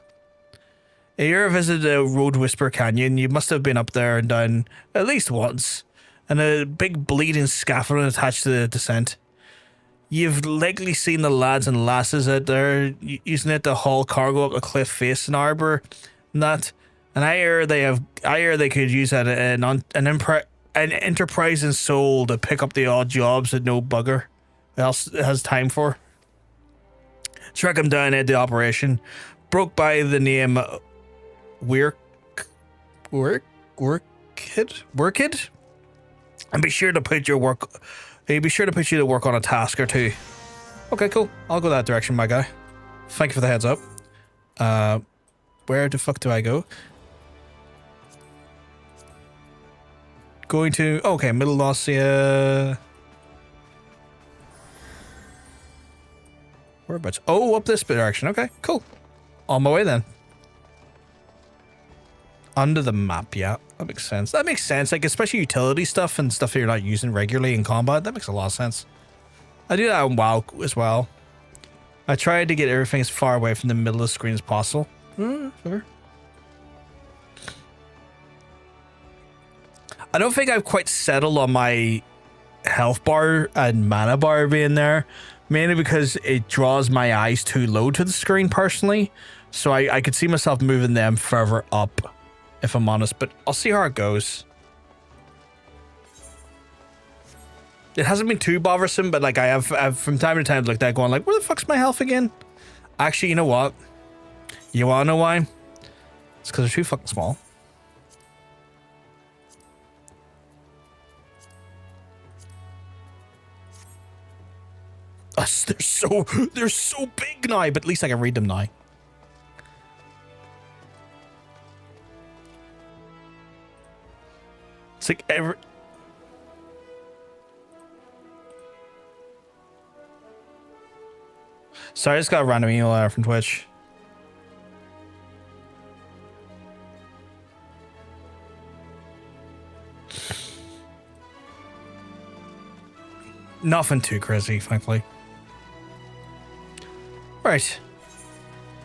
If you ever visited the Road Whisper Canyon, you must have been up there and down at least once. And a big bleeding scaffolding attached to the descent. You've likely seen the lads and lasses out there using it to haul cargo up the cliff face and harbour and that. And I hear they could use an enterprising soul to pick up the odd jobs that no bugger else has time for. Track him down at the operation. Broke by the name Workid. And be sure to put you to work on a task or two. Okay, cool. I'll go that direction, my guy. Thank you for the heads up. Where the fuck do I go? Going to... Okay, Middle La Noscea. Whereabouts? Oh, up this direction. Okay, cool. On my way then. Under the map, yeah. That makes sense. That makes sense. Like, especially utility stuff and stuff that you're not using regularly in combat. That makes a lot of sense. I do that in WoW as well. I try to get everything as far away from the middle of the screen as possible. Sure. I don't think I've quite settled on my health bar and mana bar being there. Mainly because it draws my eyes too low to the screen personally. So I could see myself moving them further up, if I'm honest. But I'll see how it goes. It hasn't been too bothersome, but like I've from time to time looked at it going like, where the fuck's my health again? Actually, you know what? You wanna know why? It's because they're too fucking small. They're so big now, but at least I can read them now. It's like every... Sorry, I just got a random email out from Twitch. Nothing too crazy, thankfully. Right.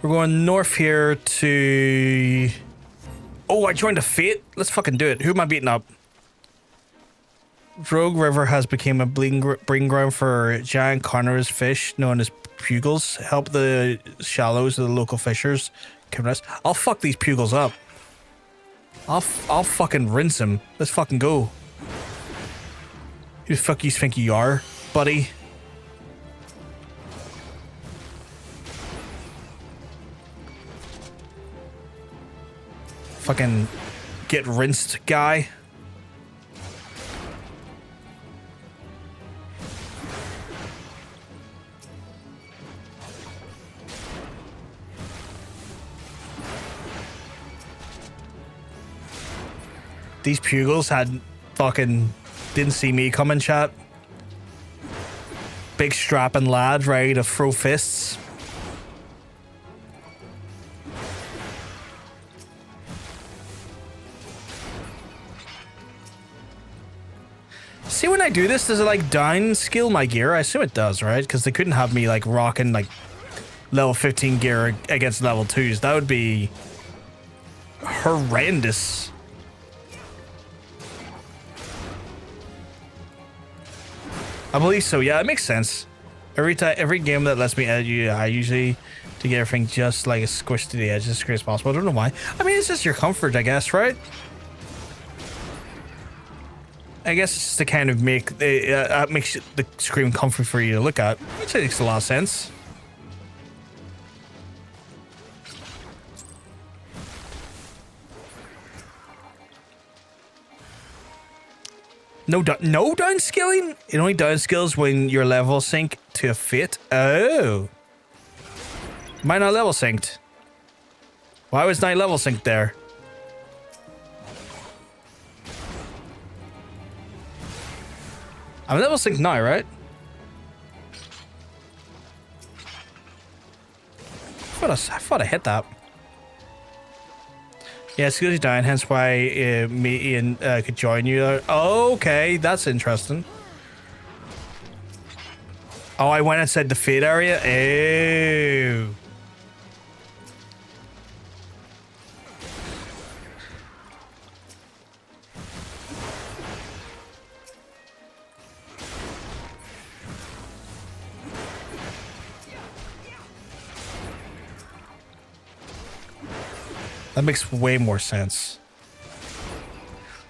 We're going north here to... Oh, I joined a fate? Let's fucking do it. Who am I beating up? Rogue River has become a breeding ground for giant carnivorous fish known as Pugils. Help the shallows of the local fishers. I'll fuck these Pugils up. I'll fucking rinse them. Let's fucking go. Who the fuck you think you are, buddy? Fucking get rinsed, guy. These Pugils had fucking... Didn't see me coming, chat. Big strapping lad ready to throw fists. See, when I do this, does it like down skill my gear? I assume it does, right? Because they couldn't have me like rocking like level 15 gear against level 2s. That would be horrendous. I believe so. Yeah, it makes sense. Every game that lets me edit you, I usually to get everything just like squished to the edge as quick as possible. I don't know why. I mean, it's just your comfort, I guess, right? I guess it's just to kind of make makes the screen comfort for you to look at, which makes a lot of sense. No downscaling? It only downscales when your level sync to a fate. Oh. Mine not level synced. Why was my level synced there? I'm level synced now, right? I thought I hit that. Yeah, skills you down, hence why me and could join you there. Oh, okay, that's interesting. Oh, I went inside the fate area. Ew. That makes way more sense.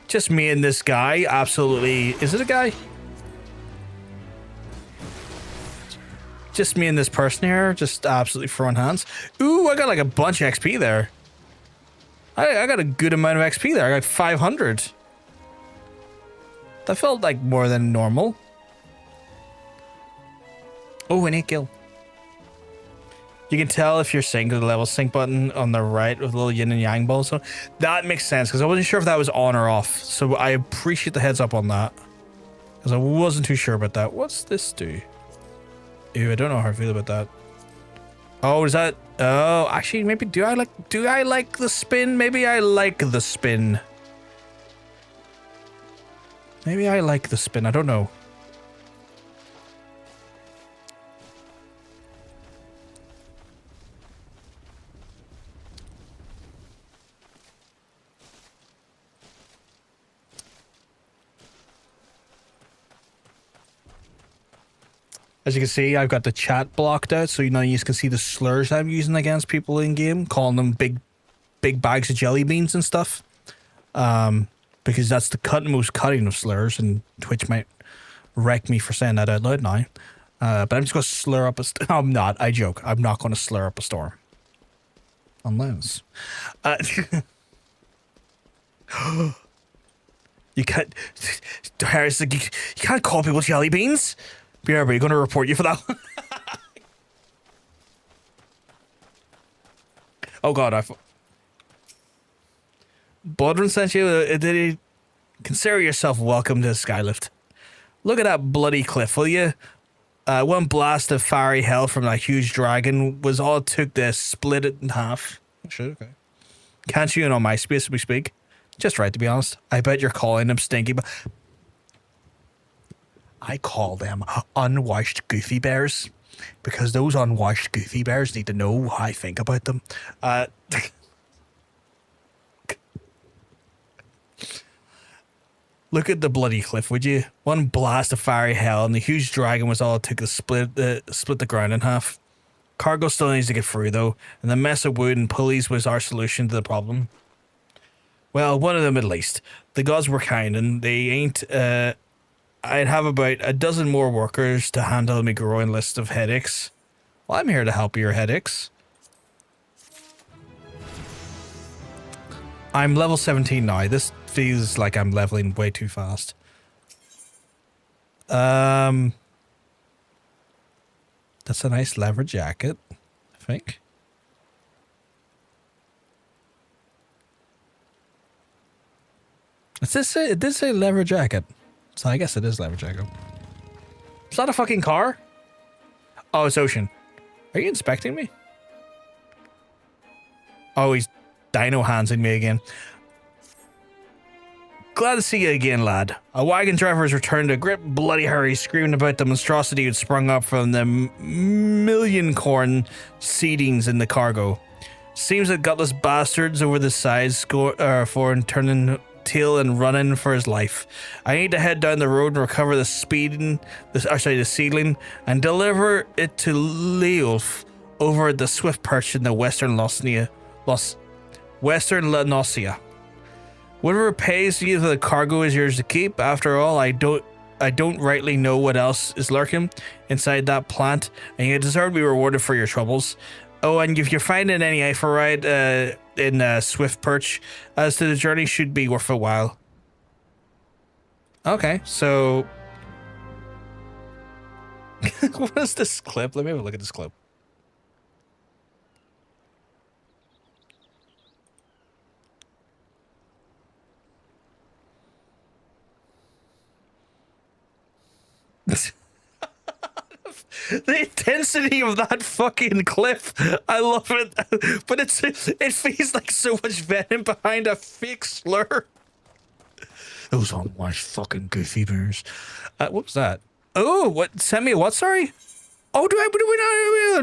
Just me and this guy, absolutely. Is it a guy? Just me and this person here, just absolutely throwing hands. Ooh, I got like a bunch of XP there. I got a good amount of XP there. I got 500. That felt like more than normal. Oh, an 8 kill. You can tell if you're synced with the level sync button on the right with a little yin and yang ball. So that makes sense because I wasn't sure if that was on or off. So I appreciate the heads up on that because I wasn't too sure about that. What's this do? Ew, I don't know how I feel about that. Oh, is that? Oh, actually, maybe do I like the spin? Maybe I like the spin. Maybe I like the spin. I don't know. As you can see, I've got the chat blocked out, so you can see the slurs I'm using against people in game, calling them big bags of jelly beans and stuff. Because that's the most cutting of slurs, and Twitch might wreck me for saying that out loud now. But I'm just going to slur up a I'm not. I joke. I'm not going to slur up a storm. Unless. You can't. Harris, you can't call people jelly beans. BRB, we're going to report you for that. Oh god, Boulder sent you. Did he consider yourself welcome to Skylift? Look at that bloody cliff, will you? One blast of fiery hell from that huge dragon was all it took to split it in half. Shit, okay. Can't you in on MySpace as we speak? Just right, to be honest. I bet you're calling them stinky, but I call them unwashed goofy bears because those unwashed goofy bears need to know how I think about them. Look at the bloody cliff, would you? One blast of fiery hell and the huge dragon was all it took to split the ground in half. Cargo still needs to get through though, and the mess of wood and pulleys was our solution to the problem. Well, one of them at least. The gods were kind and they ain't... I'd have about a dozen more workers to handle my growing list of headaches. Well, I'm here to help your headaches. I'm level 17 now. This feels like I'm leveling way too fast. That's a nice leather jacket, I think. It did say leather jacket. So I guess it is leather jacket. Is that a fucking car? Oh, it's Ocean. Are you inspecting me? Oh, he's dino handsing me again. Glad to see you again, lad. A wagon driver has returned to a great bloody hurry, screaming about the monstrosity that sprung up from the million corn seedings in the cargo. Seems that gutless bastards over the sides for turning tail and running for his life. I need to head down the road and recover the seedling and deliver it to Leolf over at the Swift Perch in the Western La Noscea. Whatever pays you for the cargo is yours to keep. After all, I don't rightly know what else is lurking inside that plant, and you deserve to be rewarded for your troubles. Oh, and if you're finding any Aephorite in Swift Perch, as to the journey should be worth a while. Okay, so what is this clip? Let me have a look at this clip. The intensity of that fucking cliff, I love it. But it feels like so much venom behind a fake slur. Those are my fucking goofy bears. What was that? Oh, what? Send me a what? Sorry. Oh, do we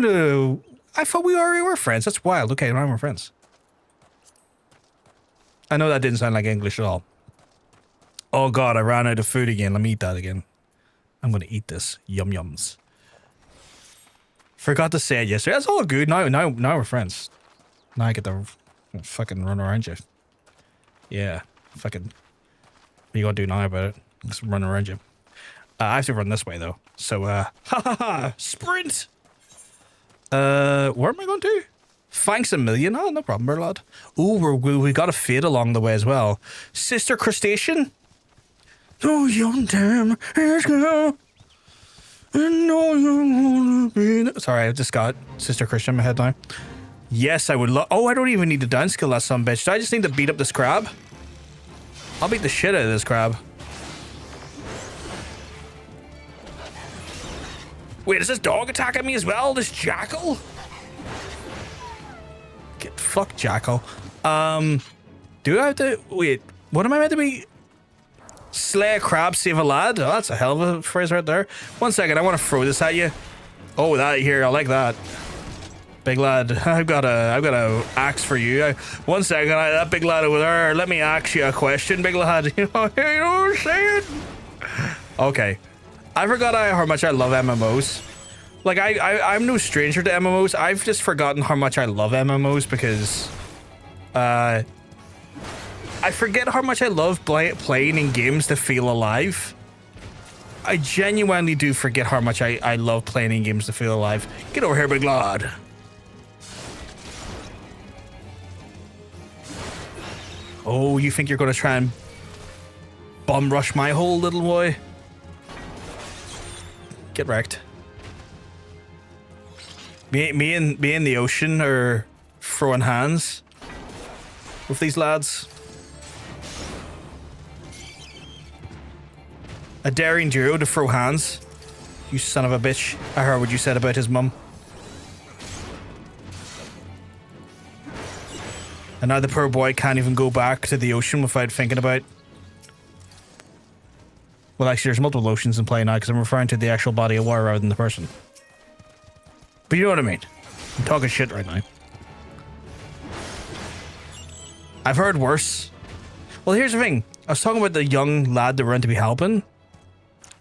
not? I thought we already were friends. That's wild. Okay, now we're friends. I know that didn't sound like English at all. Oh god, I ran out of food again. Let me eat that again. I'm gonna eat this. Yum yums. Forgot to say it yesterday. That's all good. Now we're friends. Now I get to fucking run around you. Yeah, fucking. What are you gonna do now about it? Just run around you. I have to run this way though. So ha ha ha! Sprint. Where am I going to? Thanks a million. Oh, no problem, there, lad. Ooh, we got a fade along the way as well. Sister Crustacean. Oh, young damn, let's go. Sorry, I just got Sister Christian in my head now. Yes, I would love. Oh, I don't even need to downskill that son bitch. Do I just need to beat up this crab? I'll beat the shit out of this crab. Wait, is this dog attacking me as well? This jackal? Get fuck jackal. Do I have to wait? What am I meant to be? Slay a crab, save a lad. Oh, that's a hell of a phrase right there. 1 second, I want to throw this at you. Oh, that here, I like that. Big lad, I've got a axe for you. 1 second, that big lad over there. Let me ask you a question, big lad. You know what I'm saying? Okay, I forgot how much I love MMOs. Like I'm no stranger to MMOs. I've just forgotten how much I love MMOs because, I forget how much I love playing in games to feel alive. I genuinely do forget how much I love playing in games to feel alive. Get over here, big lad. Oh, you think you're going to try and bum rush my hole, little boy? Get wrecked. Me and the ocean are throwing hands with these lads. A daring duo to throw hands. You son of a bitch. I heard what you said about his mum. And now the poor boy can't even go back to the ocean without thinking about... Well, actually, there's multiple oceans in play now because I'm referring to the actual body of water rather than the person. But you know what I mean. I'm talking shit right now. I've heard worse. Well, here's the thing. I was talking about the young lad that we're meant to be helping.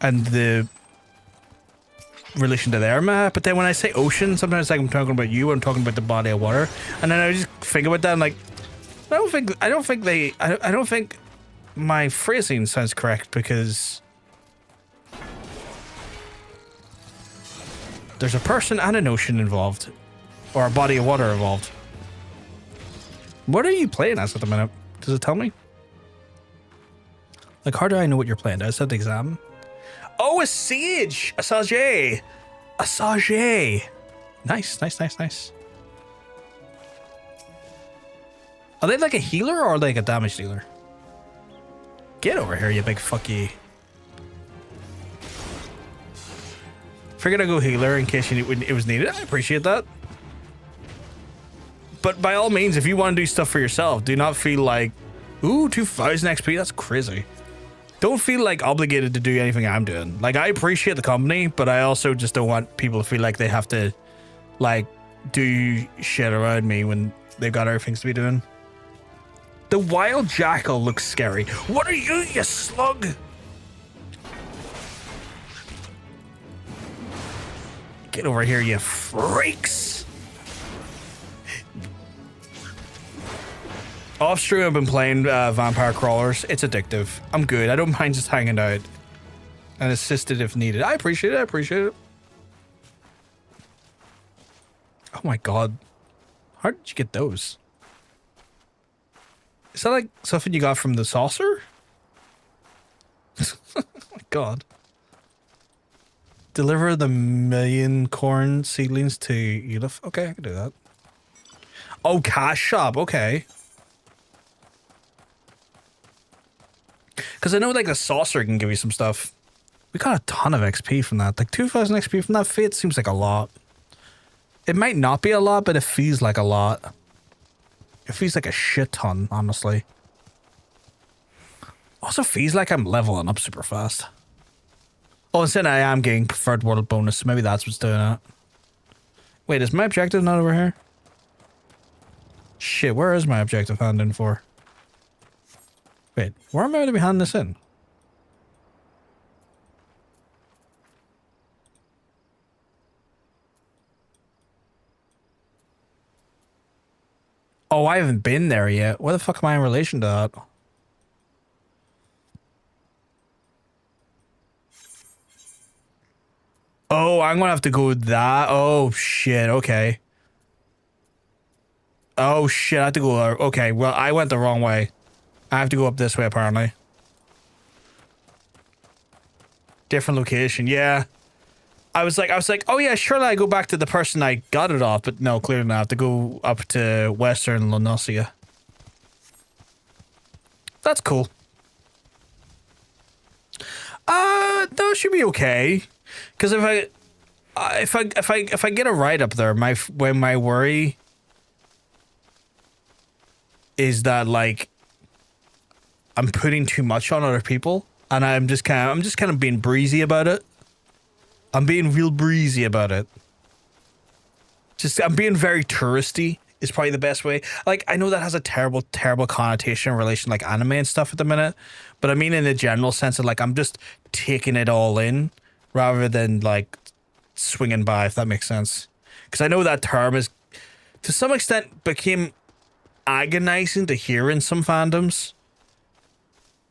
And the relation to their map, but then when I say ocean, sometimes like I'm talking about you, I'm talking about the body of water, and then I just think about that and like, I don't think my phrasing sounds correct because there's a person and an ocean involved, or a body of water involved. What are you playing as at the minute? Does it tell me? Like, how do I know what you're playing? Does it have the exam? Oh, a sage! A sage! A sage! Nice, nice, nice, nice. Are they like a healer or like a damage dealer? Get over here, you big fucky. Figured I'd go healer in case it was needed. I appreciate that. But by all means, if you want to do stuff for yourself, do not feel like, ooh, 2000 XP, that's crazy. Don't feel like obligated to do anything I'm doing. Like, I appreciate the company, but I also just don't want people to feel like they have to, like, do shit around me when they've got other things to be doing. The wild jackal looks scary. What are you slug? Get over here, you freaks. Off stream, I've been playing Vampire Crawlers. It's addictive. I'm good. I don't mind just hanging out and assisted if needed. I appreciate it. I appreciate it. Oh my god. How did you get those? Is that like something you got from the saucer? Oh my god. Deliver the 1,000,000 corn seedlings to Edith. Okay, I can do that. Oh, cash shop. Okay. Because I know like a saucer can give you some stuff. We got a ton of XP from that. Like 2,000 XP from that fate seems like a lot. It might not be a lot, but it feels like a lot. It feels like a shit ton, honestly. Also feels like I'm leveling up super fast. Oh, instead I am getting preferred world bonus, so maybe that's what's doing it. Wait, is my objective not over here? Shit, where is my objective handing for? Wait, where am I going to be handing this in? Oh, I haven't been there yet. Where the fuck am I in relation to that? Oh, I'm gonna have to go that. Oh, shit. Okay. Oh, shit. I have to go. Okay, well, I went the wrong way. I have to go up this way, apparently. Different location. Yeah. I was like, oh, yeah, surely I go back to the person I got it off. But no, clearly not. I have to go up to Western La Noscea. That's cool. That should be okay. Because if I get a ride up there, my worry is that like I'm putting too much on other people, and I'm just kind of being breezy about it. I'm being real breezy about it. I'm being very touristy is probably the best way. Like, I know that has a terrible connotation in relation to like anime and stuff at the minute, but I mean in the general sense of like I'm just taking it all in rather than like swinging by, if that makes sense. Because I know that term is to some extent became agonizing to hear in some fandoms.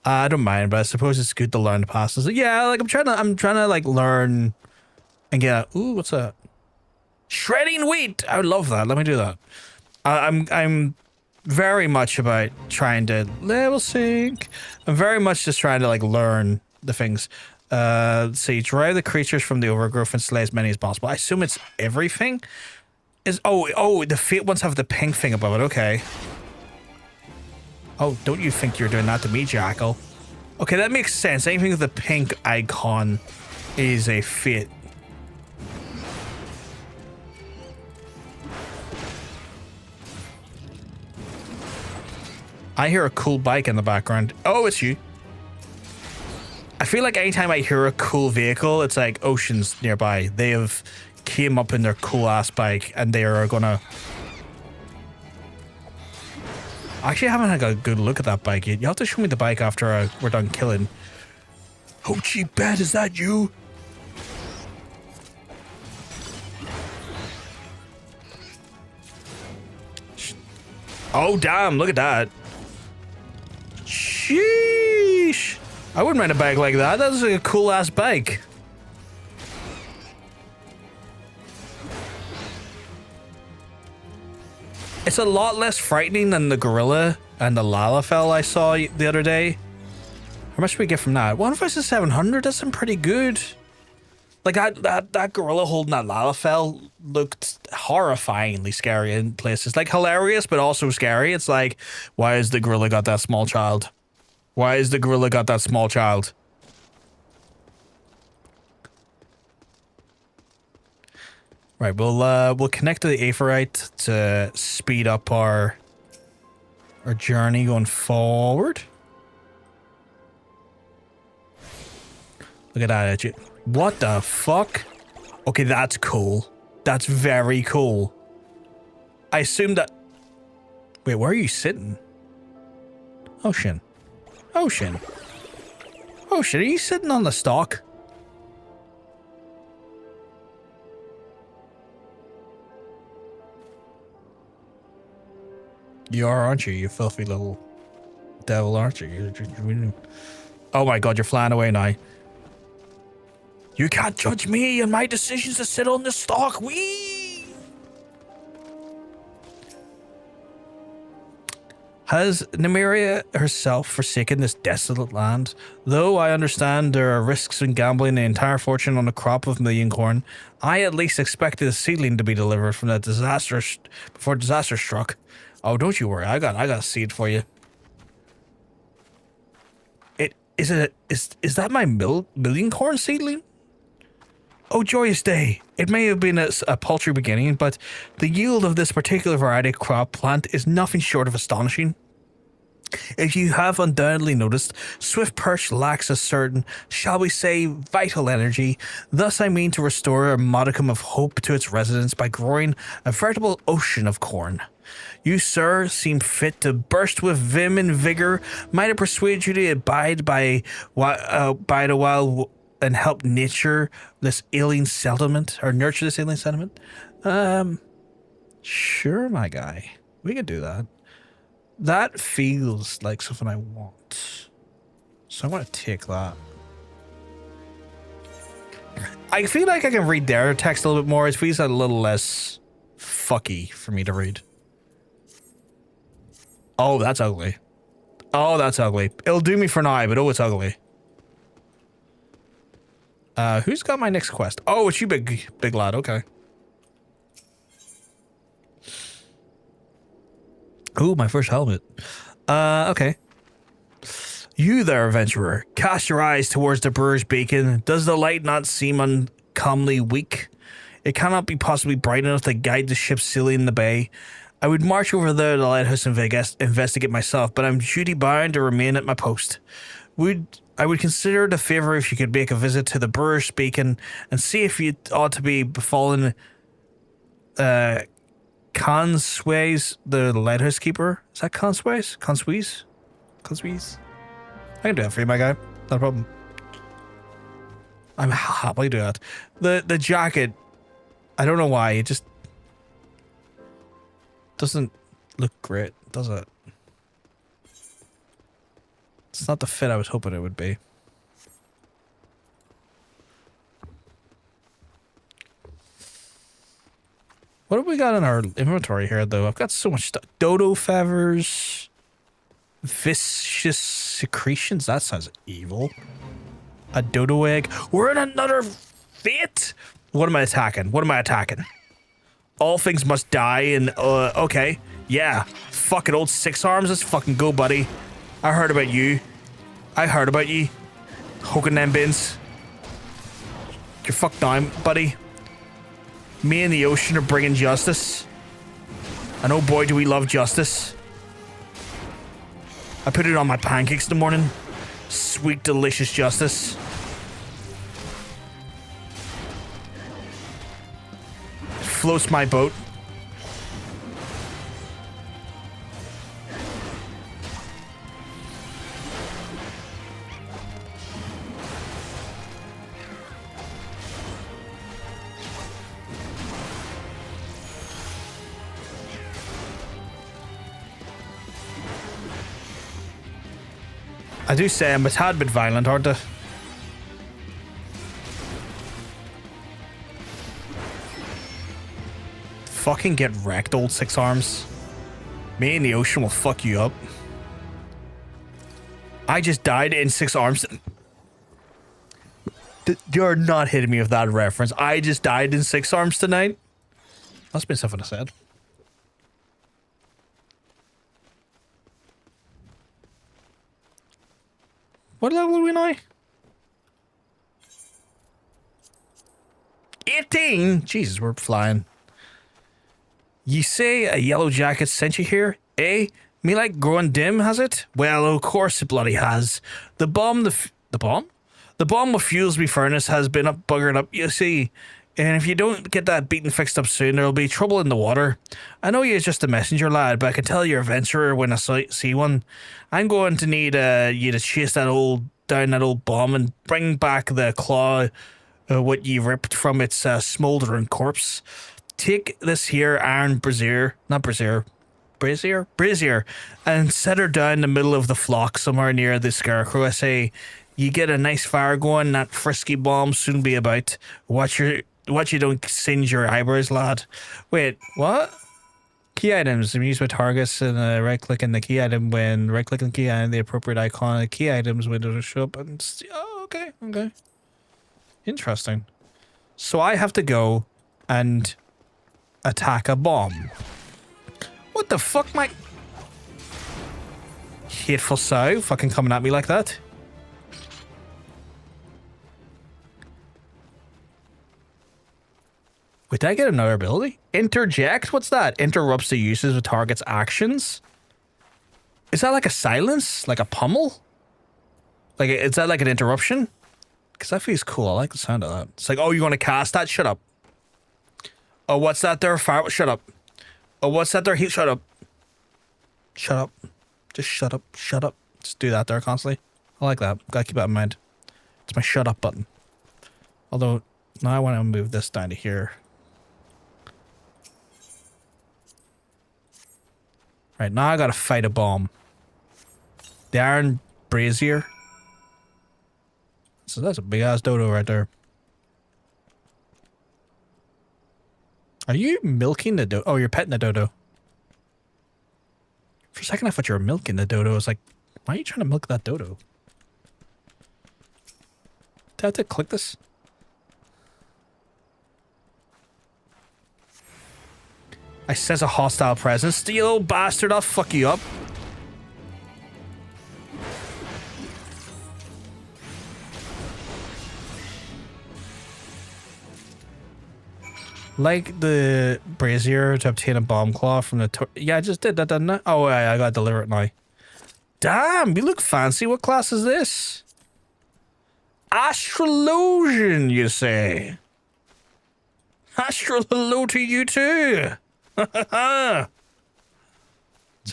I don't mind, but I suppose it's good to learn the past. So yeah, like I'm trying to like learn and get. Ooh, what's that? Shredding wheat. I would love that. Let me do that. I'm very much about trying to level sync. I'm very much just trying to like learn the things. Let's see, drive the creatures from the overgrowth and slay as many as possible. I assume it's everything. The fate ones have the pink thing above it. Okay. Oh, don't you think you're doing that to me, Jackal? Okay, that makes sense. Anything with the pink icon is a fate. I hear a cool bike in the background. Oh, it's you. I feel like anytime I hear a cool vehicle, it's like Ocean's nearby. They have came up in their cool ass bike and they are gonna... Actually, I haven't had a good look at that bike yet. You have to show me the bike after we're done killing. Hochi Bet, is that you? Oh, damn, look at that. Sheesh. I wouldn't rent a bike like that. That's a cool ass bike. It's a lot less frightening than the gorilla and the Lalafell I saw the other day. How much do we get from that? 1 versus 700? That's pretty good. Like that gorilla holding that Lalafell looked horrifyingly scary in places. Like hilarious, but also scary. It's like, why has the gorilla got that small child? Why has the gorilla got that small child? Right, we'll connect to the Aephorite to speed up our journey going forward. Look at that, edge. What the fuck? Okay, that's cool. That's very cool. I assume that... Wait, where are you sitting? Ocean. Ocean. Ocean, are you sitting on the stalk? You are, aren't you? You filthy little devil, aren't you? Oh my god, you're flying away now. You can't judge me and my decisions to sit on the stalk. Whee! Has Nymeria herself forsaken this desolate land? Though I understand there are risks in gambling the entire fortune on a crop of million corn, I at least expected a seedling to be delivered from that disaster before disaster struck. Oh, don't you worry, I got a seed for you. Is that my million corn seedling? Oh, joyous day. It may have been a paltry beginning, but the yield of this particular variety crop plant is nothing short of astonishing. If you have undoubtedly noticed, Swift Perch lacks a certain, shall we say, vital energy. Thus I mean to restore a modicum of hope to its residents by growing a veritable ocean of corn. You, sir, seem fit to burst with vim and vigor. Might I persuade you to abide a while and help nurture this alien settlement? Sure, my guy. We could do that. That feels like something I want. So I'm going to take that. I feel like I can read their text a little bit more. It feels a little less fucky for me to read. Oh, that's ugly. Oh, that's ugly. It'll do me for now, but oh, it's ugly. Who's got my next quest? Oh, it's you, big lad. Okay. Ooh, my first helmet. Okay. You there, adventurer. Cast your eyes towards the brewer's beacon. Does the light not seem uncommonly weak? It cannot be possibly bright enough to guide the ship sailing in the bay. I would march over there to the lighthouse and investigate myself, but I'm duty bound to remain at my post. I would consider it a favour if you could make a visit to the brewer's beacon and see if you ought to be befallen Consways, the lighthouse keeper. Is that Consways? Conswees? I can do that for you, my guy. Not a problem. I'm happily do that. The jacket, I don't know why, it just doesn't look great, does it? It's not the fit I was hoping it would be. What have we got in our inventory here, though? I've got so much stuff. Dodo feathers. Vicious secretions. That sounds evil. A dodo egg. We're in another fate. What am I attacking? All things must die and, okay. Yeah. Fucking old six arms. Let's fucking go, buddy. I heard about you. Hoking them bins. You're fucked down, buddy. Me and the ocean are bringing justice. And oh boy, do we love justice. I put it on my pancakes in the morning. Sweet, delicious justice. Floats my boat. I do say I'm a tad bit violent, aren't I? Fucking get wrecked, old six arms. Me and the ocean will fuck you up. I just died in six arms. You're not hitting me with that reference. I just died in six arms tonight. Must be something I said. What level are we now? 18! Jesus, we're flying. You say a yellow jacket sent you here? Eh? Me like growing dim, has it? Well, of course it bloody has. The bomb what fuels me furnace has been buggered up, you see. And if you don't get that beaten fixed up soon, there'll be trouble in the water. I know you're just a messenger, lad, but I can tell you're a venturer when I see one. I'm going to need you to chase down that old bomb and bring back the claw what you ripped from its smouldering corpse. Take this here iron brazier, and set her down in the middle of the flock somewhere near the scarecrow. I say, you get a nice fire going, that frisky bomb soon be about. Watch you don't singe your eyebrows, lad. Wait, what? Key items. Used by targets and right-click in the key item when right-clicking the key item, the appropriate icon of the key items window will show up. And oh, okay, okay. Interesting. So I have to go and attack a bomb. What the fuck, my hateful sow fucking coming at me like that? Wait, did I get another ability? Interject? What's that? Interrupts the uses of target's actions? Is that like a silence? Like a pummel? Like, is that like an interruption? Because that feels cool. I like the sound of that. It's like, oh, you want to cast that? Shut up. Oh, what's that there? Fire? Shut up. Oh, what's that there? Shut up. Shut up. Just shut up. Shut up. Just do that there constantly. I like that. Gotta keep that in mind. It's my shut up button. Although, now I want to move this down to here. Right, now I gotta fight a bomb. The iron brazier. So that's a big ass dodo right there. Are you milking the dodo? Oh, you're petting the dodo. For a second I thought you were milking the dodo. I was like, why are you trying to milk that dodo? Do I have to click this? I sense a hostile presence. You little bastard, I'll fuck you up. Like the brazier to obtain a bomb claw from the... Yeah, I just did that, didn't I? Oh, yeah, I gotta deliver it now. Damn, you look fancy. What class is this? Astrologian, you say? Astral hello to you too. It's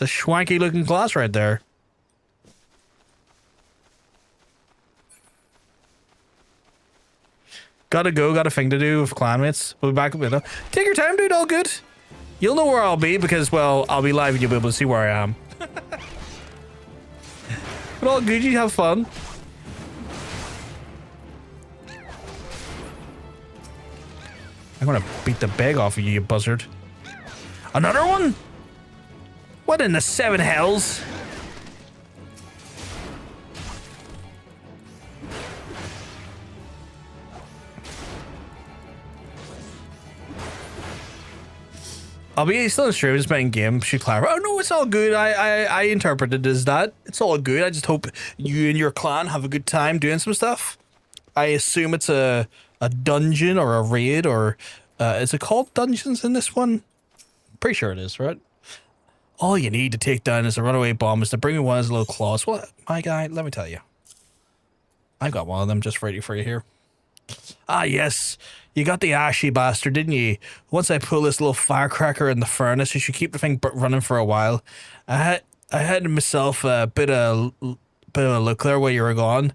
a schwanky looking class right there. Gotta go, got a thing to do with clanmates. We'll be back a minute. Take your time, dude, all good. You'll know where I'll be because, well, I'll be live and you'll be able to see where I am. But all good, you have fun. I'm gonna beat the bag off of you, you buzzard. Another one? What in the seven hells? I'll be still in stream, just playing game. She clarify. Oh no, it's all good. I interpreted it as that. It's all good. I just hope you and your clan have a good time doing some stuff. I assume it's a dungeon or a raid or is it called dungeons in this one? Pretty sure it is, right? All you need to take down is a runaway bomb is to bring me one of his little claws. Well, my guy, let me tell you. I've got one of them just ready for you here. Ah, yes. You got the ashy bastard, didn't you? Once I pull this little firecracker in the furnace, you should keep the thing running for a while. I had myself a bit of a look there while you were gone.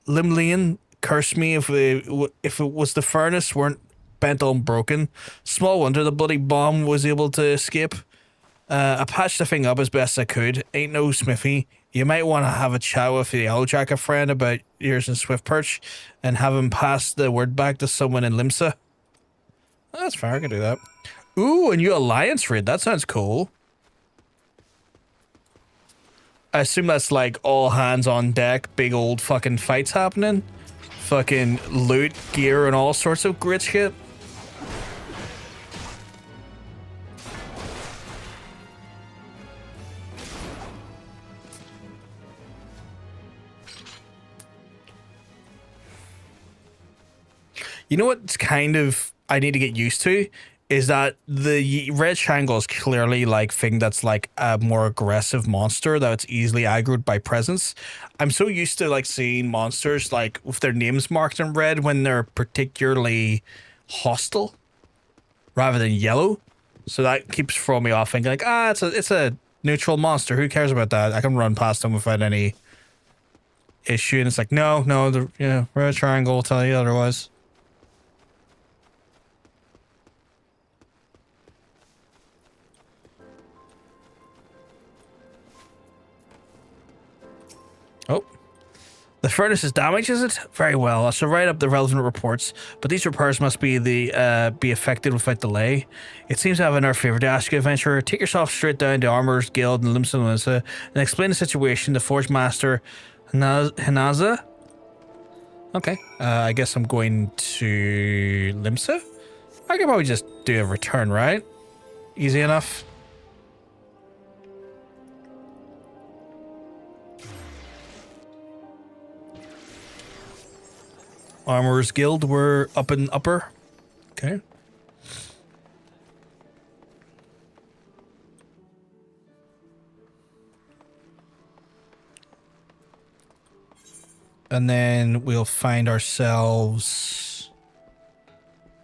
Limlian cursed me if it was the furnace weren't bent on broken. Small wonder the bloody bomb was able to escape. I patched the thing up as best I could. Ain't no smithy. You might want to have a chat with the Owl-Jacker friend about yours in Swiftperch and have him pass the word back to someone in Limsa. That's fair, I can do that. Ooh, a new alliance raid. That sounds cool. I assume that's like all hands on deck, big old fucking fights happening. Fucking loot, gear, and all sorts of great shit. You know what's kind of I need to get used to is that the red triangle is clearly like thing that's like a more aggressive monster that's easily aggroed by presence. I'm so used to like seeing monsters like with their names marked in red when they're particularly hostile rather than yellow. So that keeps throwing me off thinking like, it's a neutral monster. Who cares about that? I can run past them without any issue. And it's like, no, the red triangle will tell you otherwise. Oh, The furnace is damaged, is it? Very well. I shall write up the relevant reports, but these repairs must be be effected without delay. It seems I have another favour to ask you, adventurer. Take yourself straight down to Armourer's Guild in Limsa Lominsa and explain the situation to Forge Master Hinaza. Okay, I guess I'm going to Limsa. I could probably just do a return, right? Easy enough. Armorer's Guild, we're up and upper. Okay. And then we'll find ourselves...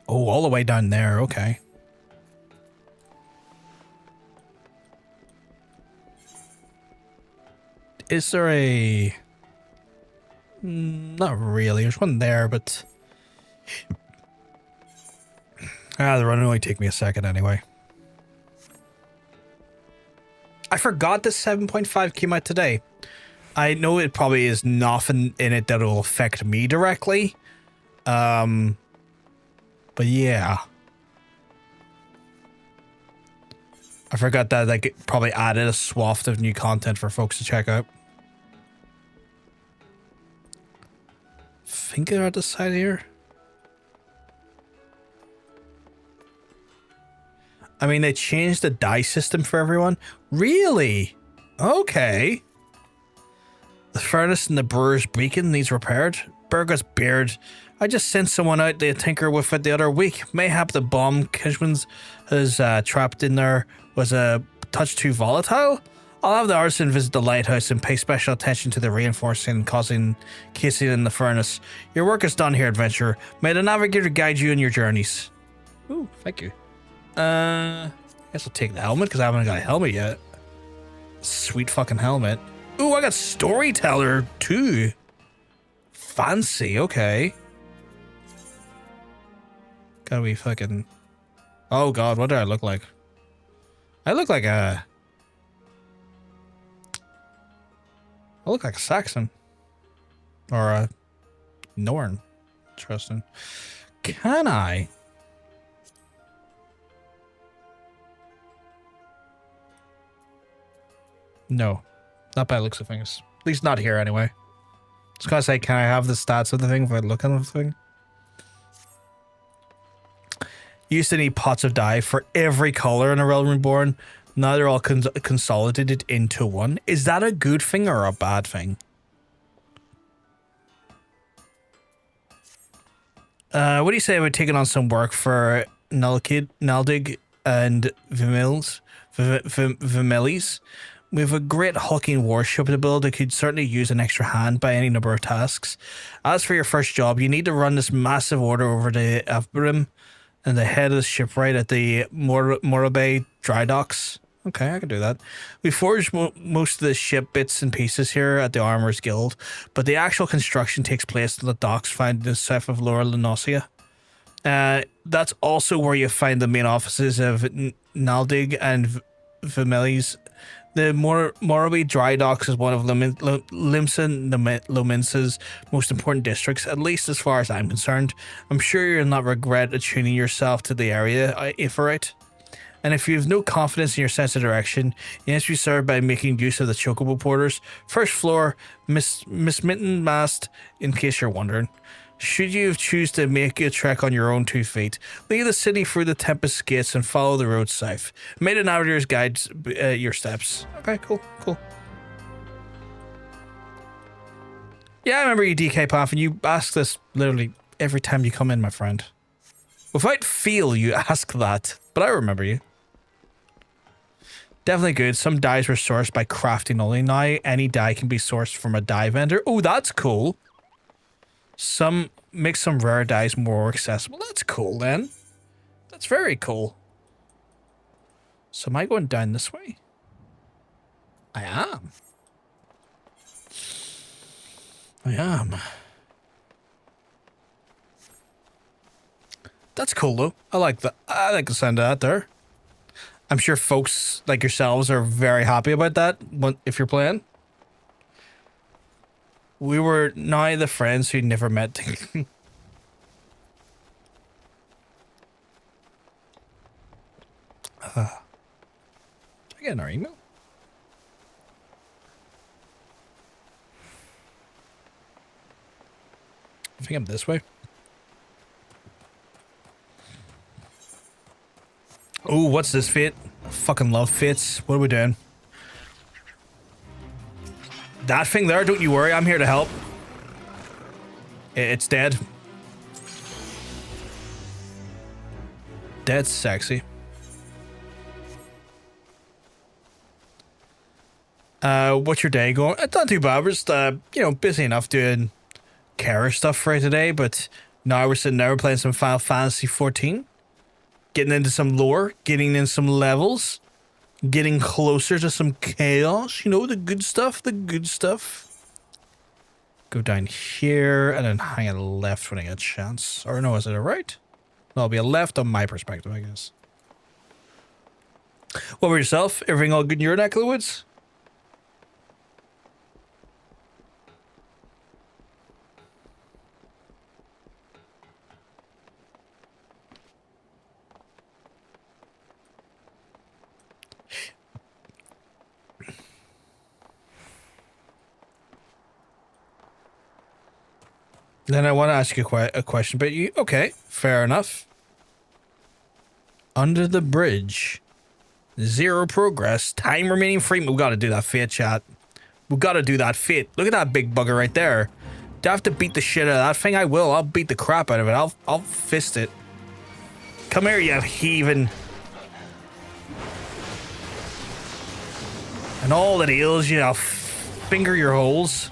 Oh, all the way down there. Okay. Is there a... Not really. There's one there, but... the run will only take me a second anyway. I forgot the 7.5 came out today. I know it probably is nothing in it that will affect me directly. But yeah. I forgot that like probably added a swath of new content for folks to check out. I think they're at the side here. I mean, they changed the die system for everyone. Really? Okay. The furnace in the brewer's beacon needs repaired. Burger's beard. I just sent someone out to tinker with it the other week. Mayhap the bomb Kishman's has trapped in there was a touch too volatile. I'll have the artisan visit the lighthouse and pay special attention to the reinforcing causing casing in the furnace. Your work is done here, adventurer. May the navigator guide you in your journeys. Ooh, thank you. I guess I'll take the helmet because I haven't got a helmet yet. Sweet fucking helmet. Ooh, I got storyteller too. Fancy, okay. Gotta be fucking... Oh god, what do I look like? I look like a... I look like a Saxon. Or a Norn. Interesting. Can I? No. Not by the looks of things. At least not here anyway. I was gonna say, can I have the stats of the thing if I look at the thing? You used to need pots of dye for every color in a Realm Reborn. Now they're all consolidated into one. Is that a good thing or a bad thing? What do you say about taking on some work for Naldig and Vimelis? We have a great hulking warship to build that could certainly use an extra hand by any number of tasks. As for your first job, you need to run this massive order over to Afbrim and the head of the shipwright at the Moraby Drydocks. Okay, I can do that. We forged most of the ship bits and pieces here at the Armorer's Guild, but the actual construction takes place in the docks found in the south of Middle La Noscea. That's also where you find the main offices of Naldig and Vimelis. The Moraby Drydocks is one of Limsa Lominsa's most important districts, at least as far as I'm concerned. I'm sure you'll not regret attuning yourself to the area, if right. And if you have no confidence in your sense of direction, you must be served by making use of the chocobo porters. First floor, Mitten Mast, in case you're wondering. Should you choose to make a trek on your own 2 feet, leave the city through the Tempest Gates and follow the road south. May the navigators guide your steps. Okay, cool. Yeah, I remember you, DK Path, and you ask this literally every time you come in, my friend. Without feel, you ask that, but I remember you. Definitely good. Some dyes were sourced by crafting only. Now any dye can be sourced from a dye vendor. Oh, that's cool. Make some rare dyes more accessible. That's cool then. That's very cool. So am I going down this way? I am. That's cool though. I like that. I like the sound of that there. I'm sure folks like yourselves are very happy about that if you're playing. We were now the friends who never met. I get our email. I think I'm this way. Oh, what's this fate? I fucking love fates. What are we doing? That thing there, don't you worry, I'm here to help. It's dead. Dead sexy. What's your day going? It's not too bad. We're just, you know, busy enough doing care stuff for today, but now we're sitting there, we're playing some Final Fantasy 14. Getting into some lore, getting in some levels, getting closer to some chaos, you know, the good stuff, the good stuff. Go down here and then hang a left when I get a chance. Or no, is it a right? No, it'll be a left on my perspective, I guess. What about yourself? Everything all good in your neck of the woods? Then I want to ask you a question, but you, okay, fair enough. Under the bridge, 0 progress, time remaining free. We got to do that fate, chat. We got to do that fate. Look at that big bugger right there. Do I have to beat the shit out of that thing? I will. I'll beat the crap out of it. I'll fist it. Come here, you heathen. And all that ails you, I'll finger your holes.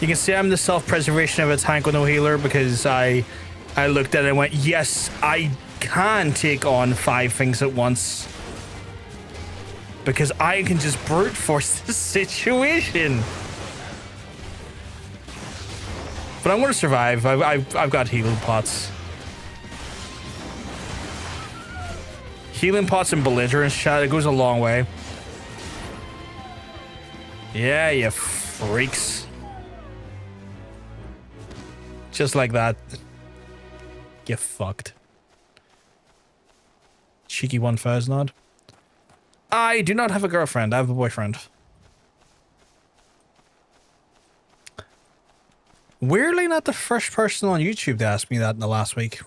You can see I'm the self-preservation of a tank with no healer because I looked at it and went, yes, I can take on 5 things at once. Because I can just brute force this situation. But I'm going to survive. I've got healing pots. Healing pots and belligerence, chat, it goes a long way. Yeah, you freaks. Just like that. Get fucked. Cheeky 1000 odd. I do not have a girlfriend. I have a boyfriend. Weirdly not the first person on YouTube to ask me that in the last week.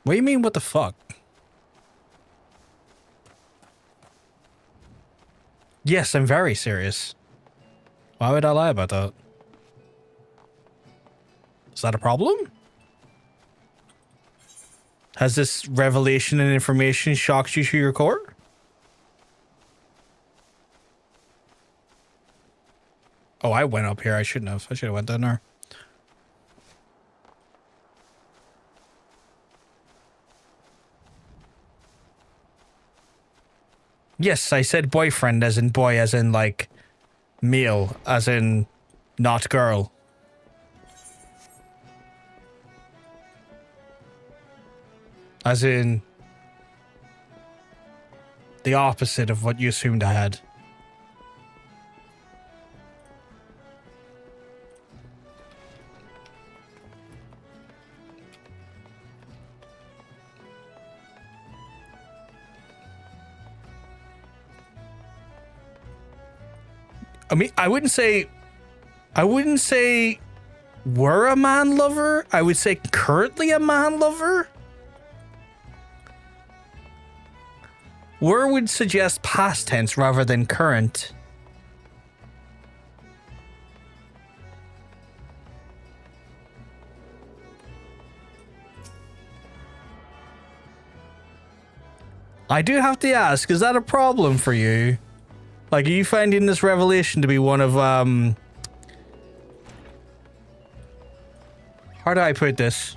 What do you mean, what the fuck? Yes, I'm very serious. Why would I lie about that? Is that a problem? Has this revelation and information shocked you to your core? Oh, I went up here. I shouldn't have. I should have went down there. Yes, I said boyfriend as in boy, as in like male, as in not girl. As in the opposite of what you assumed I had. I mean, I wouldn't say we're a man lover. I would say currently a man lover. Were would suggest past tense rather than current. I do have to ask, is that a problem for you? Like, are you finding this revelation to be one of, how do I put this?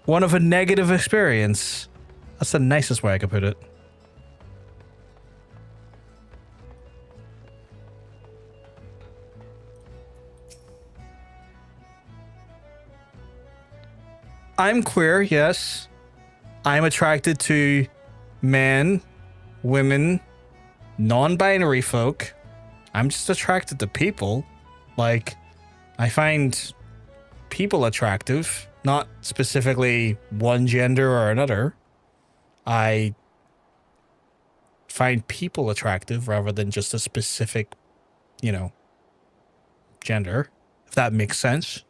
One of a negative experience. That's the nicest way I could put it. I'm queer, yes. I'm attracted to men, women, non-binary folk. I'm just attracted to people. Like, I find people attractive, not specifically one gender or another. I find people attractive rather than just a specific, you know, gender, if that makes sense.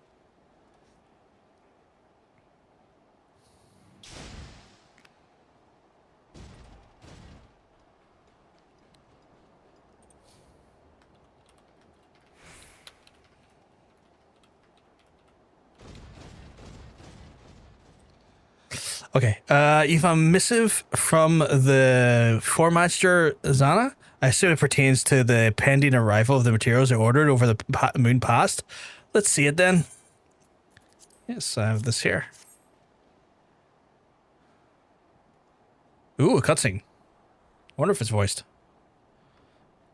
Okay, you have a missive from the Formaster Zana. I assume it pertains to the pending arrival of the materials I ordered over the moon past. Let's see it then. Yes, I have this here. Ooh, a cutscene. I wonder if it's voiced.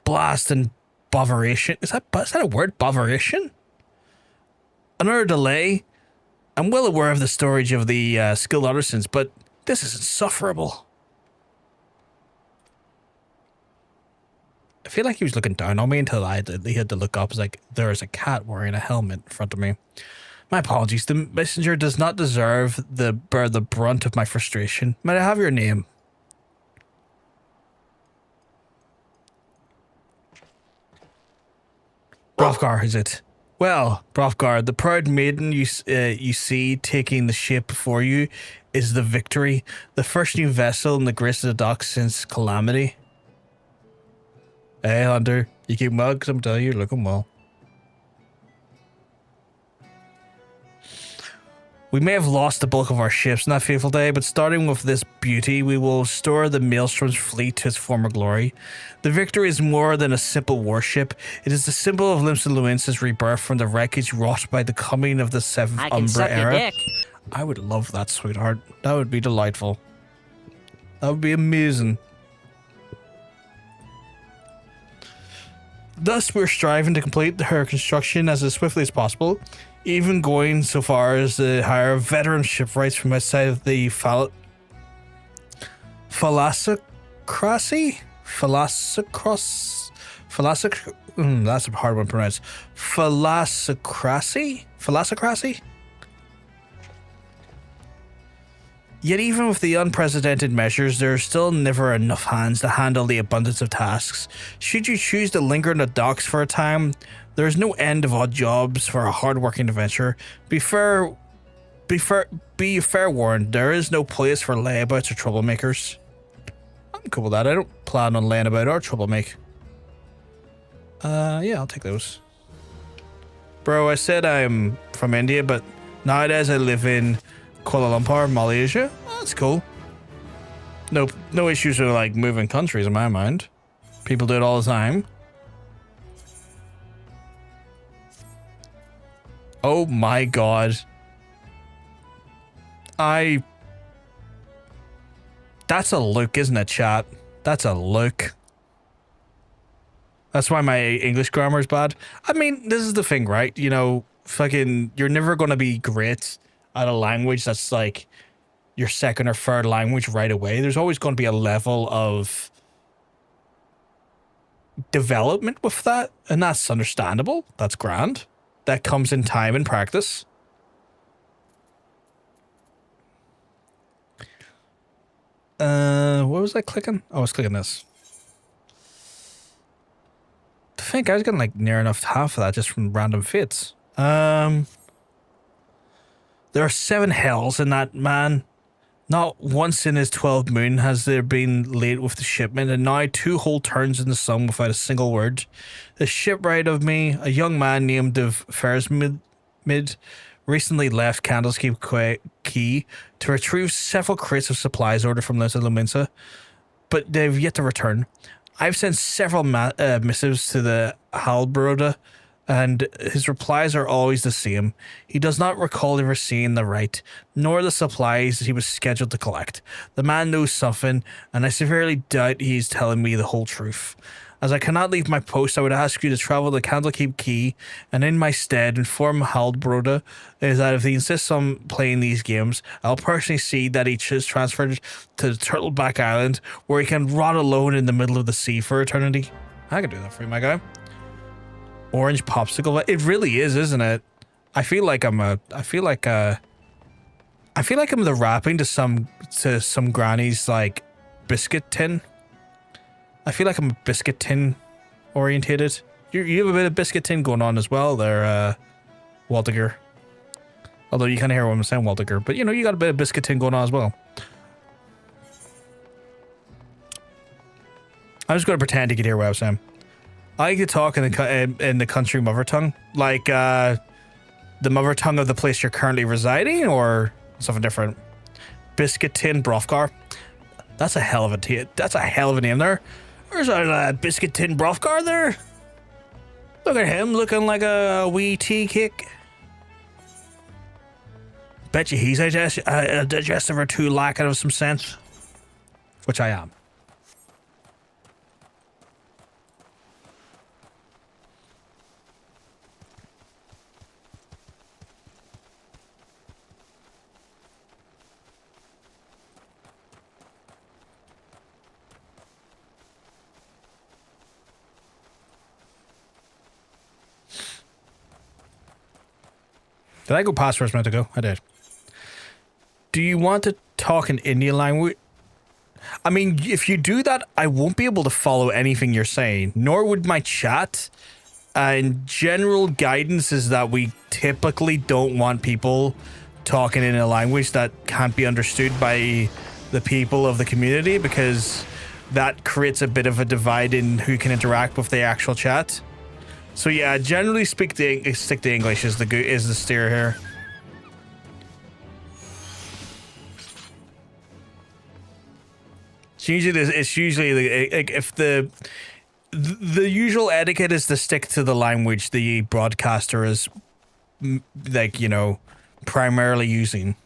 Blast and botheration. Is that a word? Botheration? Another delay. I'm well aware of the storage of the skilled artisans, but this is insufferable. I feel like he was looking down on me until he had to look up. It's like, there's a cat wearing a helmet in front of me. My apologies. The messenger does not deserve the brunt of my frustration. Might I have your name? Brothgar, is it? Well, Brothgar, the proud maiden you see taking the ship before you is the Victory, the first new vessel in the grace of the docks since Calamity. Hey, Hunter, you keep well, because I'm telling you, you're looking well. We may have lost the bulk of our ships on that fateful day, but starting with this beauty, we will restore the Maelstrom's fleet to its former glory. The Victory is more than a simple warship. It is the symbol of Limsa Lominsa's rebirth from the wreckage wrought by the coming of the Seventh Umbra era. I would love that, sweetheart. That would be delightful. That would be amazing. Thus, we're striving to complete her construction as swiftly as possible, even going so far as to hire veteran shipwrights from outside of the Thalassocracy? That's a hard one to pronounce. Thalassocracy? Yet even with the unprecedented measures, there are still never enough hands to handle the abundance of tasks. Should you choose to linger in the docks for a time, there is no end of odd jobs for a hard-working adventurer. Be fair warned, there is no place for layabouts or troublemakers. I'm cool with that. I don't plan on laying about or troublemaking. Yeah, I'll take those. Bro, I said I'm from India, but nowadays I live in Kuala Lumpur, Malaysia. Oh, that's cool. No issues with like moving countries in my mind. People do it all the time. Oh my god. That's a look, isn't it, chat? That's a look. That's why my English grammar is bad. I mean, this is the thing, right? You know, fucking, you're never gonna be great at a language that's like your second or third language right away. There's always going to be a level of development with that, and that's understandable. That's grand. That comes in time and practice. What was I clicking? Oh, I was clicking this. I think I was getting like near enough half of that just from random fits. There are 7 hells in that man. Not once in his 12 moon has there been late with the shipment, and now 2 whole turns in the sun without a single word. The shipwright of me, a young man named of Ferris Mid, recently left Candlekeep Key to retrieve several crates of supplies ordered from Limsa Lominsa, but they've yet to return. I've sent several missives to the Halbroda, and his replies are always the same. He does not recall ever seeing the right, nor the supplies he was scheduled to collect. The man knows something, and I severely doubt he is telling me the whole truth. As I cannot leave my post, I would ask you to travel to Candlekeep Key, and in my stead inform Halbroda is that if he insists on playing these games, I'll personally see that he is transferred to Turtleback Island, where he can rot alone in the middle of the sea for eternity. I can do that for you, my guy. Orange popsicle. It really is, isn't it? I feel like I'm the wrapping to some granny's like biscuit tin. I feel like I'm a biscuit tin orientated. You have a bit of biscuit tin going on as well there, Waldiger. Although you kind of hear what I'm saying, Waldiger. But you know, you got a bit of biscuit tin going on as well. I'm just going to pretend you could hear what I was saying. I could talk in the country mother tongue, like the mother tongue of the place you're currently residing, or something different. Biscuit tin Brothgar. That's a hell of a name there. There's a Biscuit Tin Brothgar there. Look at him looking like a wee tea cake. Bet you he's a digestive or two lacking of some sense. Which I am. Did I go past where I was meant to go? I did. Do you want to talk in Indian language? I mean, if you do that, I won't be able to follow anything you're saying, nor would my chat. And general guidance is that we typically don't want people talking in a language that can't be understood by the people of the community, because that creates a bit of a divide in who can interact with the actual chat. So yeah, generally stick to English is the steer here. It's usually if the usual etiquette is to stick to the language the broadcaster is like, you know, primarily using.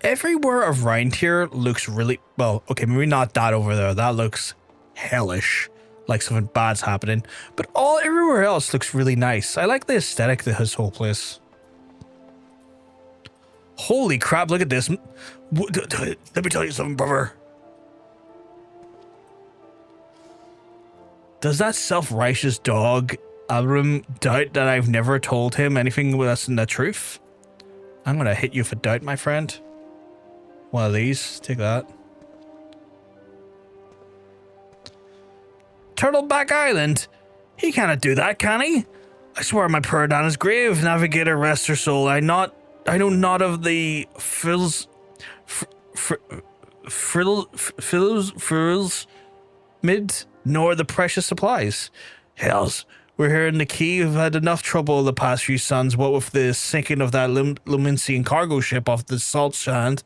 Everywhere around here looks really well. Okay, maybe not that over there. That looks hellish, like something bad's happening. But everywhere else looks really nice. I like the aesthetic of this whole place. Holy crap! Look at this. Let me tell you something, brother. Does that self-righteous dog Alrum doubt that I've never told him anything less than the truth? I'm gonna hit you for doubt, my friend. One of these. Take that. Turtleback Island? He cannot do that, can he? I swear my prayer down his grave. Navigator, rest her soul. I know not of the frills mid, nor the precious supplies. Hells, we're here in the Key. We've had enough trouble the past few suns, what with the sinking of that Luminsian cargo ship off the Strand.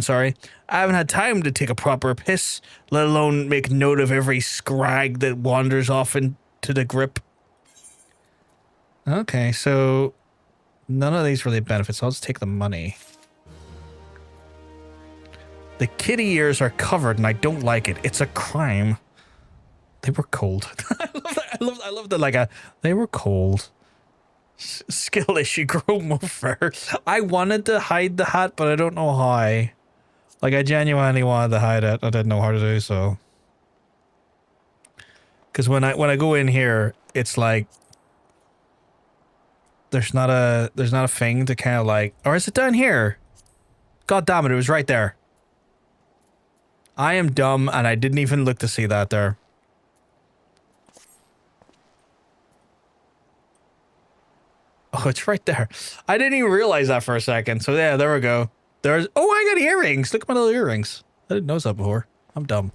I haven't had time to take a proper piss, let alone make note of every scrag that wanders off into the grip. Okay, so none of these really benefits. I'll just take the money. The kitty ears are covered and I don't like it. It's a crime. They were cold. I love that. Like they were cold. Skill issue, grow more fur. I wanted to hide the hat, but I don't know how. Like I genuinely wanted to hide it. I didn't know how to do so. Because when I go in here, it's like there's not a thing to kind of like, or is it down here? God damn it! It was right there. I am dumb, and I didn't even look to see that there. Oh, it's right there. I didn't even realize that for a second. So yeah, there we go. There's. Oh, I got earrings. Look at my little earrings. I didn't notice that before. I'm dumb.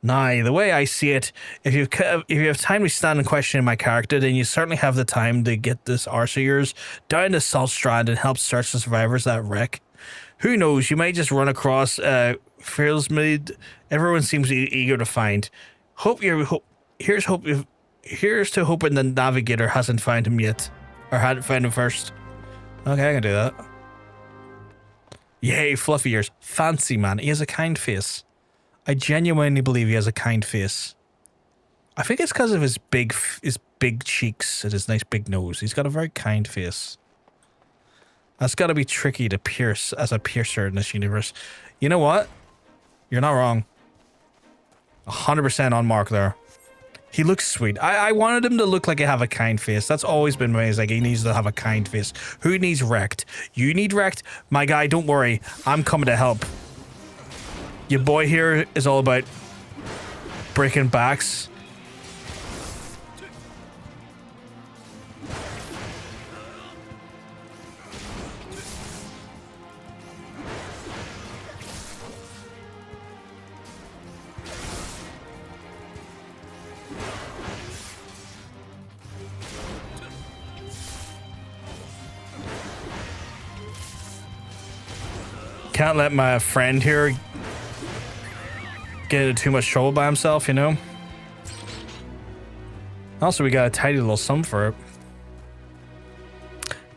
Now, the way I see it, if you have time to stand and question my character, then you certainly have the time to get this arse of yours down to Salt Strand and help search the survivors of that wreck. Who knows? You might just run across Failsmead. Everyone seems eager to find. Here's to hoping the navigator hasn't found him yet, or hadn't found him first. Okay, I can do that. Yay, fluffy ears. Fancy, man. He has a kind face. I genuinely believe he has a kind face. I think it's because of his big cheeks and his nice big nose. He's got a very kind face. That's got to be tricky to pierce as a piercer in this universe. You know what? You're not wrong. 100% on mark there. He looks sweet. I wanted him to look like he have a kind face. That's always been my like he needs to have a kind face. Who needs wrecked? You need wrecked? My guy, don't worry. I'm coming to help. Your boy here is all about breaking backs. Can't let my friend here get into too much trouble by himself, you know? Also, we got a tidy little sum for it.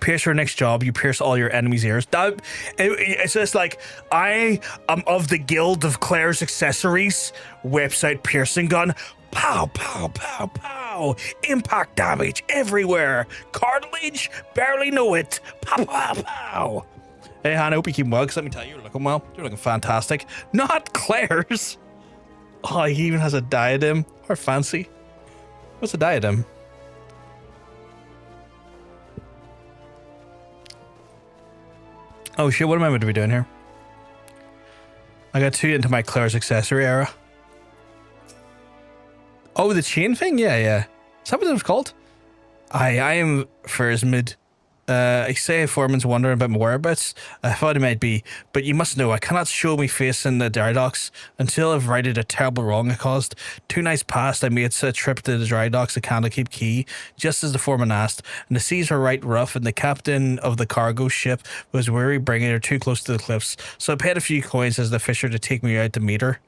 Pierce your next job, you pierce all your enemies' ears. It's just like, I am of the Guild of Claire's Accessories, whips out piercing gun. Pow, pow, pow, pow. Impact damage everywhere. Cartilage, barely know it. Pow, pow, pow. Hey, Han, I hope you keep well, because let me tell you, you're looking well. You're looking fantastic. Not Claire's. Oh, he even has a diadem. Or fancy. What's a diadem? Oh shit, what am I meant to be doing here? I got too into my Claire's accessory era. Oh, the chain thing? Yeah, yeah. Is that what it was called? I am Failsmead. I say Foreman's wondering about my whereabouts. I thought it might be, but you must know I cannot show me face in the Drydocks until I've righted a terrible wrong I caused. 2 nights past, I made a trip to the Drydocks, the Candlekeep Quay, just as the foreman asked, and the seas were right rough, and the captain of the cargo ship was weary bringing her too close to the cliffs, so I paid a few coins as the fisher to take me out to meet her.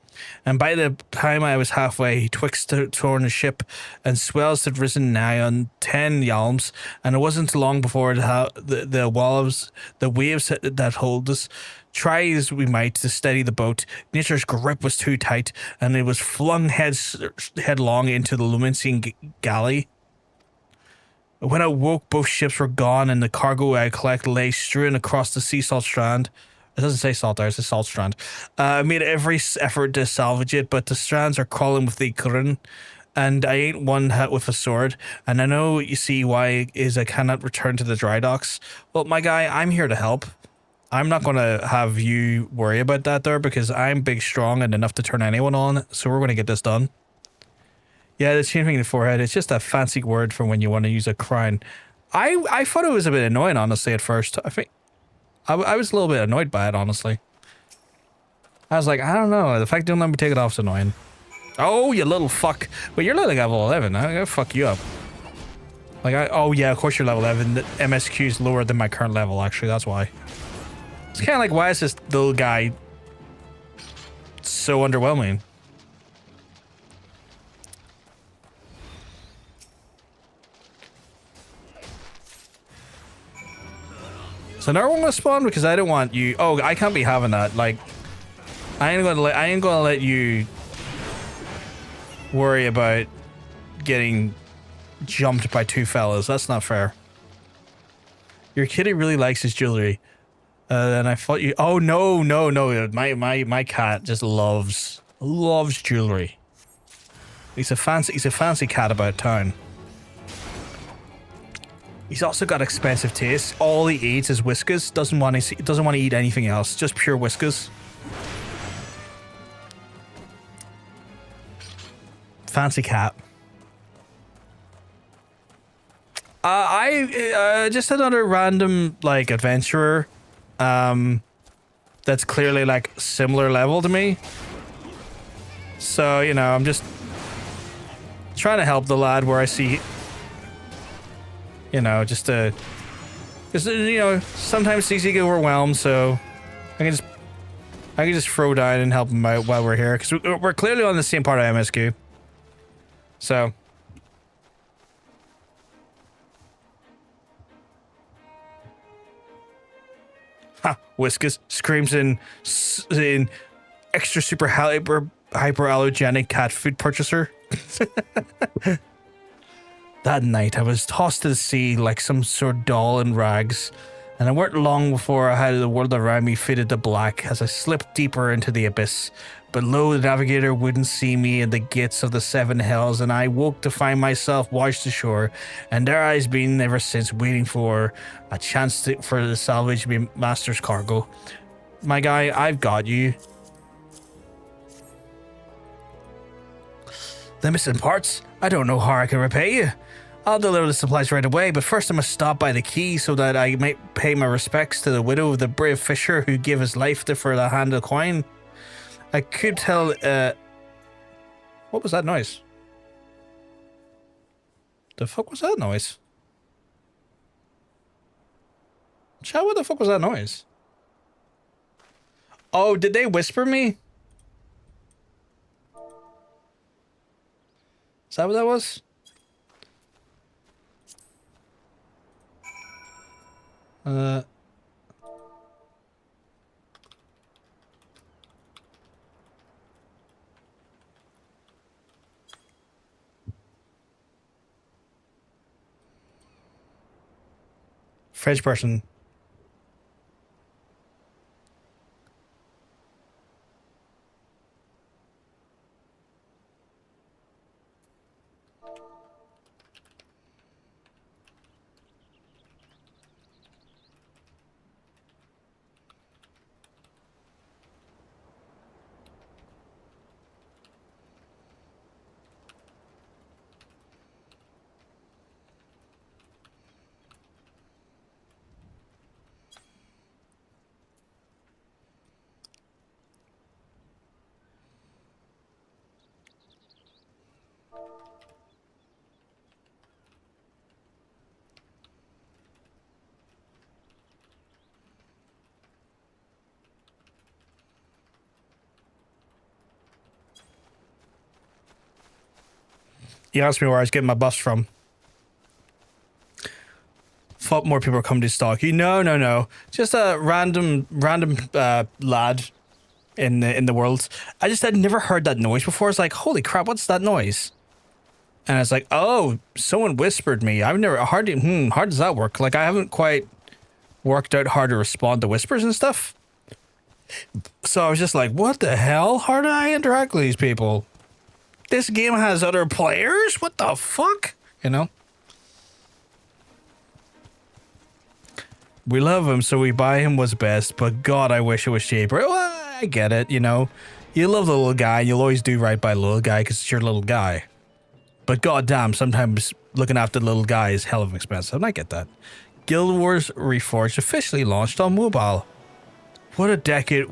And by the time I was halfway, twixt torn the ship, and swells had risen nigh on 10 yalms, and it wasn't long before the waves that hold us. Try as we might to steady the boat, nature's grip was too tight, and it was flung headlong into the Lominsian galley. When I woke, both ships were gone, and the cargo I collected lay strewn across the sea salt strand. It doesn't say salt there, it says salt strand. I made every effort to salvage it, but the strands are crawling with the current, and I ain't one hit with a sword. And I know you see why is I cannot return to the Drydocks. Well, my guy, I'm here to help. I'm not going to have you worry about that there, because I'm big, strong, and enough to turn anyone on, so we're going to get this done. Yeah, the changing in the forehead, it's just a fancy word for when you want to use a crown. I thought it was a bit annoying, honestly, at first. I was a little bit annoyed by it, honestly. I was like, I don't know. The fact they don't let me take it off is annoying. Oh, you little fuck. Well, you're like level 11. I'm gonna fuck you up. Oh yeah, of course you're level 11. The MSQ is lower than my current level, actually. That's why. It's kind of like, why is this little guy so underwhelming? So another one will spawn because I don't want you. Oh, I can't be having that. Like, I ain't gonna let you worry about getting jumped by 2 fellas. That's not fair. Your kitty really likes his jewelry. And I thought you. Oh no. My cat just loves jewelry. He's a fancy cat about town. He's also got expensive taste. All he eats is whiskas. Doesn't want to eat anything else. Just pure whiskas. Fancy cat. Just another random like adventurer, that's clearly like similar level to me. So you know, I'm just trying to help the lad where I see. You know, just to, because you know, sometimes things get overwhelmed, so I can just throw down and help him out while we're here, because we're clearly on the same part of MSQ. So. Ha! Whiskas screams in extra super hyperallergenic cat food purchaser. That night I was tossed to the sea like some sort of doll in rags, and it weren't long before I had the world around me faded to black as I slipped deeper into the abyss. But lo, the navigator wouldn't see me in the gates of the seven hells, and I woke to find myself washed ashore, and there I've been ever since, waiting for a chance for to salvage my master's cargo. My guy, I've got you. The missing parts? I don't know how I can repay you. I'll deliver the supplies right away, but first I must stop by the quay so that I might pay my respects to the widow of the brave fisher who gave his life for the hand of coin. I could tell, what was that noise? The fuck was that noise? Chat, what the fuck was that noise? Oh, did they whisper me? Is that what that was? French person. You asked me where I was getting my buffs from. Thought more people are coming to stalk you. No. Just a random lad in the world. I just had never heard that noise before. It's like, holy crap, what's that noise? And it's like, oh, someone whispered me. I've never how does that work? Like, I haven't quite worked out how to respond to whispers and stuff. So I was just like, what the hell? How do I interact with these people? This game has other players? What the fuck? You know? We love him, so we buy him what's best, but God, I wish it was cheaper. Well, I get it, you know? You love the little guy, and you'll always do right by the little guy because it's your little guy. But goddamn, sometimes looking after the little guy is hell of expensive, and I get that. Guild Wars Reforged officially launched on mobile. What a decade.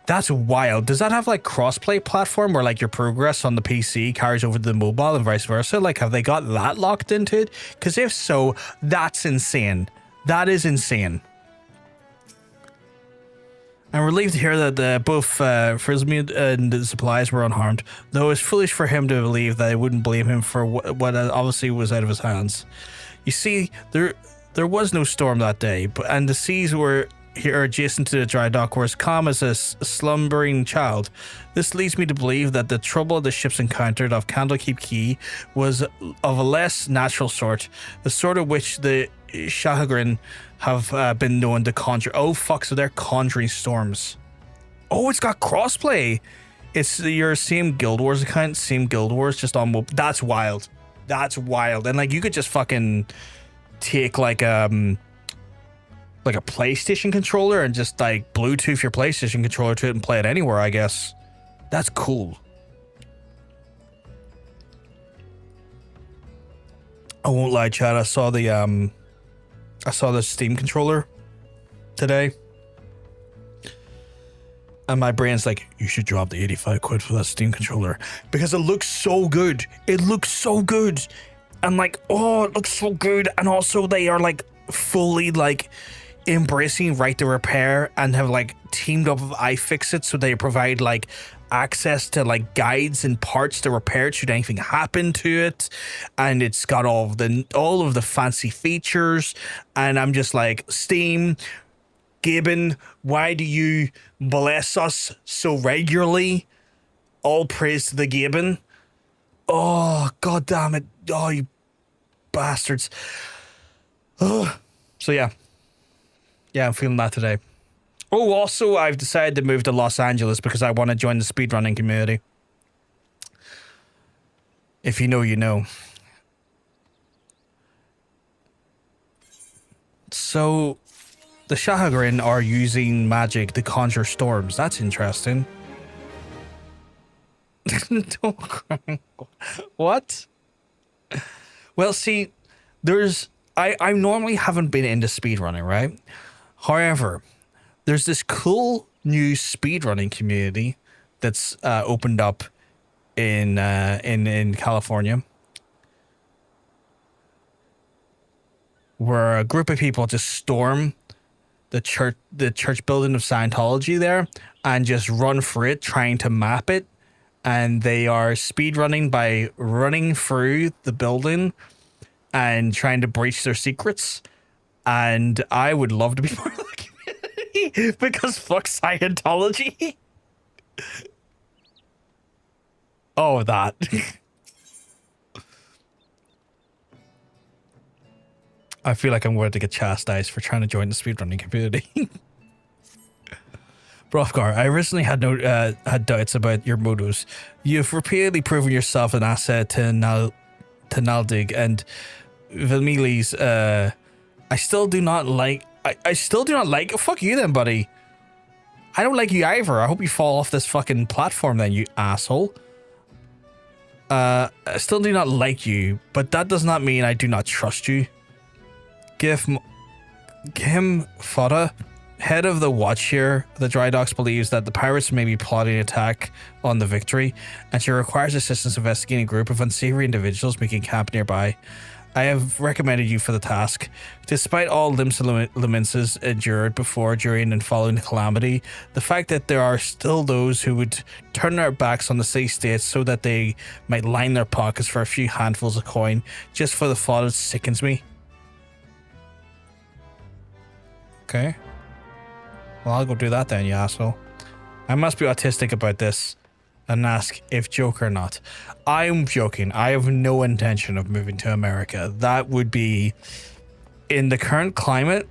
That's wild. Does that have like crossplay platform where like your progress on the PC carries over to the mobile and vice versa? Like, have they got that locked into it? Because if so, that's insane. That is insane. I'm relieved to hear that both Frismead and the supplies were unharmed, though it's foolish for him to believe that I wouldn't blame him for what obviously was out of his hands. You see, there was no storm that day, and the seas were here adjacent to the Drydock were as calm as a slumbering child. This leads me to believe that the trouble the ships encountered off Candlekeep Quay was of a less natural sort, the sort of which the Sahagin have been known to conjure. Oh fuck, so they're conjuring storms. Oh, it's got crossplay. It's your same Guild Wars account, same Guild Wars, just on mobile. That's wild. That's wild. And like, you could just fucking take like a PlayStation controller and just like Bluetooth your PlayStation controller to it and play it anywhere, I guess. That's cool. I won't lie, Chad. I saw the Steam controller today, and my brain's like, you should drop the 85 quid for that Steam controller because it looks so good. It looks so good. I'm like, oh, it looks so good. And also they are like fully like embracing right to repair and have like teamed up with iFixit, so they provide like access to like guides and parts to repair it should anything happen to it, and it's got all of the fancy features. And I'm just like, Steam, Gibbon, why do you bless us so regularly? All praise to the Gibbon. Oh, god damn it. Oh, you bastards. Oh. So yeah, I'm feeling that today. Oh, also, I've decided to move to Los Angeles because I want to join the speedrunning community. If you know, you know. So, the Sahagin are using magic to conjure storms. That's interesting. Don't cry. What? Well, see, I normally haven't been into speedrunning, right? However, there's this cool new speedrunning community that's opened up in California, where a group of people just storm the church building of Scientology there and just run for it, trying to map it. And they are speedrunning by running through the building and trying to breach their secrets. And I would love to be part of that community because fuck Scientology. Oh, that. I feel like I'm going to get chastised for trying to join the speedrunning community. Brothgar, I originally had doubts about your motives. You've repeatedly proven yourself an asset to Naldig and Vilmiles. I still do not like. I still do not like. Fuck you then, buddy. I don't like you either. I hope you fall off this fucking platform then, you asshole. I still do not like you, but that does not mean I do not trust you. Gim Fodda, head of the watch here, the Drydocks, believes that the pirates may be plotting an attack on the Victory, and she requires assistance investigating a group of unsavory individuals making camp nearby. I have recommended you for the task. Despite all Limsa Lominsas endured before, during, and following the calamity, the fact that there are still those who would turn their backs on the city states so that they might line their pockets for a few handfuls of coin just for the thought, it sickens me. Okay. Well, I'll go do that then, you asshole. I must be autistic about this and ask if joke or not. I'm joking. I have no intention of moving to America. That would be, in the current climate,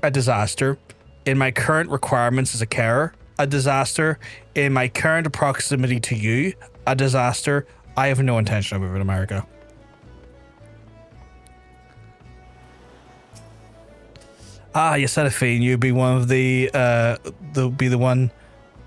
a disaster. In my current requirements as a carer, a disaster. In my current proximity to you, a disaster. I have no intention of moving to America. Ah, you said, Fiend, you'd be one of the one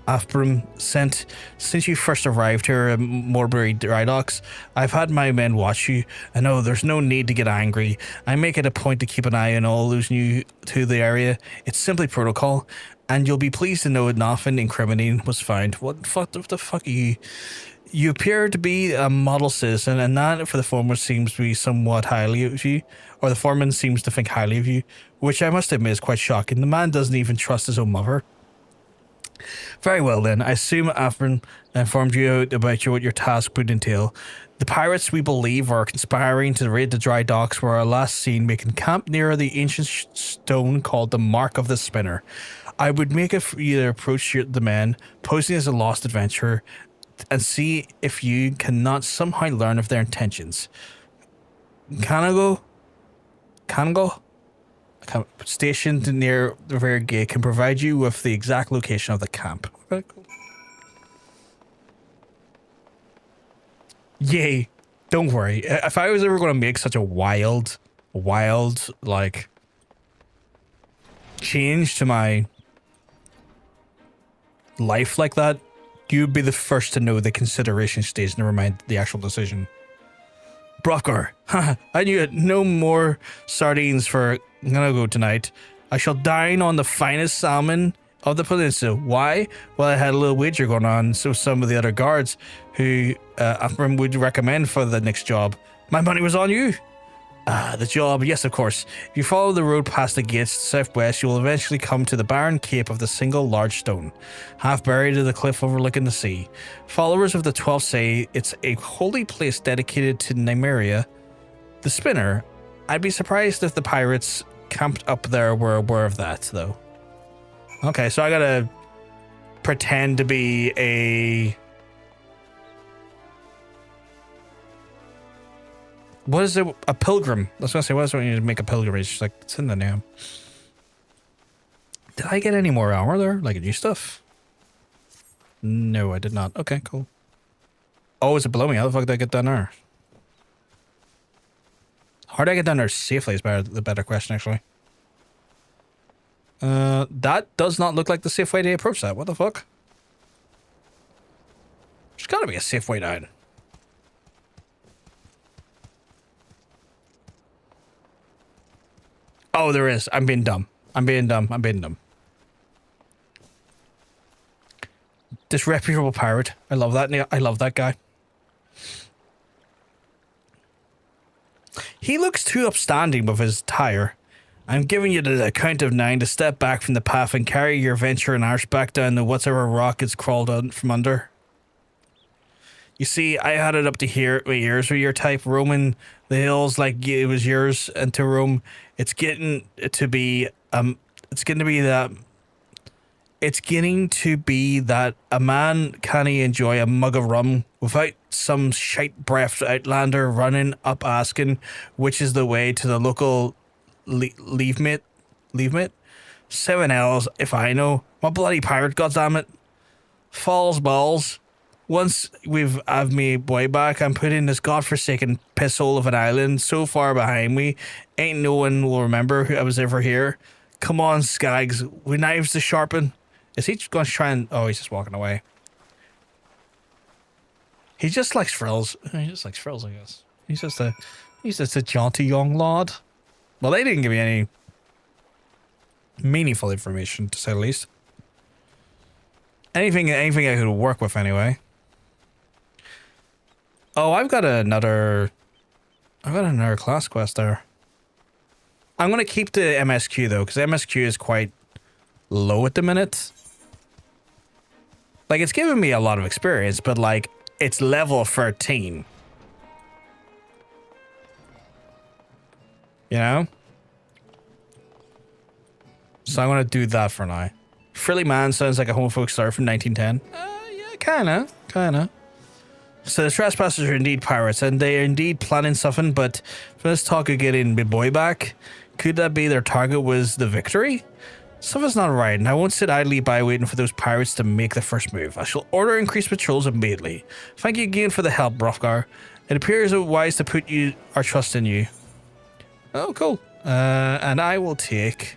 Afbrim sent. Since you first arrived here at Moraby Drydocks, I've had my men watch you. I know there's no need to get angry. I make it a point to keep an eye on all those new to the area. It's simply protocol, and you'll be pleased to know nothing incriminating was found. What the fuck are you? You appear to be a model citizen, and that for the former seems to be somewhat highly of you, or the foreman seems to think highly of you, which I must admit is quite shocking. The man doesn't even trust his own mother. Very well then, I assume Afrin informed you about what your task would entail. The pirates, we believe, are conspiring to raid the Drydocks, where our last seen making camp near the ancient stone called the Mark of the Spinner. I would make it for you to approach the men, posing as a lost adventurer, and see if you cannot somehow learn of their intentions. Can I go? Stationed near the rear gate can provide you with the exact location of the camp. Okay, cool. Yay. Don't worry. If I was ever going to make such a wild, like, change to my life like that, you'd be the first to know the consideration stage, never mind the actual decision. Brothgar, I knew it. No more sardines for Gnago tonight. I shall dine on the finest salmon of the peninsula. Why? Well, I had a little wager going on, so some of the other guards who Athram would recommend for the next job. My money was on you. The job, yes, of course. If you follow the road past the gates southwest, you will eventually come to the barren cape of the single large stone, half buried in the cliff overlooking the sea. Followers of the 12 say it's a holy place dedicated to Nymeria, the spinner. I'd be surprised if the pirates camped up there were aware of that, though. Okay, so I gotta pretend to be a... What is it? A pilgrim. I was gonna say, what is it when you make a pilgrimage? It's like, it's in the name. Did I get any more armor there? Like new stuff? No, I did not. Okay, cool. Oh, is it below me? How the fuck did I get down there? How do I get down there safely is the better question, actually. That does not look like the safe way to approach that. What the fuck? There's gotta be a safe way down. Oh, there is. I'm being dumb. I'm being dumb. Disreputable pirate. I love that. I love that guy. He looks too upstanding with his tire. I'm giving you the count of 9 to step back from the path and carry your venture and arse back down the whatever rock it's crawled out from under. You see, I had it up to here. My ears were your type, roaming the hills like it was yours, and to roam. It's getting to be that a man can't enjoy a mug of rum without some shite-breathed outlander running up asking which is the way to the local leave mate. 7 L's if I know. My bloody pirate, goddammit. Falls balls. Once I've me boy back, I'm put in this godforsaken pisshole of an island so far behind me, ain't no one will remember who I was ever here. Come on, skags, with knives to sharpen. Is he going to try and... Oh, he's just walking away. He just likes frills. He just likes frills, I guess. He's just a jaunty young lad. Well, they didn't give me any meaningful information, to say the least. Anything I could work with, anyway. Oh, I've got another class quest there. I'm going to keep the MSQ, though, because MSQ is quite low at the minute. Like, it's given me a lot of experience, but, like, it's level 13. You know? So I'm going to do that for now. Frilly Man sounds like a homophobia star from 1910. Yeah, kinda. So the trespassers are indeed pirates, and they are indeed planning something, but for this talk of getting my boy back, could that be their target was the victory? Something's not right, and I won't sit idly by waiting for those pirates to make the first move. I shall order increased patrols immediately. Thank you again for the help, Brothgar. It appears wise to put our trust in you. Oh, cool. And I will take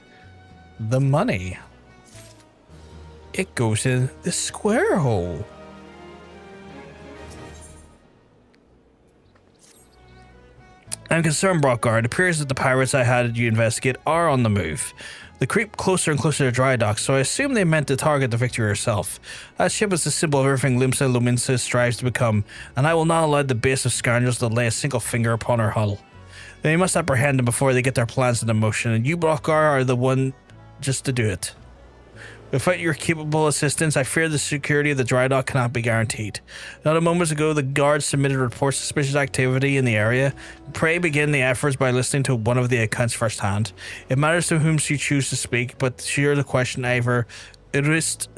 the money. It goes in the square hole. I'm concerned, Brothgar. It appears that the pirates I had you investigate are on the move. They creep closer and closer to Drydocks, so I assume they meant to target the victory herself. That ship is the symbol of everything Limsa Lominsa strives to become, and I will not allow the base of scoundrels to lay a single finger upon her hull. They must apprehend them before they get their plans into motion, and you, Brothgar, are the one just to do it. Without your capable assistance, I fear the security of the Drydock cannot be guaranteed. Not a moment ago, the guards submitted reports of suspicious activity in the area. Pray begin the efforts by listening to one of the accounts firsthand. It matters to whom you choose to speak, but share the question either wrist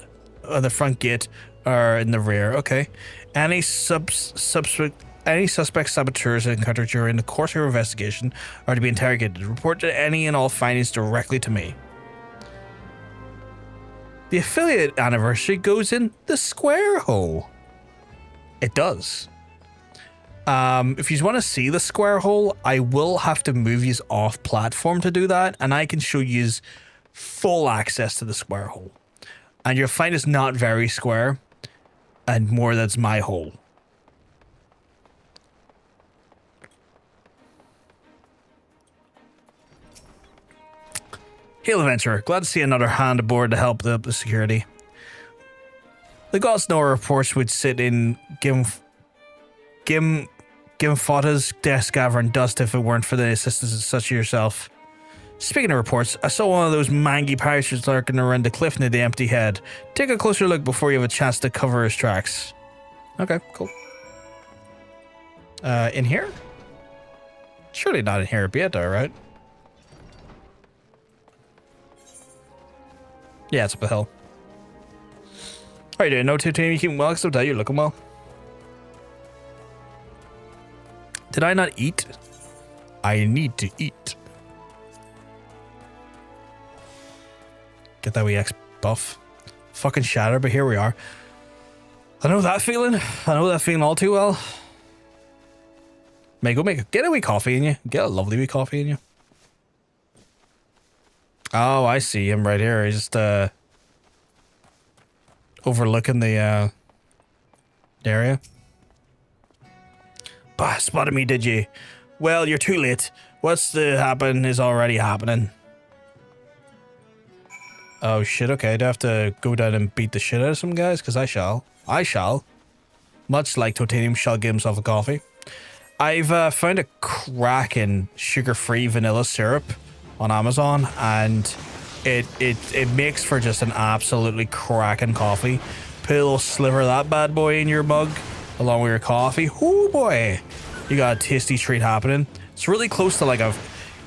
on the front gate or in the rear. Okay. Any suspect saboteurs encountered during the course of your investigation are to be interrogated. Report any and all findings directly to me. The affiliate anniversary goes in the square hole. It does. If you want to see the square hole, I will have to move you off platform to do that, and I can show you full access to the square hole. And you'll find it's not very square, and more that's my hole. Hail, adventurer. Glad to see another hand aboard to help the security. The gods know our reports would sit in Gimfota's desk gathering dust if it weren't for the assistance of such as yourself. Speaking of reports, I saw one of those mangy pirates lurking around the cliff near the empty head. Take a closer look before you have a chance to cover his tracks. Okay, cool. In here? Surely not in here, though, right? Yeah, it's up the hill. How you doing? No team, you keeping well? Because you're looking well. Did I not eat? I need to eat. Get that wee X buff. Fucking shatter, but here we are. I know that feeling. I know that feeling all too well. May go get a wee coffee in you. Get a lovely wee coffee in you. Oh, I see him right here. He's just overlooking the area. Bah, spotted me, did you? Well, you're too late. What's to happen is already happening. Oh shit, okay. Do I have to go down and beat the shit out of some guys? Because I shall. I shall. Much like Titanium shall give himself a coffee. I've found a cracking sugar-free vanilla syrup on Amazon, and it makes for just an absolutely cracking coffee. Put a little sliver of that bad boy in your mug, along with your coffee. Oh boy, you got a tasty treat happening. It's really close to like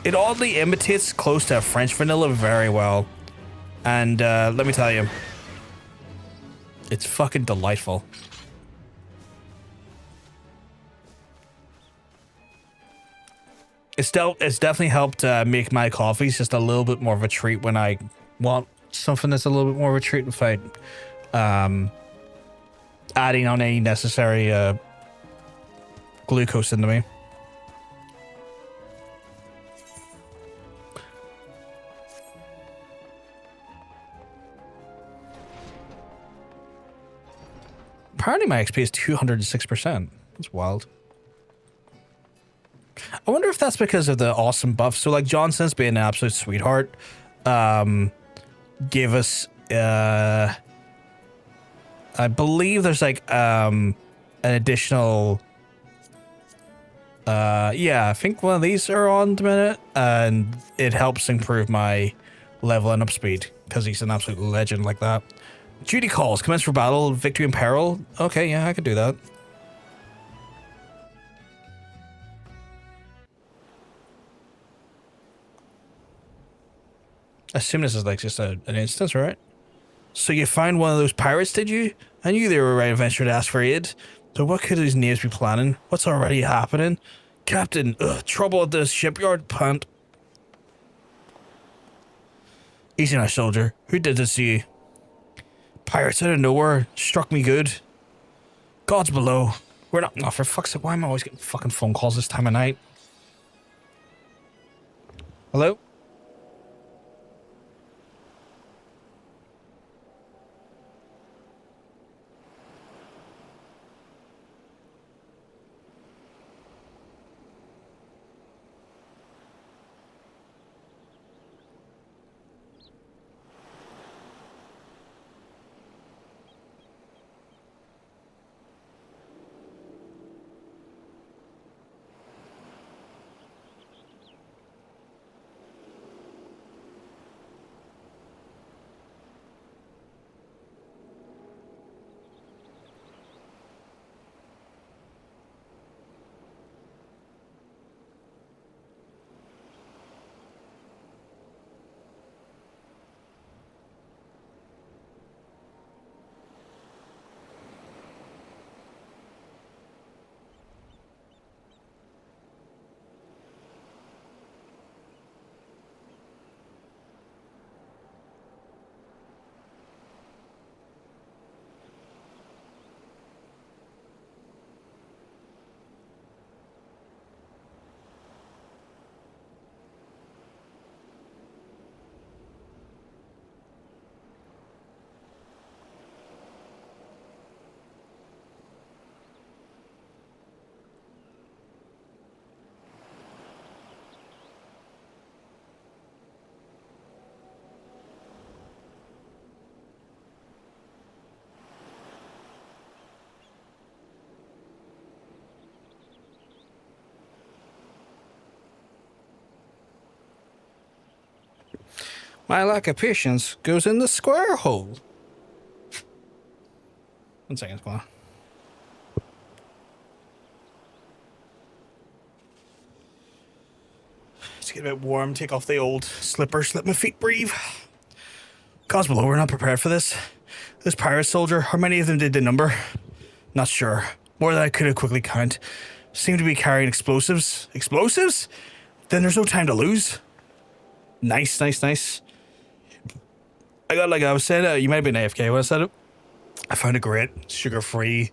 it oddly imitates close to a French vanilla very well. And let me tell you, it's fucking delightful. It's definitely helped make my coffees just a little bit more of a treat when I want something that's a little bit more of a treat without adding on any necessary glucose into me. Apparently my XP is 206%. That's wild. I wonder if that's because of the awesome buff. So like Johnson's being an absolute sweetheart, gave us I believe there's like an additional yeah, I think one of these are on the minute, and it helps improve my leveling up speed because he's an absolute legend like that. Duty calls, commence for battle, victory and peril. Okay, yeah, I could do that. I assume this is like just an instance, right? So you find one of those pirates, did you? I knew they were right adventure to ask for aid. So what could these knaves be planning? What's already happening? Captain, trouble at the shipyard, pant. Easy now, soldier. Who did this to you? Pirates out of nowhere. Struck me good. Gods below. We're not... Oh, for fuck's sake, why am I always getting fucking phone calls this time of night? Hello? My lack of patience goes in the square hole. 1 second, come on. Let's get a bit warm, take off the old slippers, let my feet breathe. Gods below, we're not prepared for this. This pirate soldier, how many of them did the number? Not sure. More than I could have quickly count. Seem to be carrying explosives. Explosives? Then there's no time to lose. Nice, nice, nice. I got, like I was saying, you might have been AFK when I said it. I found a great sugar-free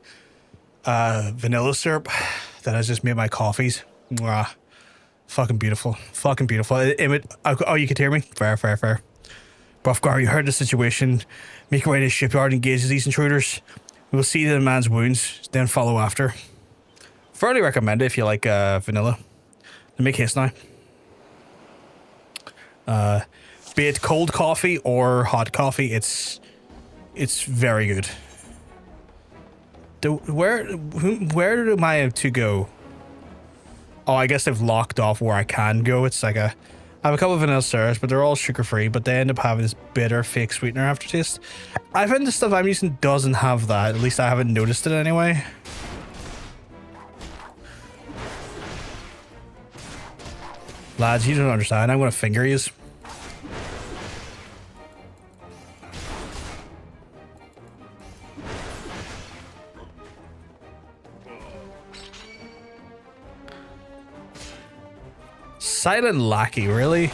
vanilla syrup that has just made my coffees. Mwah. Fucking beautiful. Fucking beautiful. Oh, you could hear me? Fair, fair, fair. Brothgar, you heard the situation. Make your way to the shipyard, engage these intruders. We will see the man's wounds, then follow after. Fairly recommend it if you like vanilla. Make haste now. Be it cold coffee or hot coffee, it's very good. Where am I to go? Oh, I guess they've locked off where I can go. It's like I have a couple of vanilla syrups, but they're all sugar free, but they end up having this bitter fake sweetener aftertaste. I find the stuff I'm using doesn't have that. At least I haven't noticed it anyway. Lads, you don't understand. I'm gonna finger yous. Silent lackey, really?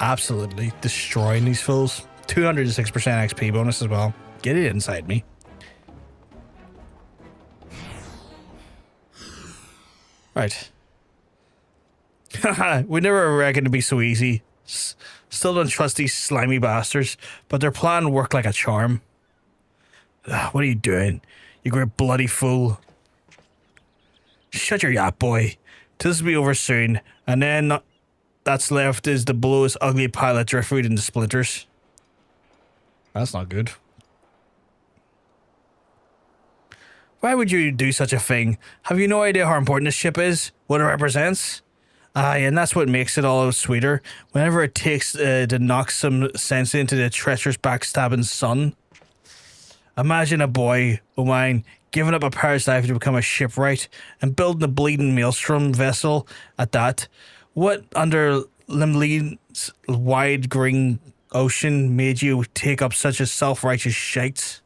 Absolutely destroying these fools. 206% XP bonus as well. Get it inside me. Right. We never reckoned it'd be so easy. Still don't trust these slimy bastards, but their plan worked like a charm. What are you doing? You great bloody fool. Shut your yap, boy. This will be over soon, and then that's left is to blow his ugly pile of driftwood into splinters. That's not good. Why would you do such a thing? Have you no idea how important this ship is? What it represents? Aye, and that's what makes it all sweeter. Whenever it takes to knock some sense into the treacherous backstabbing son. Imagine a boy of mine giving up a pirate's life to become a shipwright and building a bleeding maelstrom vessel at that. What under Limsa's wide green ocean made you take up such a self-righteous shite?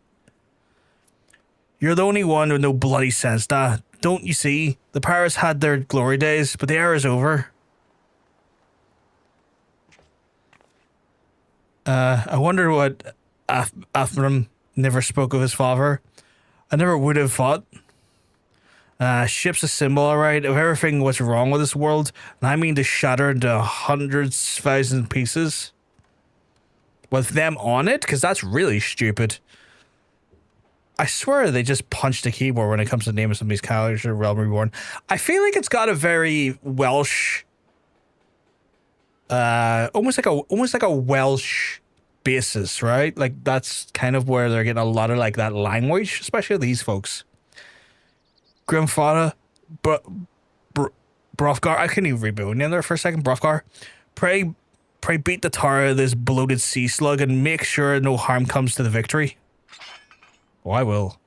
You're the only one with no bloody sense, da. Don't you see? The pirates had their glory days, but the era is over. I wonder what Afram never spoke of his father. I never would have thought. Ship's a symbol, alright, of everything what's wrong with this world, and I mean to shatter into hundreds, thousand pieces. With them on it? Because that's really stupid. I swear they just punched the keyboard when it comes to naming some of these characters in Realm Reborn. I feel like it's got a very Welsh, almost like a Welsh basis, right? Like that's kind of where they're getting a lot of like that language, especially these folks. Grimfather, Brothgar. I couldn't even read my own name there for a second. Brothgar, pray beat the tar of this bloated sea slug and make sure no harm comes to the victory. Oh, I will.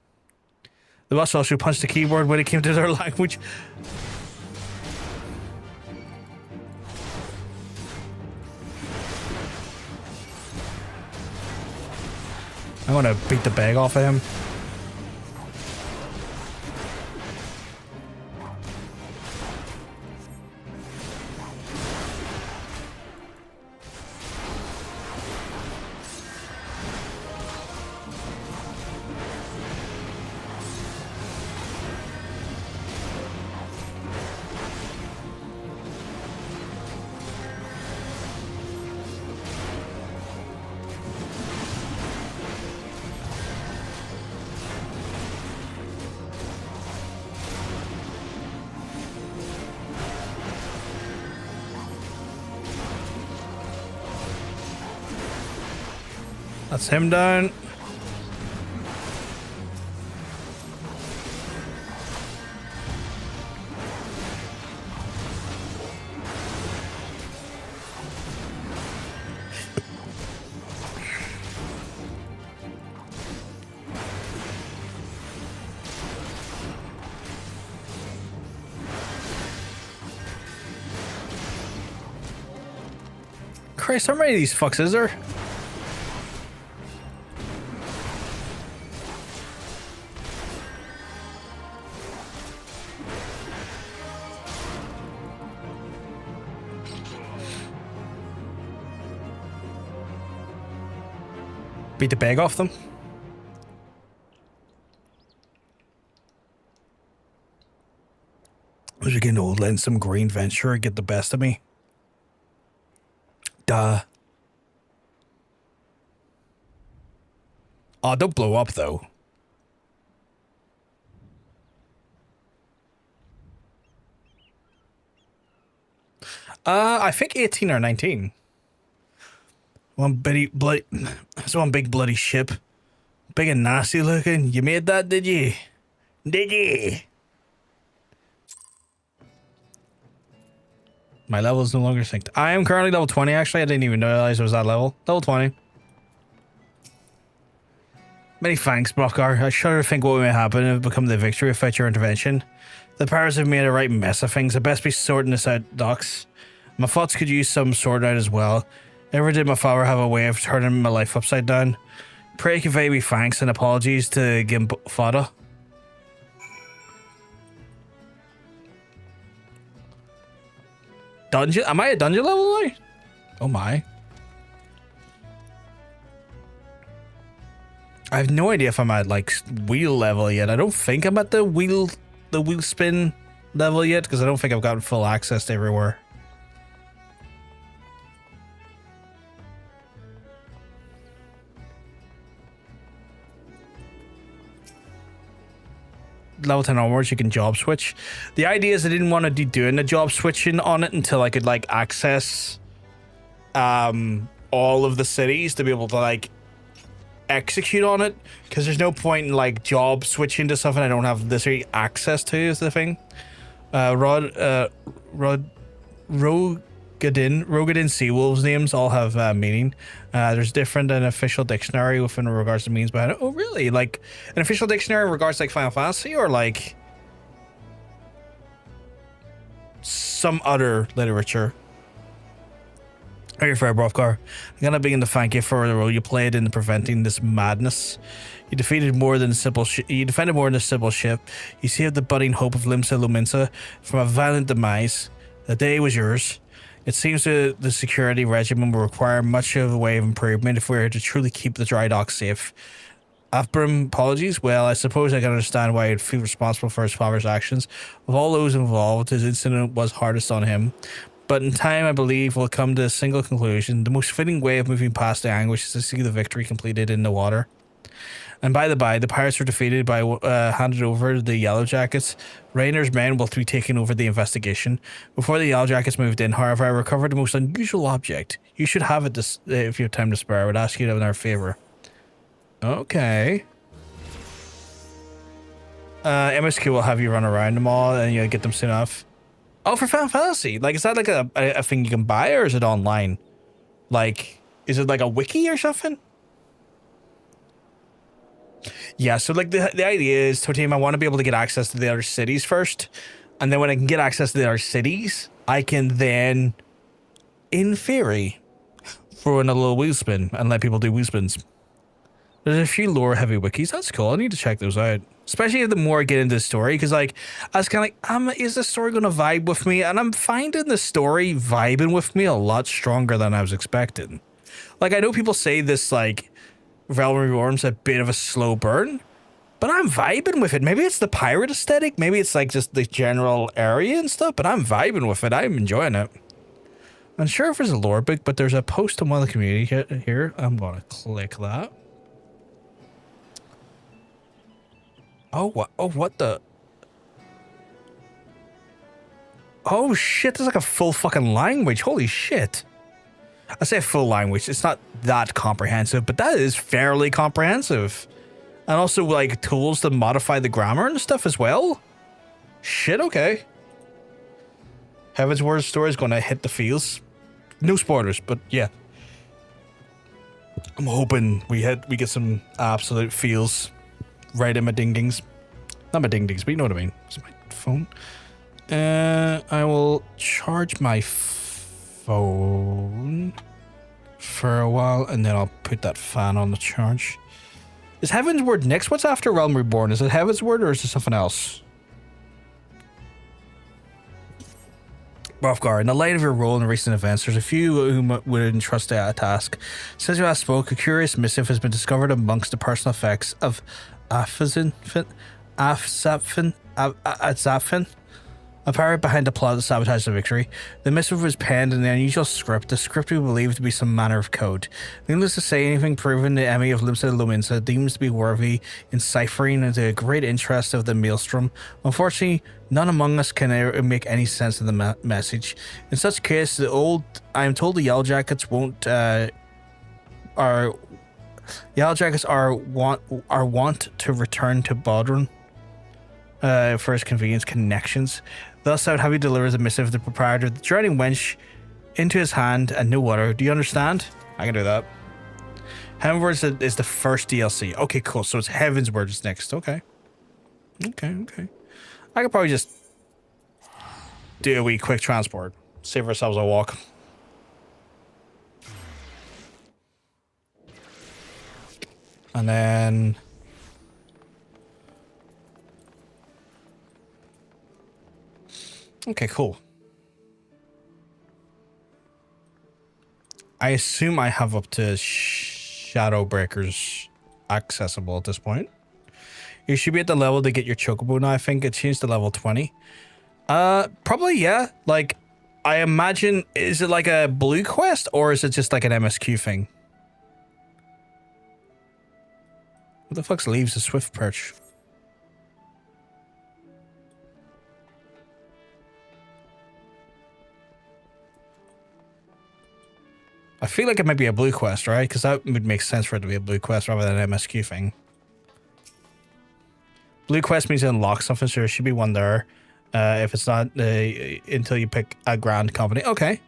The boss also punched the keyboard when it came to their language. I want to beat the bag off of him. That's him down. Christ, how many of these fucks is there? Beat the bag off them. As you're getting old, letting some green venture get the best of me. Duh. Oh, don't blow up, though. I think 18 or 19. That's one big bloody ship. Big and nasty looking. You made that, did you? Did you? My level is no longer synced. I am currently level 20, actually. I didn't even realize it was that level. Level 20. Many thanks, Brothgar. I shudder to think what may happen if it become the victory without your intervention. The powers have made a right mess of things. I'd best be sorting this out, Docks. My thoughts could use some sorting out as well. Never did my father have a way of turning my life upside down. Pray convey me thanks and apologies to Gimp Fada. Dungeon? Am I a dungeon level now? Oh my. I have no idea if I'm at like wheel level yet. I don't think I'm at the wheel spin level yet because I don't think I've gotten full access to everywhere. Level 10 onwards, you can job switch. The idea is I didn't want to be doing the job switching on it until I could like access all of the cities to be able to like execute on it, because there's no point in like job switching to something I don't have this access to is the thing. Rogadin Seawolves names all have meaning. There's different an official dictionary within regards to means behind it. Oh really? Like an official dictionary in regards to like Final Fantasy or like some other literature? Are you fair, Brothgar? I'm gonna begin to thank you for the role you played in preventing this madness. You defeated more than a simple you defended more than a simple ship. You saved the budding hope of Limsa Lominsa from a violent demise. The day was yours. It seems that the security regimen will require much of a way of improvement if we are to truly keep the Drydocks safe. Afbrim, apologies. Well, I suppose I can understand why he'd feel responsible for his father's actions. Of all those involved, his incident was hardest on him. But in time, I believe we'll come to a single conclusion. The most fitting way of moving past the anguish is to see the victory completed in the water. And by the by, the pirates were defeated by handed over the Yellow Jackets. Rainer's men will be taking over the investigation. Before the Yellow Jackets moved in, however, I recovered the most unusual object. You should have it this, if you have time to spare. I would ask you to in our favor. Okay. MSQ will have you run around them all and you'll get them soon enough. Oh, for Final Fantasy. Like, is that like a thing you can buy or is it online? Like, is it like a wiki or something? Yeah, so like the idea is, Totem, I want to be able to get access to the other cities first. And then when I can get access to the other cities, I can then, in theory, throw in a little wheel spin and let people do wheel spins. There's a few lore heavy wikis. That's cool. I need to check those out. Especially the more I get into the story, because like I was kind of like, is the story going to vibe with me? And I'm finding the story vibing with me a lot stronger than I was expecting. Like I know people say this like Realm Reborn's a bit of a slow burn, but I'm vibing with it. Maybe it's the pirate aesthetic. Maybe it's like just the general area and stuff, but I'm vibing with it. I'm enjoying it. I'm sure if there's a lore book, but there's a post on one of the community here. I'm going to click that. Oh, what? Oh, what the? Oh, shit. There's like a full fucking language. Holy shit. I say full language. It's not that comprehensive, but that is fairly comprehensive. And also like tools to modify the grammar and stuff as well. Shit, okay. Heaven's Word story is going to hit the feels. No spoilers, but yeah. I'm hoping we get some absolute feels right in my ding-dings. Not my ding-dings, but you know what I mean. It's my phone. I will charge my phone for a while, and then I'll put that fan on the charge. Is Heaven's Word next? What's after Realm Reborn? Is it Heaven's Word or is it something else? Brothgar, in the light of your role in recent events, there's a few who would entrust a task. Since you last spoke, a curious missive has been discovered amongst the personal effects of Afzaphin, a pirate behind the plot to sabotage the victory. The missive was penned in the unusual script, the script we believe to be some manner of code. Needless to say, anything proven the enemy of Limsa Lominsa deems to be worthy in ciphering into the great interest of the Maelstrom. Unfortunately, none among us can make any sense of the message. In such case, I am told the Yellow Jackets are wont to return to Boulder for his convenience connections. Thus, I would have you deliver the missive of the proprietor, the drowning wench, into his hand and no water. Do you understand? I can do that. Heaven's Word is the first DLC. Okay, cool. So it's Heaven's Word is next. Okay. Okay. I could probably just do a wee quick transport. Save ourselves a walk. And then... Okay, cool. I assume I have up to Shadow Breakers accessible at this point. You should be at the level to get your Chocobo now. I think it changed to level 20. Probably, yeah. Like, I imagine, is it like a blue quest or is it just like an MSQ thing? What the fuck's leaves a swift perch? I feel like it might be a blue quest, right? Because that would make sense for it to be a blue quest rather than an MSQ thing. Blue quest means it unlocks something, so there should be one there. If it's not, until you pick a grand company. Okay.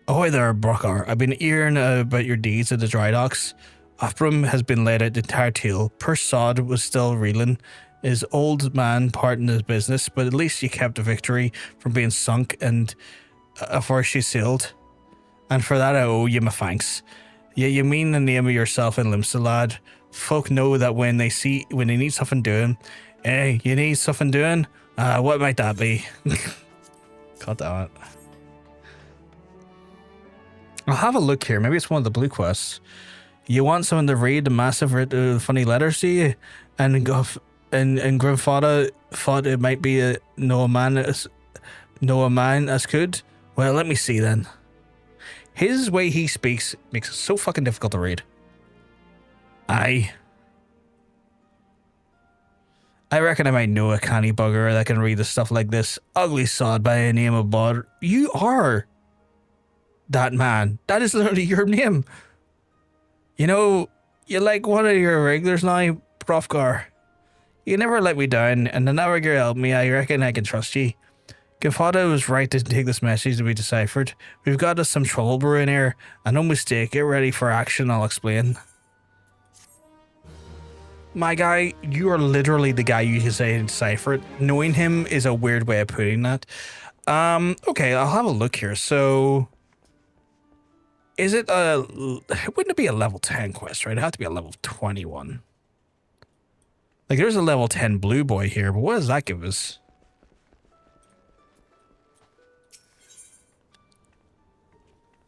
Ahoy there, Brothgar. I've been hearing about your deeds at the Drydocks. Afbram has been laid out the entire tale. Poor Sod was still reeling. His old man parting his business, but at least you kept the victory from being sunk and afore she sailed. And for that I owe you my thanks. Yeah, you mean the name of yourself in Limsa, lad. Folk know that when they need something doing. Hey, you need something doing? What might that be? God damn it. I'll have a look here. Maybe it's one of the blue quests. You want someone to read the massive funny letters to you? And grandfather thought it might be no man as could? Well, let me see then. His way he speaks makes it so fucking difficult to read. I reckon I might know a canny bugger that can read the stuff like this. Ugly sod by the name of Boulder. You are that man. That is literally your name. You know, you're like one of your regulars now, Brothgar. You never let me down, and the network you helped me, I reckon I can trust you. Gifada was right to take this message to be deciphered. We've got us some trouble brewing here, and no mistake, get ready for action, I'll explain. My guy, you are literally the guy you can say to decipher it. Knowing him is a weird way of putting that. Okay, I'll have a look here. So, is it wouldn't it be a level 10 quest, right? It'd have to be a level 21. Like, there's a level 10 blue boy here, but what does that give us?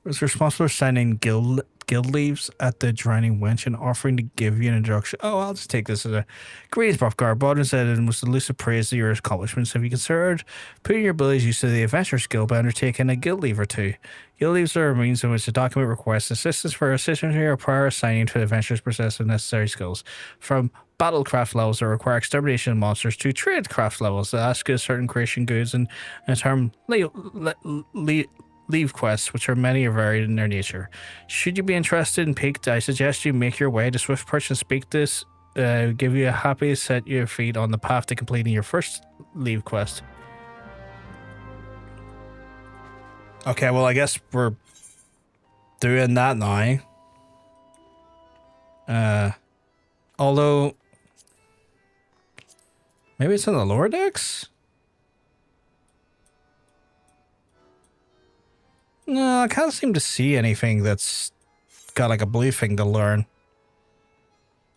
Was responsible for signing guild leaves at the Drowning Wench and offering to give you an introduction. Oh, I'll just take this as a greetings, Brothgar. Boulder said it was elusive praise of your accomplishments. Have you considered putting your abilities use to the Adventurers Guild by undertaking a guild leave or two? Guild leaves are a means in which the document requests assistance for assistance or prior assigning to the adventurers possess of necessary skills. From battlecraft levels that require extermination of monsters to tradecraft levels that ask a certain creation goods and in turn leave quests, which are many are varied in their nature. Should you be interested in Peaked, I suggest you make your way to Swift Perch and speak this. Give you a happy set your feet on the path to completing your first leave quest. Okay, well, I guess we're doing that now. Although maybe it's in the lower decks? No, I can't seem to see anything that's got like a blue thing to learn.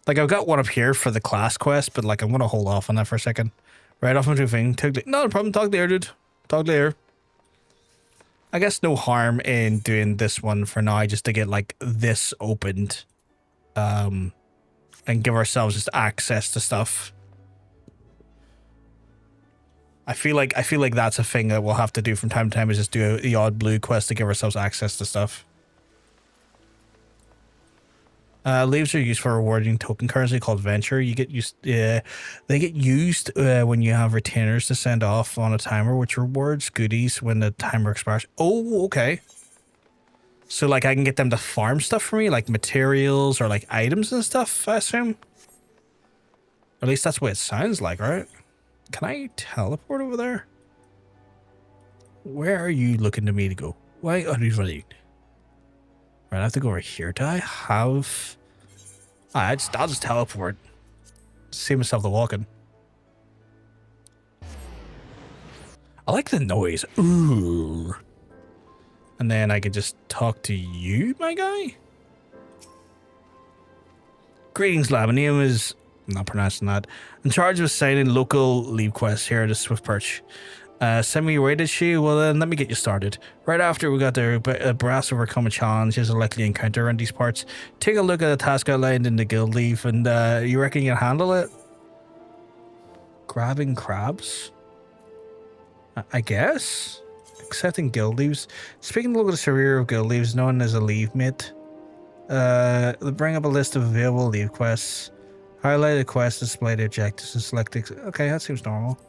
Like, I've got one up here for the class quest, but like, I'm gonna hold off on that for a second. Right off into thing. No problem. Talk later, dude. Talk later. I guess no harm in doing this one for now, just to get like this opened, and give ourselves just access to stuff. I feel like that's a thing that we'll have to do from time to time, is just do the odd blue quest to give ourselves access to stuff. Leaves are used for rewarding token currency called venture. You get used, they get used when you have retainers to send off on a timer, which rewards goodies when the timer expires. Oh, okay. So like I can get them to farm stuff for me, like materials or like items and stuff, I assume. At least that's what it sounds like, right? Can I teleport over there? Where are you looking to me to go? Why are you running? Right, I have to go over here. Do I have... I'll just teleport. Save myself the walking. I like the noise. Ooh. And then I could just talk to you, my guy? Greetings, lab. My name is... I'm not pronouncing that. In charge of assigning local leave quests here at the Swift Perch. Send me your way, did she? Well, then let me get you started. Right after we got there, brass overcome a challenge is a likely encounter around these parts. Take a look at the task outlined in the guild leave, and you reckon you'll handle it? Grabbing crabs? I guess? Accepting guild leaves. Speaking to the local surveyor of guild leaves, known as a leave mate. They'll bring up a list of available leave quests. Highlight the quest, display the objectives, and select... Okay, that seems normal.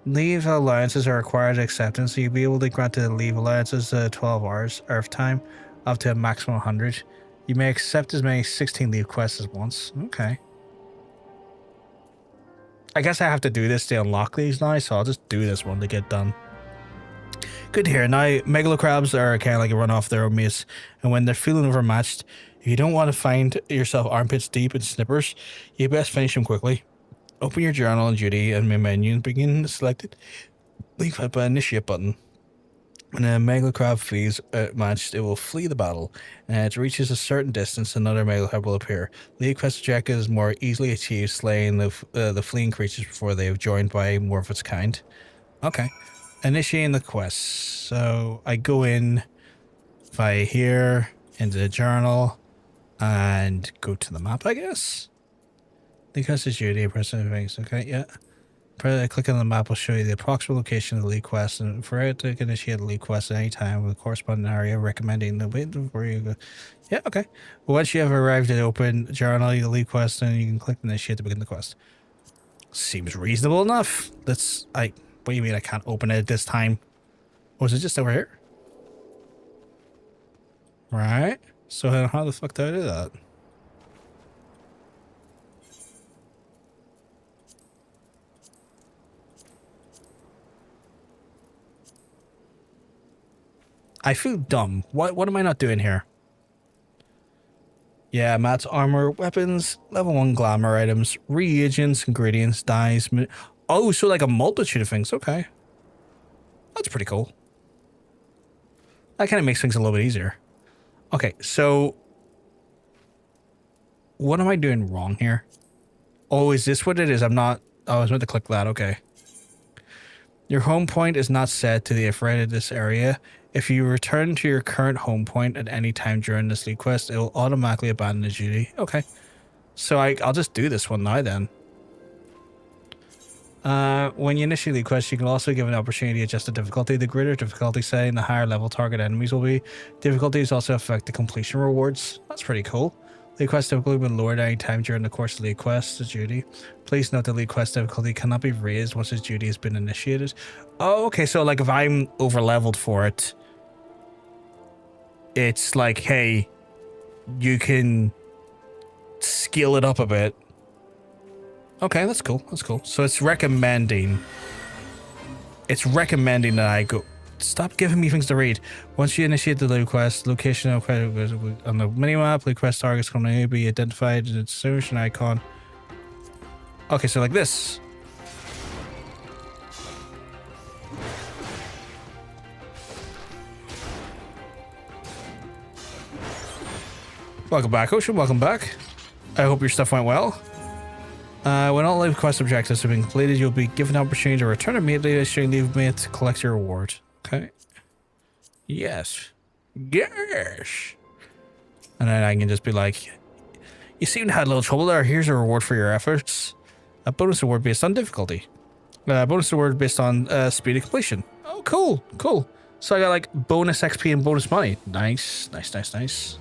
Leave alliances are required acceptance, so you'll be able to grant the leave alliances 12 hours Earth time, up to a maximum 100. You may accept as many 16 leave quests as once. Okay. I guess I have to do this to unlock these now, so I'll just do this one to get done. Good to hear. Now, megalocrabs are kind of like a run off their own mace, and when they're feeling overmatched, if you don't want to find yourself armpits deep in snippers, you best finish them quickly. Open your journal and duty and main menu and begin to select it. Leave by initiate button. When a megalocrab feels outmatched, it will flee the battle, and as it reaches a certain distance, another megalocrab will appear. Leave quest objective is more easily achieved, slaying the fleeing creatures before they have joined by more of its kind. Okay. Initiating the quest. So I go in via here into the journal and go to the map, I guess. Because it's duty, press things. Okay, yeah. Click on the map will show you the approximate location of the lead quest, and for it to initiate the lead quest at any time with a corresponding area recommending the wait before you go. Yeah, okay. Well, once you have arrived at the open journal, you lead quest, and you can click initiate to begin the quest. Seems reasonable enough. What do you mean I can't open it this time? Was it just over here? Right. So how the fuck do I do that? I feel dumb. What am I not doing here? Yeah, Matt's armor, weapons, level 1 glamour items, reagents, ingredients, dyes. Oh, so like a multitude of things. Okay. That's pretty cool. That kind of makes things a little bit easier. Okay, so what am I doing wrong here? Oh, is this what it is? Oh, I was meant to click that. Okay. Your home point is not set to the afraid of this area. If you return to your current home point at any time during this lead quest, it will automatically abandon the duty. Okay. So I'll just do this one now then. When you initiate the quest, you can also give an opportunity to adjust the difficulty. The greater difficulty setting, the higher level target enemies will be. Difficulties also affect the completion rewards. That's pretty cool. Lead quest difficulty will be lowered any time during the course of lead quest duty. Please note the lead quest difficulty cannot be raised once its duty has been initiated. Oh, okay. So like if I'm over leveled for it, it's like, hey, you can scale it up a bit. Okay, that's cool. That's cool. So it's recommending. It's recommending that I go. Stop giving me things to read. Once you initiate the loot quest, location of quest on the minimap, loot quest targets can only be identified in its solution icon. Okay, so like this. Welcome back, Ocean. Welcome back. I hope your stuff went well. When all live quest objectives have been completed, you'll be given the opportunity to return immediately to your leave mate to collect your reward. Okay. Yes. Yes. And then I can just be like, you seem to have a little trouble there. Here's a reward for your efforts. A bonus reward based on difficulty. Bonus reward based on speed of completion. Oh, cool. Cool. So I got like bonus XP and bonus money. Nice. Nice, nice, nice.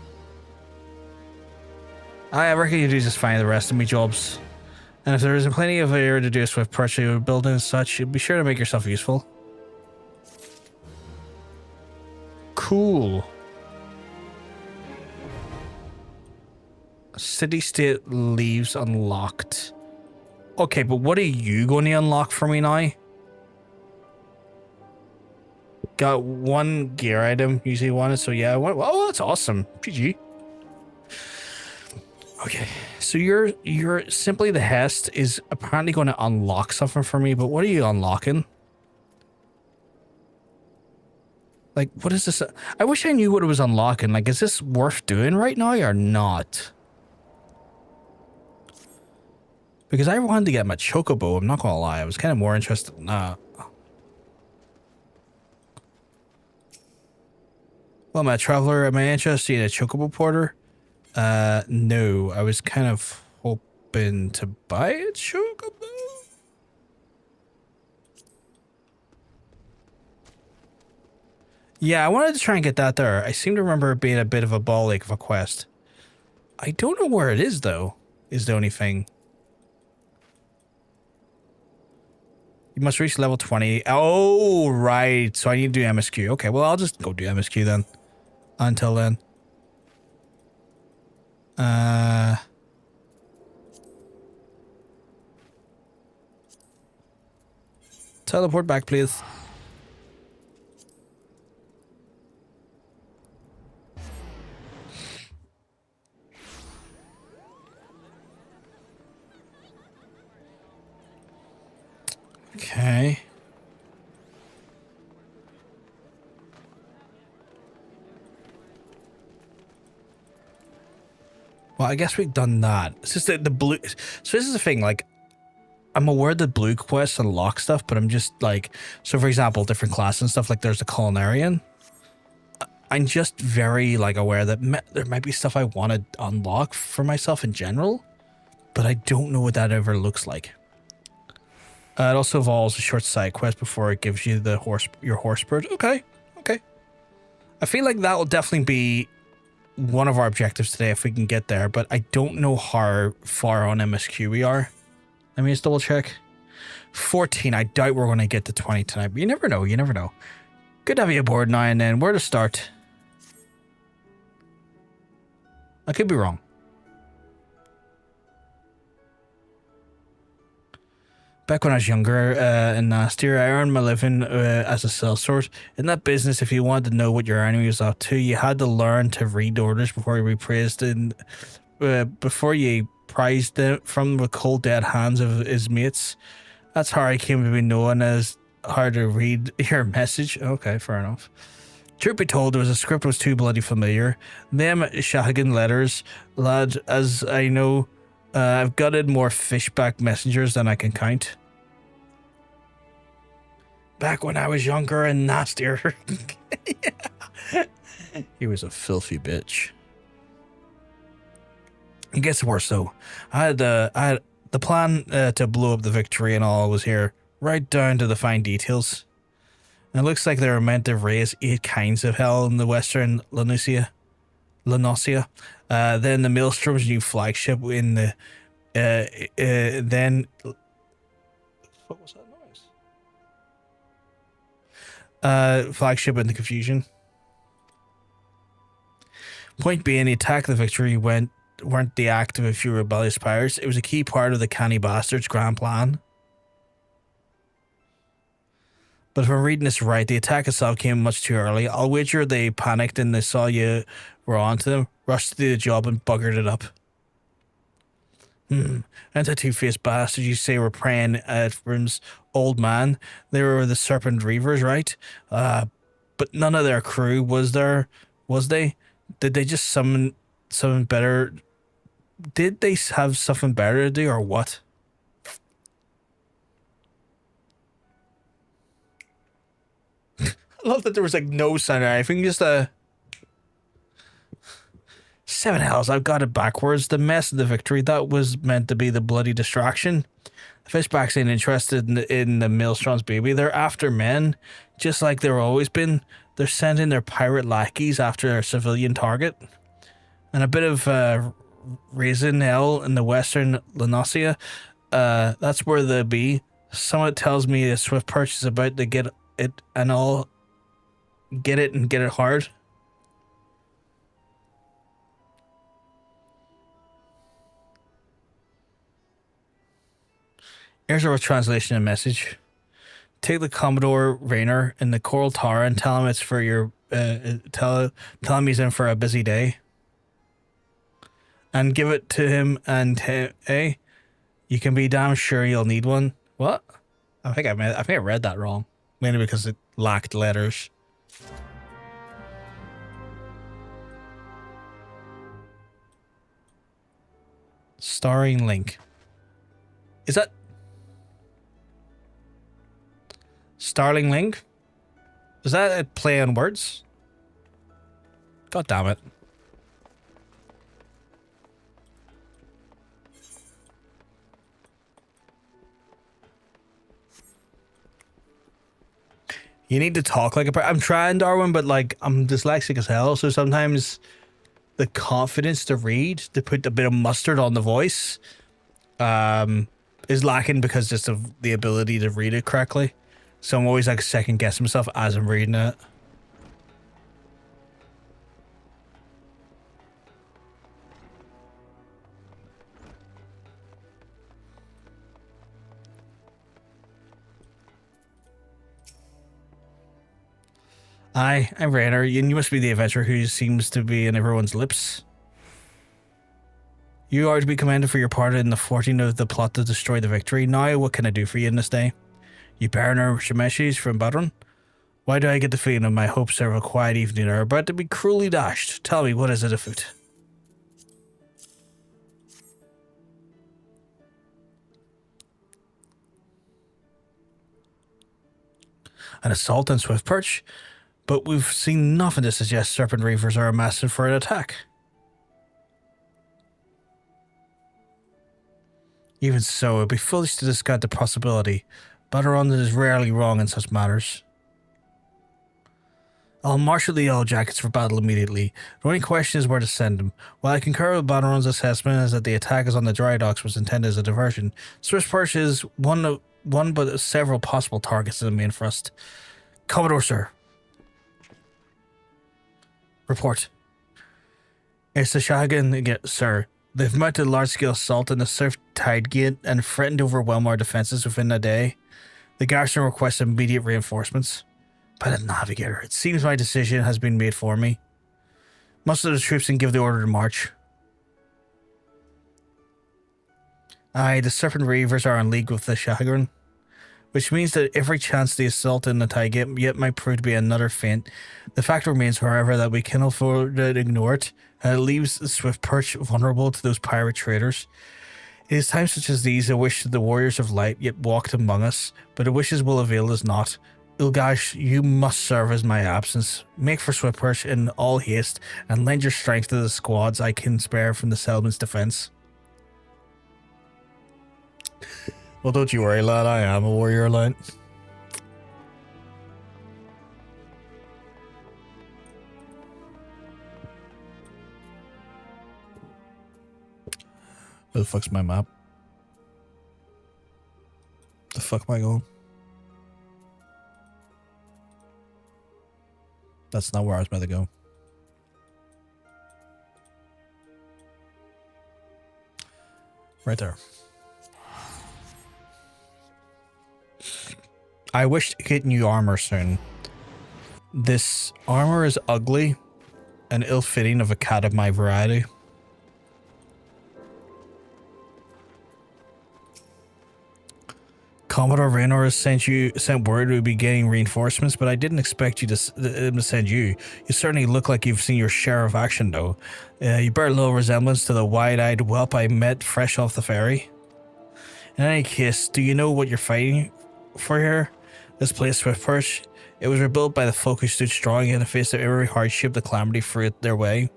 I reckon you do just fine the rest of me jobs. And if there isn't plenty of area to do a swift purchase or building and such, be sure to make yourself useful. Cool. City state leaves unlocked. Okay, but what are you going to unlock for me now? Got one gear item, usually wanted, so yeah. Oh, that's awesome. GG. Okay, so you're simply the Hest is apparently going to unlock something for me, but what are you unlocking? Like, what is this? I wish I knew what it was unlocking. Like, is this worth doing right now or not? Because I wanted to get my chocobo, I'm not gonna lie. I was kind of more interested in that. Well, my traveler, am I interested in a chocobo porter? No, I was kind of hoping to buy a chocobo. Yeah, I wanted to try and get that there. I seem to remember it being a bit of a ball ache of a quest. I don't know where it is, though, is the only thing. You must reach level 20. Oh, right. So I need to do MSQ. Okay, well, I'll just go do MSQ then. Until then. Teleport back, please. Okay. Well, I guess we've done that. It's just that the blue... So this is the thing, like, I'm aware that blue quests unlock stuff, but I'm just like... So, for example, different classes and stuff, like there's the Culinarian. I'm just very, like, aware that there might be stuff I want to unlock for myself in general, but I don't know what that ever looks like. It also involves a short side quest before it gives you the your horse bird. Okay, okay. I feel like that will definitely be one of our objectives today if we can get there, but I don't know how far on MSQ we are. Let me just double check. 14. I doubt we're going to get to 20 tonight, but you never know. You never know. Good to have you aboard now and then. Where to start? I could be wrong. Back when I was younger and nastier, I earned my living as a sellsword. In that business, if you wanted to know what your enemy was up to, you had to learn to read orders before you repraised and before you prized it from the cold dead hands of his mates. That's how I came to be known as how to read your message. Okay, fair enough. Truth be told, there was a script was too bloody familiar. Them Sahagin letters, lad, as I know. I've gutted more fishback messengers than I can count. Back when I was younger and nastier. Yeah. He was a filthy bitch. It gets worse though. I had the plan to blow up the Victory and all was here, right down to the fine details. And it looks like they were meant to raise 8 kinds of hell in the Western La Noscea. Then the Maelstrom's new flagship in the then what was that noise? Flagship in the confusion. Point being, the attack of the victory weren't the act of a few rebellious pirates. It was a key part of the canny bastards' grand plan. But if I'm reading this right, the attack itself came much too early. I'll wager they panicked and they saw you were onto them, rushed to do the job and buggered it up. And the two-faced bastards you say were praying at Rim's old man. They were the Serpent Reavers, right? But none of their crew was there, was they? Did they just summon something better? Did they have something better to do or what? I love that there was like no sign or anything, just a... 7 hells, I've got it backwards. The mess of the victory, that was meant to be the bloody distraction. The fishbacks ain't interested in the Maelstrom's baby. They're after men, just like they've always been. They're sending their pirate lackeys after their civilian target. And a bit of Raisin L in the western La Noscea, that's where they'll be. Someone tells me a swift perch is about to get it and all. Get it and get it hard. Here's our translation and message. Take the Commodore Rainer in the Coral Tower and tell him it's for your tell him he's in for a busy day. And give it to him and hey, you can be damn sure you'll need one. What? I think I read that wrong. Mainly because it lacked letters. Starring link. Is that Starling Link? Is that a play on words? God damn it. You need to talk like a person. I'm trying, Darwin, but like I'm dyslexic as hell, so sometimes the confidence to read, to put a bit of mustard on the voice, is lacking because just of the ability to read it correctly. So I'm always like second guessing myself as I'm reading it. Aye, I'm Rainer. You must be the adventurer who seems to be in everyone's lips. You are to be commended for your part in the fortune of the plot to destroy the victory. Now, what can I do for you in this day? You Baroner Shemeshis from Bodron? Why do I get the feeling of my hopes of a quiet evening are about to be cruelly dashed? Tell me, what is it afoot? An assault on Swift Perch? But we've seen nothing to suggest Serpent Reavers are amassing for an attack. Even so, it would be foolish to discount the possibility. Bodron is rarely wrong in such matters. I'll marshal the Yellow Jackets for battle immediately. The only question is where to send them. While I concur with Bodron's assessment is that the attack on the Drydocks was intended as a diversion, Swift Perch is one but several possible targets in the main thrust. Commodore, sir. Report. It's the Sahagin again, sir. They've mounted a large-scale assault in the Surf Tide Gate and threatened to overwhelm our defences within a day. The garrison requests immediate reinforcements. Pilot Navigator, it seems my decision has been made for me. Muster the troops and give the order to march. Aye, the Serpent Reavers are in league with the Sahagin, which means that every chance the assault in the Tide Gate yet might prove to be another feint. The fact remains, however, that we cannot afford to ignore it, and it leaves the Swift Perch vulnerable to those pirate traders. It is times such as these I wish that the warriors of light yet walked among us, but the wishes will avail us not. Ulgash, you must serve as my absence. Make for Swift Perch in all haste, and lend your strength to the squads I can spare from the settlement's defence. Well, don't you worry, lad. I am a warrior, lad. Where the fuck's my map? The fuck am I going? That's not where I was about to go. Right there. I wish to get new armor soon. This armor is ugly and ill-fitting of a cat of my variety. Commodore Raynor has sent word we'd be getting reinforcements, but I didn't expect you to send you. You certainly look like you've seen your share of action, though. You bear little resemblance to the wide-eyed whelp I met fresh off the ferry. In any case, do you know what you're fighting for here? This place, Swiftperch, it was rebuilt by the folk who stood strong in the face of every hardship that clambered through it their way.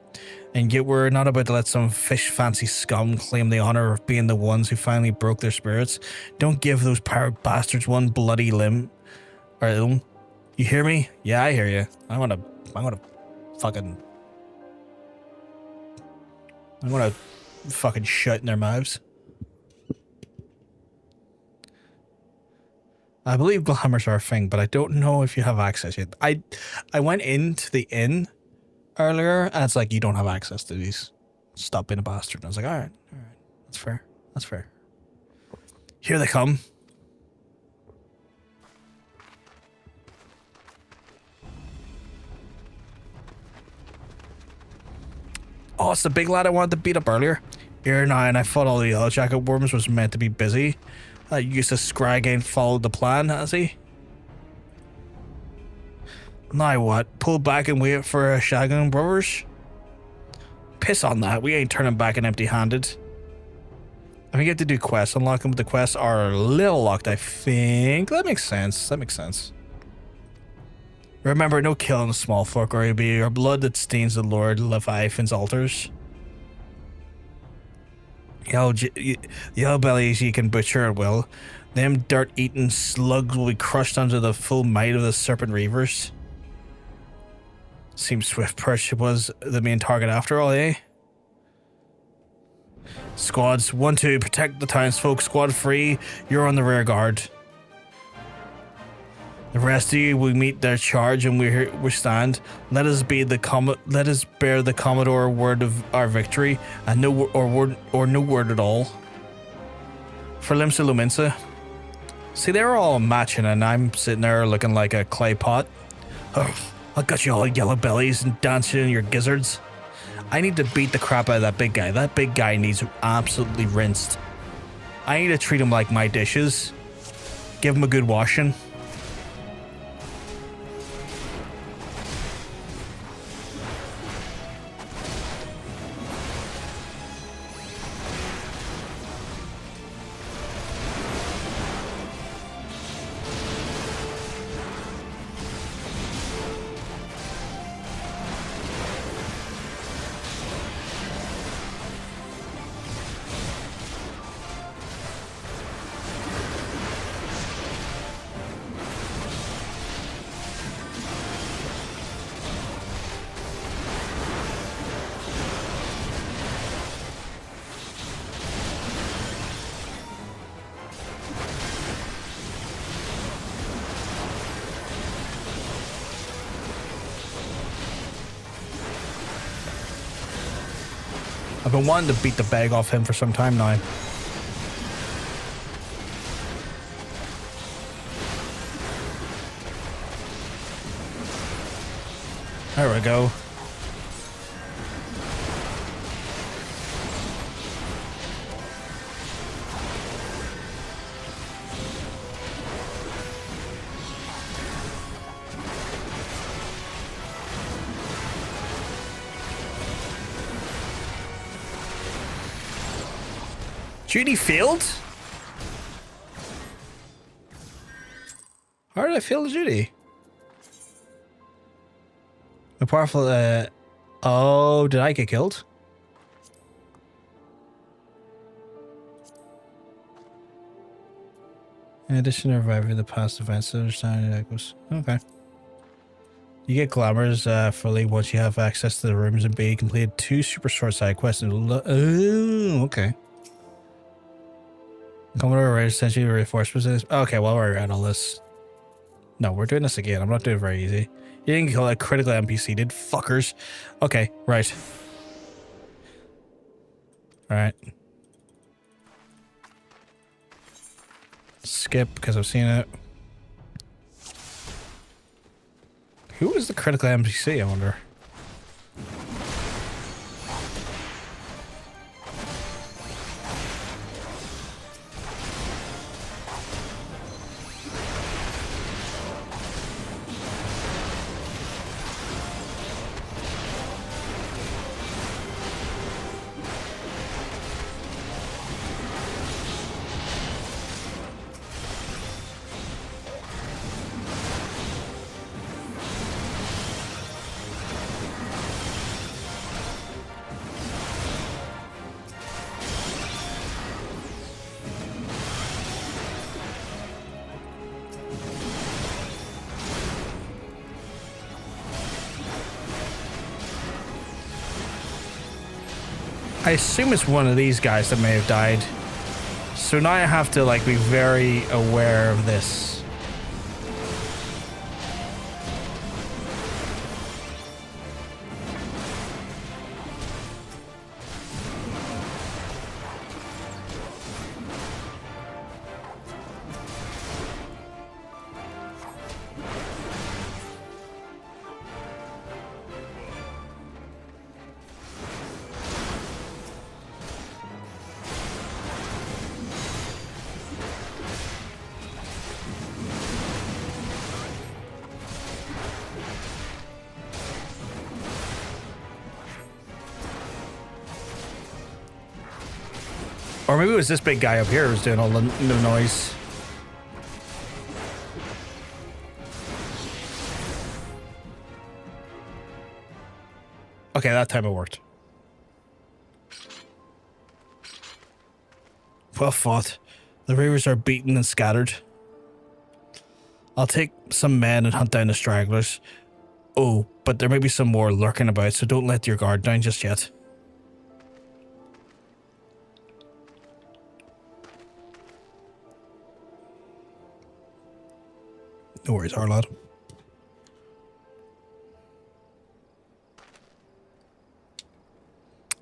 And yet we're not about to let some fish-fancy scum claim the honor of being the ones who finally broke their spirits. Don't give those pirate bastards one bloody limb. Or limb. You hear me? Yeah, I hear you. I'm gonna fucking shut in their mouths. I believe glamours are a thing, but I don't know if you have access yet. I went into the inn earlier, and it's like, you don't have access to these. Stop being a bastard. And I was like, all right, that's fair. That's fair. Here they come. Oh, it's the big lad I wanted to beat up earlier. Here now, and I thought all the yellow jacket worms was meant to be busy. Used to scrag and followed the plan, has he? Now what? Pull back and wait for a Sahagin brothers? Piss on that. We ain't turning back and empty-handed. I think you have to do quests. Unlock them, but the quests are a little locked, I think. That makes sense. That makes sense. Remember, no killing the small folk, or it'll be your blood that stains the Lord Leviathan's altars. Yellow bellies you can butcher at will. Them dirt-eating slugs will be crushed under the full might of the serpent reavers. Seems Swiftperch was the main target after all, eh? Squads, 1-2, protect the townsfolk. Squad 3, you're on the rear guard. The rest of you will meet their charge, and we stand. Let us bear the Commodore word of our victory, and no word at all. For Limsa Lominsa. See, they're all matching, and I'm sitting there looking like a clay pot. Ugh, I got you all yellow bellies and dancing in your gizzards. I need to beat the crap out of that big guy. That big guy needs absolutely rinsed. I need to treat him like my dishes. Give him a good washing. I've been wanting to beat the bag off him for some time now. There we go. Judy failed? How did I fail Judy? The powerful, oh, did I get killed? In addition to reviving the past events, understanding that goes. Okay. You get glamours fully once you have access to the rooms and be completed 2 super short side quests. Oh, okay. Commodore Raid essentially reinforcements. Okay, well, we're at all this. No, we're doing this again. I'm not doing it very easy. You didn't kill a critical NPC, did fuckers. Okay, right. Alright. Skip, because I've seen it. Who is the critical NPC, I wonder? I assume it's one of these guys that may have died. So now I have to like be very aware of this. Or maybe it was this big guy up here who was doing all the noise. Okay, that time it worked. Well fought. The Reavers are beaten and scattered. I'll take some men and hunt down the stragglers. Oh, but there may be some more lurking about, so don't let your guard down just yet. No worries, our lad.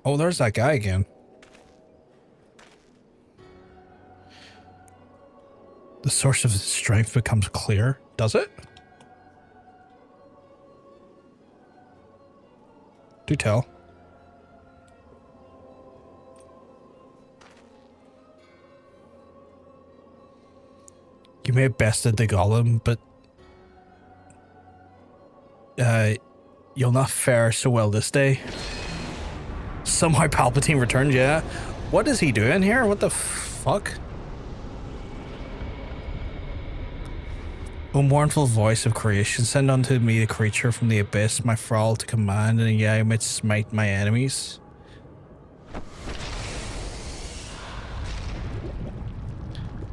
Oh, there's that guy again. The source of his strength becomes clear. Does it? Do tell. You may have bested the Golem, but you'll not fare so well this day. Somehow Palpatine returned, yeah. What is he doing here? What the fuck? O mournful voice of creation, send unto me a creature from the abyss, my thrall to command, and I might smite my enemies.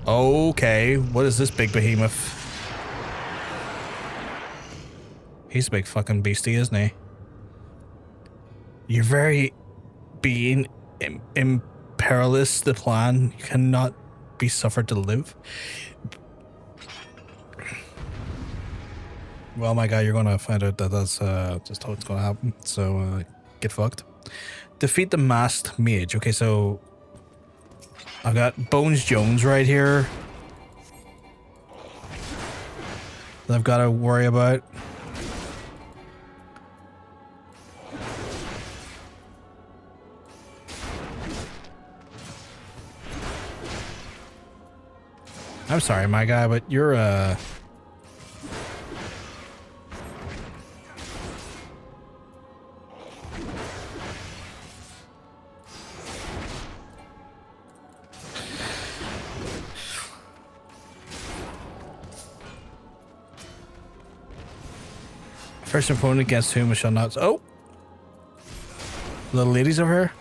Okay, what is this big behemoth? He's a big fucking beastie, isn't he? You're very being imperilous the plan. You cannot be suffered to live. Well, my guy, you're gonna find out that that's just how it's gonna happen. So get fucked. Defeat the masked mage. Okay, so I've got Bones Jones right here that I've got to worry about. I'm sorry, my guy, but you're first opponent against whom I shall not. Oh, little ladies over here.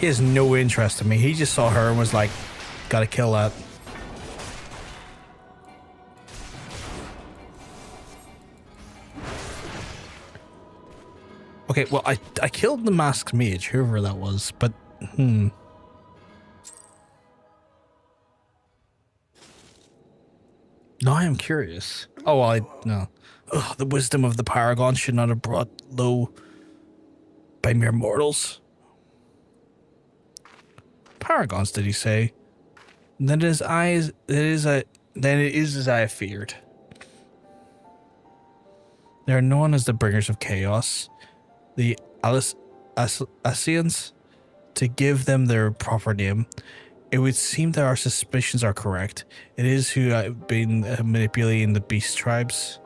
He has no interest in me. He just saw her and was like, gotta kill that. Okay, well, I killed the masked mage, whoever that was, but, No, I am curious. Oh, well, no. Ugh, the wisdom of the paragon should not have brought low by mere mortals. Paragons, did he say? Then his eyes, then it is as I have feared. They are known as the bringers of chaos, the Asians, to give them their proper name. It would seem that our suspicions are correct. It is who have been manipulating the beast tribes.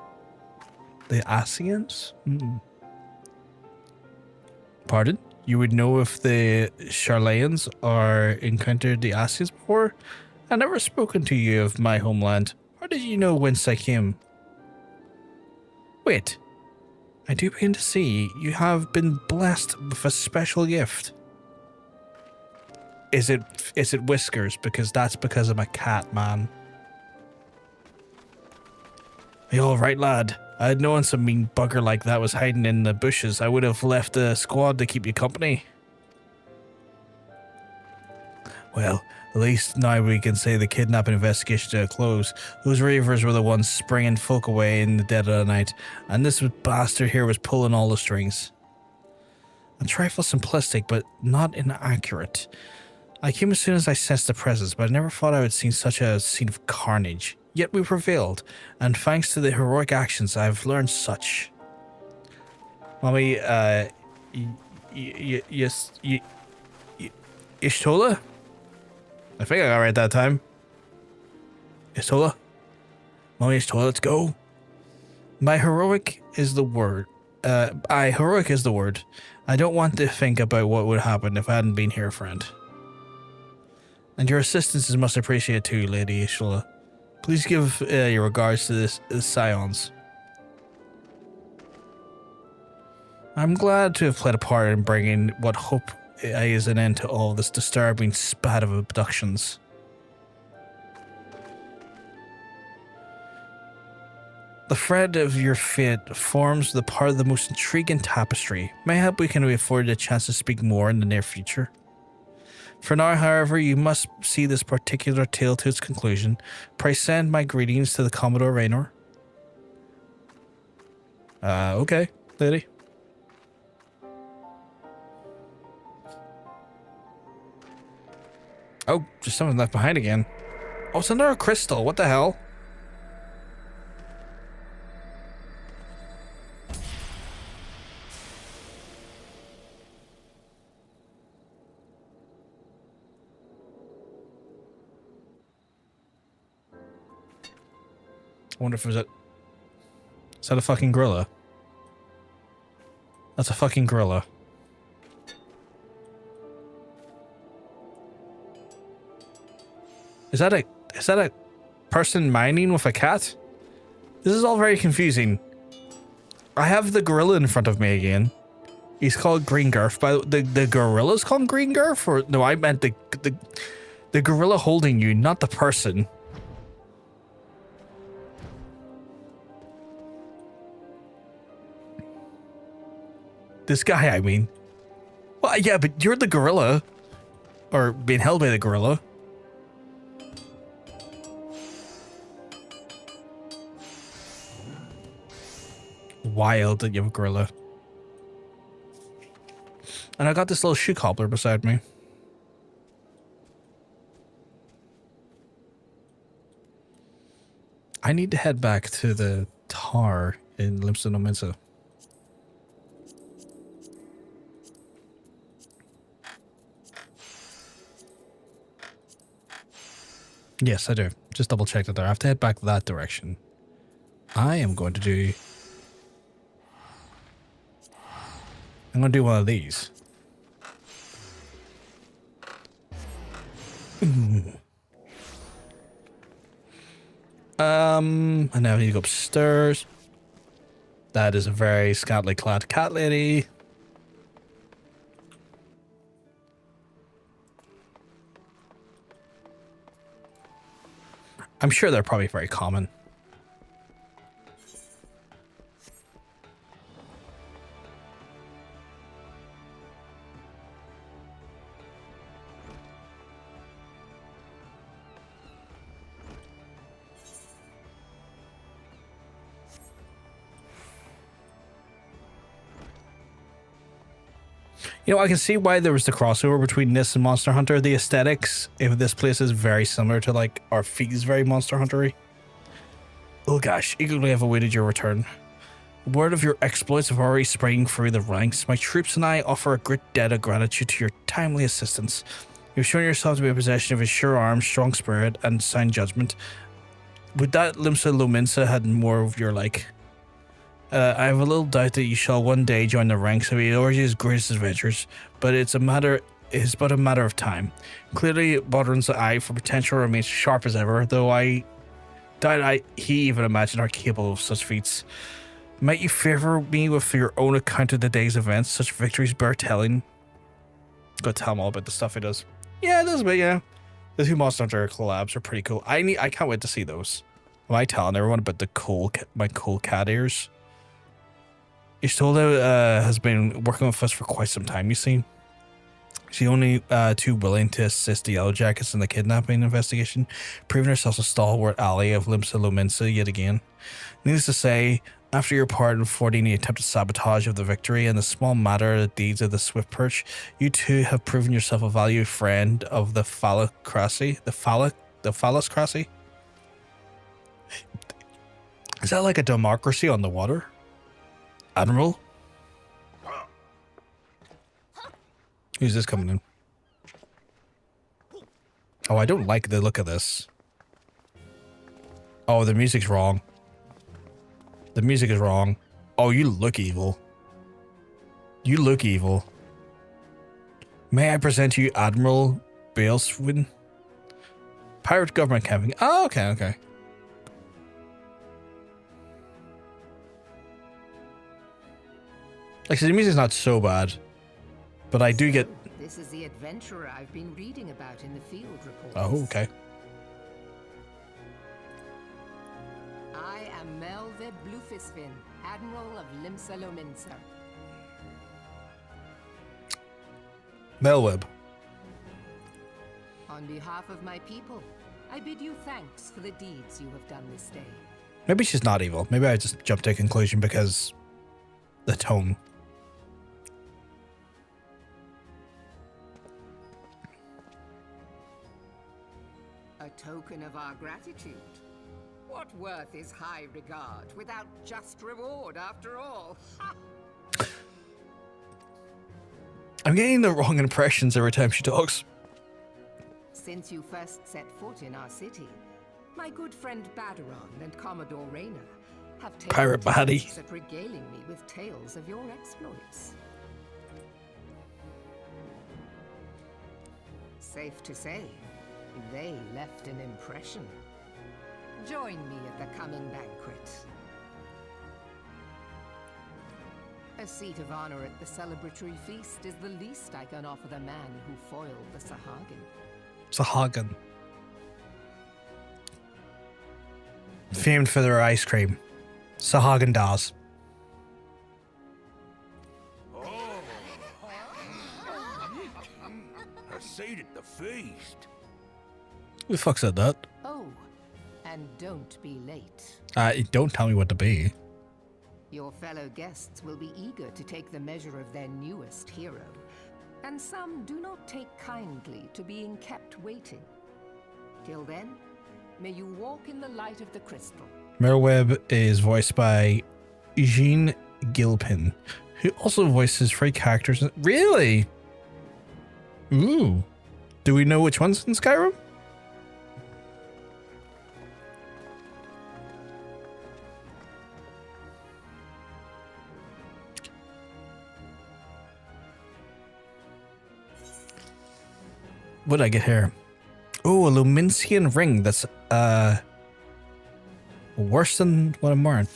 The Asians? Pardon? You would know if the Charlayans are encountered the Asians before? I never spoken to you of my homeland. How did you know whence I came? Wait. I do begin to see you have been blessed with a special gift. Is it whiskers? Because that's because I'm a cat, man. Are you alright, lad? I had known some mean bugger like that was hiding in the bushes. I would have left a squad to keep you company. Well, at least now we can say the kidnapping investigation to a close. Those ravers were the ones springing folk away in the dead of the night, and this bastard here was pulling all the strings. A trifle simplistic, but not inaccurate. I came as soon as I sensed the presence, but I never thought I would see such a scene of carnage. Yet we prevailed, and thanks to the heroic actions, I have learned such. Mommy, Ishtola? I think I got it right that time. Ishtola? Mommy Ishtola, let's go. Heroic is the word. Heroic is the word. I don't want to think about what would happen if I hadn't been here, friend. And your assistance is much appreciated too, Lady Ishtola. Please give your regards to this scions. I'm glad to have played a part in bringing what hope is an end to all this disturbing spat of abductions. The thread of your fate forms the part of the most intriguing tapestry. Mayhap we can be afforded a chance to speak more in the near future. For now, however, you must see this particular tale to its conclusion. Pray send my greetings to the Commodore Raynor. Okay, lady. Oh, just something left behind again. Oh, it's another crystal. What the hell? I wonder if it was is that a fucking gorilla? That's a fucking gorilla. Is that a person mining with a cat? This is all very confusing. I have the gorilla in front of me again. He's called Green Garf. But the gorilla's called Green Garf? Or no, I meant the gorilla holding you, not the person. This guy, I mean. Well, yeah, but you're the gorilla. Or being held by the gorilla. Wild that you have a gorilla. And I got this little shoe cobbler beside me. I need to head back to the tar in Limsa Lominsa. Yes, I do. Just double check that there. I have to head back that direction. I am going to do... I'm going to do one of these. And now I need to go upstairs. That is a very scantily clad cat lady. I'm sure they're probably very common. You know, I can see why there was the crossover between this and Monster Hunter. The aesthetics of this place is very similar to, like, or feels very Monster Hunter-y. Ulgash, eagerly have awaited your return. Word of your exploits have already spreading through the ranks. My troops and I offer a great debt of gratitude to your timely assistance. You've shown yourself to be in possession of a sure arm, strong spirit, and sound judgment. Would that Limsa Lominsa had more of your like? I have a little doubt that you shall one day join the ranks of Eorgia's greatest adventures, but it's but a matter of time. Clearly, Bodrin's eye for potential remains sharp as ever, though I doubt he even imagined are capable of such feats. Might you favour me with your own account of the day's events? Such victories bear telling. Go tell him all about the stuff he does. Yeah, it does a bit, yeah. The two Monster Hunter collabs are pretty cool. I can't wait to see those. Am I telling everyone about my cool cat ears? Istolda has been working with us for quite some time, you see. She's only too willing to assist the Yellow Jackets in the kidnapping investigation, proving herself a stalwart ally of Limsa Lominsa yet again. Needless to say, after your part in thwarting the attempted sabotage of the victory and the small matter of the deeds of the Swift Perch, you too have proven yourself a valued friend of the phallocracy. The phallocracy? Is that like a democracy on the water? Admiral? Who's this coming in? Oh, I don't like the look of this. Oh, the music's wrong. The music is wrong. Oh, you look evil. You look evil. May I present you Admiral Baleswin? Pirate government camping. Oh, okay, okay. Actually, the music's not so bad. But I do get... This is the adventurer I've been reading about in the field reports. Oh, okay. I am Melved Bluefisfin, Admiral of Limsa Lominsa. Melweb. On behalf of my people, I bid you thanks for the deeds you have done this day. Maybe she's not evil. Maybe I just jumped to a conclusion because the tone. A token of our gratitude. What worth is high regard without just reward after all? I'm getting the wrong impressions every time she talks. Since you first set foot in our city, my good friend Baderon and Commodore Rayner have taken Pirate Baddie turns at regaling me with tales of your exploits. Safe to say, they left an impression. Join me at the coming banquet. A seat of honor at the celebratory feast is the least I can offer the man who foiled the Sahagin. Sahagin. Famed for their ice cream. Sahagin Daz. A seat at the feast. Who the fuck said that? Oh, and don't be late. Don't tell me what to be. Your fellow guests will be eager to take the measure of their newest hero, and some do not take kindly to being kept waiting. Till then, may you walk in the light of the crystal. Merweb is voiced by Jean Gilpin, who also voices three characters. Really? Ooh. Do we know which one's in Skyrim? What did I get here? Oh, a Luminsian ring. That's worse than what I'm wearing.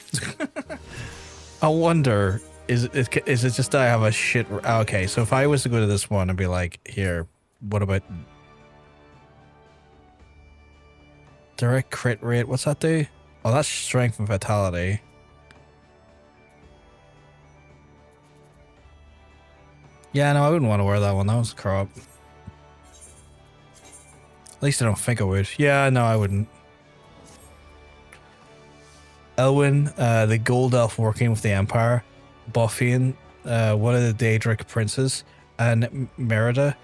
I wonder, is it just that I have a shit? Okay, so if I was to go to this one and be like, here, what about direct crit rate? What's that do? Oh, that's strength and vitality. Yeah, no, I wouldn't want to wear that one. That was crap. At least I don't think I would. Yeah, no, I wouldn't. Elwyn, the gold elf working with the Empire. Buffian, one of the Daedric princes. and Merida.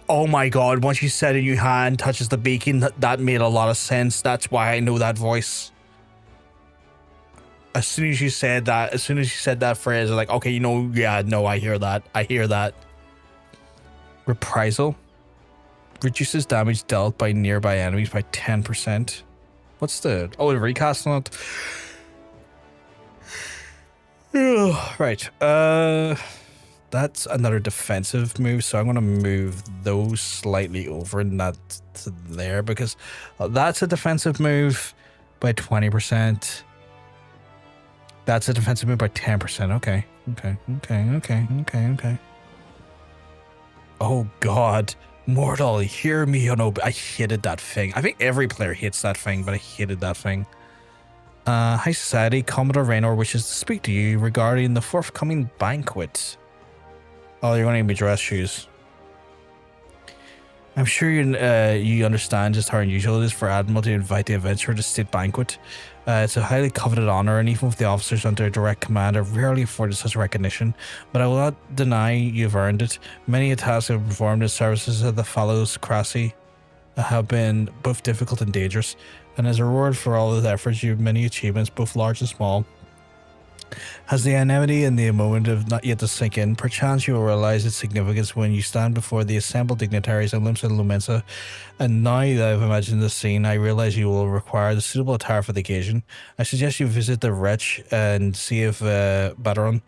Oh my god, once you said it, your hand touches the beacon, that made a lot of sense. That's why I know that voice. As soon as you said that, phrase, I'm like, okay, you know, yeah, no, I hear that. I hear that. Reprisal. Reduces damage dealt by nearby enemies by 10%. What's the... Oh, the recast on it. Right. That's another defensive move, so I'm going to move those slightly over and not to there, because that's a defensive move by 20%. That's a defensive move by 10%. Okay. Oh, God. Mortal, hear me. Oh, no, I hated that thing. I think every player hates that thing, but I hated that thing. High Society, Commodore Raynor wishes to speak to you regarding the forthcoming banquet. Oh, you're going to need me dress shoes. I'm sure you understand just how unusual it is for Admiral to invite the adventurer to state banquet. It's a highly coveted honor, and even with the officers under direct command are rarely afforded such recognition. But I will not deny you've earned it. Many tasks you have performed in services of the fellows Crassi have been both difficult and dangerous, and as a reward for all those efforts, you have many achievements, both large and small. Has the enmity in the moment of not yet to sink in? Perchance you will realize its significance when you stand before the assembled dignitaries of Limsa Lominsa. And now that I've imagined this scene, I realize you will require the suitable attire for the occasion. I suggest you visit the wretch and see if Baron